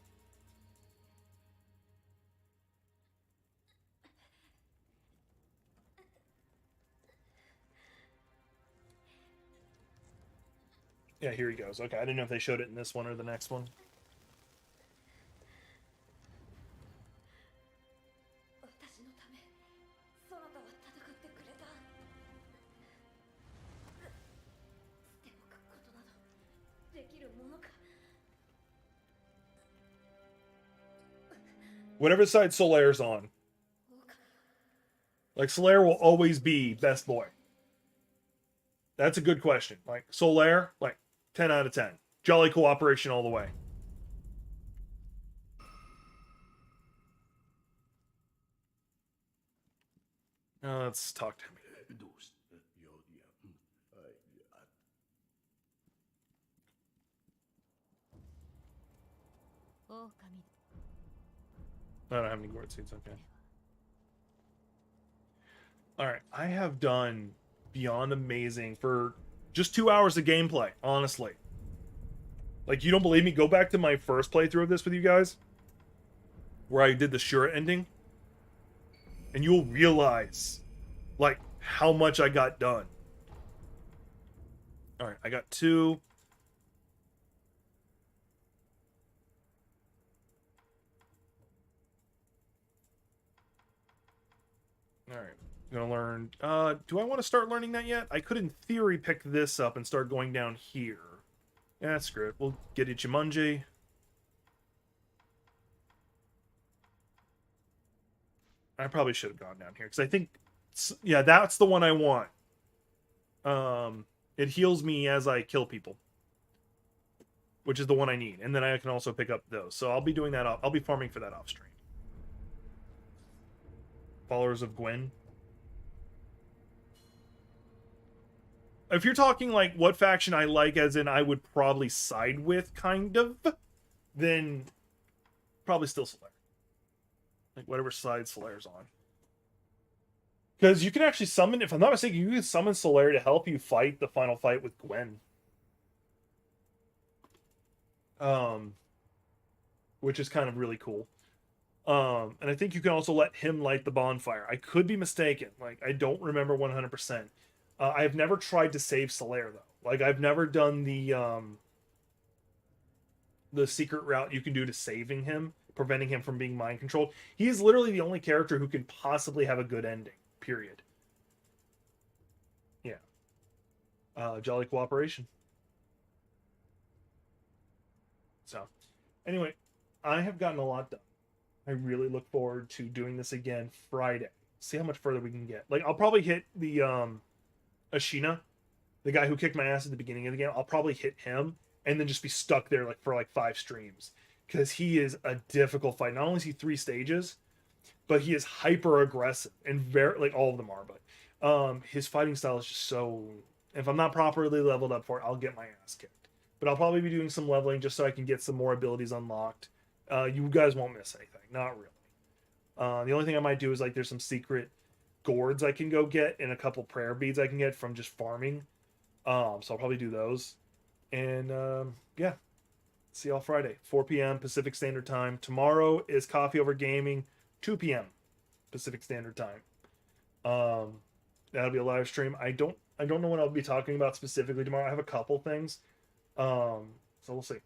Yeah, here he goes. Okay, I didn't know if they showed it in this one or the next one. Whatever side Solaire's on. Like, Solaire will always be best boy. That's a good question. Like, Solaire, like, 10 out of 10. Jolly cooperation all the way. Let's talk to him. I don't have any word seeds, okay. Alright, I have done beyond amazing for just 2 hours of gameplay, honestly. Like, you don't believe me? Go back to my first playthrough of this with you guys, where I did the Shura ending, and you'll realize, like, how much I got done. Alright, I got 2. Alright. I'm gonna learn. Do I want to start learning that yet? I could, in theory, pick this up and start going down here. Yeah, screw it. We'll get Ichimonji. I probably should have gone down here because I think, yeah, that's the one I want. It heals me as I kill people, which is the one I need, and then I can also pick up those. So I'll be doing that. I'll be farming for that off stream. Followers of Gwen. If you're talking like what faction I like, as in I would probably side with, kind of, then probably still Solaire. Like whatever side Solaire's on. Because you can actually summon, if I'm not mistaken, you can summon Solaire to help you fight the final fight with Gwen. Which is kind of really cool. And I think you can also let him light the bonfire. I could be mistaken. Like, I don't remember 100%. I've never tried to save Solaire, though. Like, I've never done the secret route you can do to saving him, preventing him from being mind controlled. He is literally the only character who can possibly have a good ending, period. Yeah. Jolly cooperation. So, anyway, I have gotten a lot done. I really look forward to doing this again Friday. See how much further we can get. Like, I'll probably hit the Ashina, the guy who kicked my ass at the beginning of the game. I'll probably hit him and then just be stuck there like for like 5 streams, because he is a difficult fight. Not only is he 3 stages, but he is hyper aggressive, and very, like, all of them are. But his fighting style is just so. If I'm not properly leveled up for it, I'll get my ass kicked. But I'll probably be doing some leveling just so I can get some more abilities unlocked. You guys won't miss anything, not really. The only thing I might do is, like, there's some secret gourds I can go get and a couple prayer beads I can get from just farming. So I'll probably do those. And yeah, see y'all Friday, 4 p.m. Pacific Standard Time. Tomorrow is Coffee Over Gaming, 2 p.m. Pacific Standard Time. That'll be a live stream. I don't know what I'll be talking about specifically tomorrow. I have a couple things. So we'll see.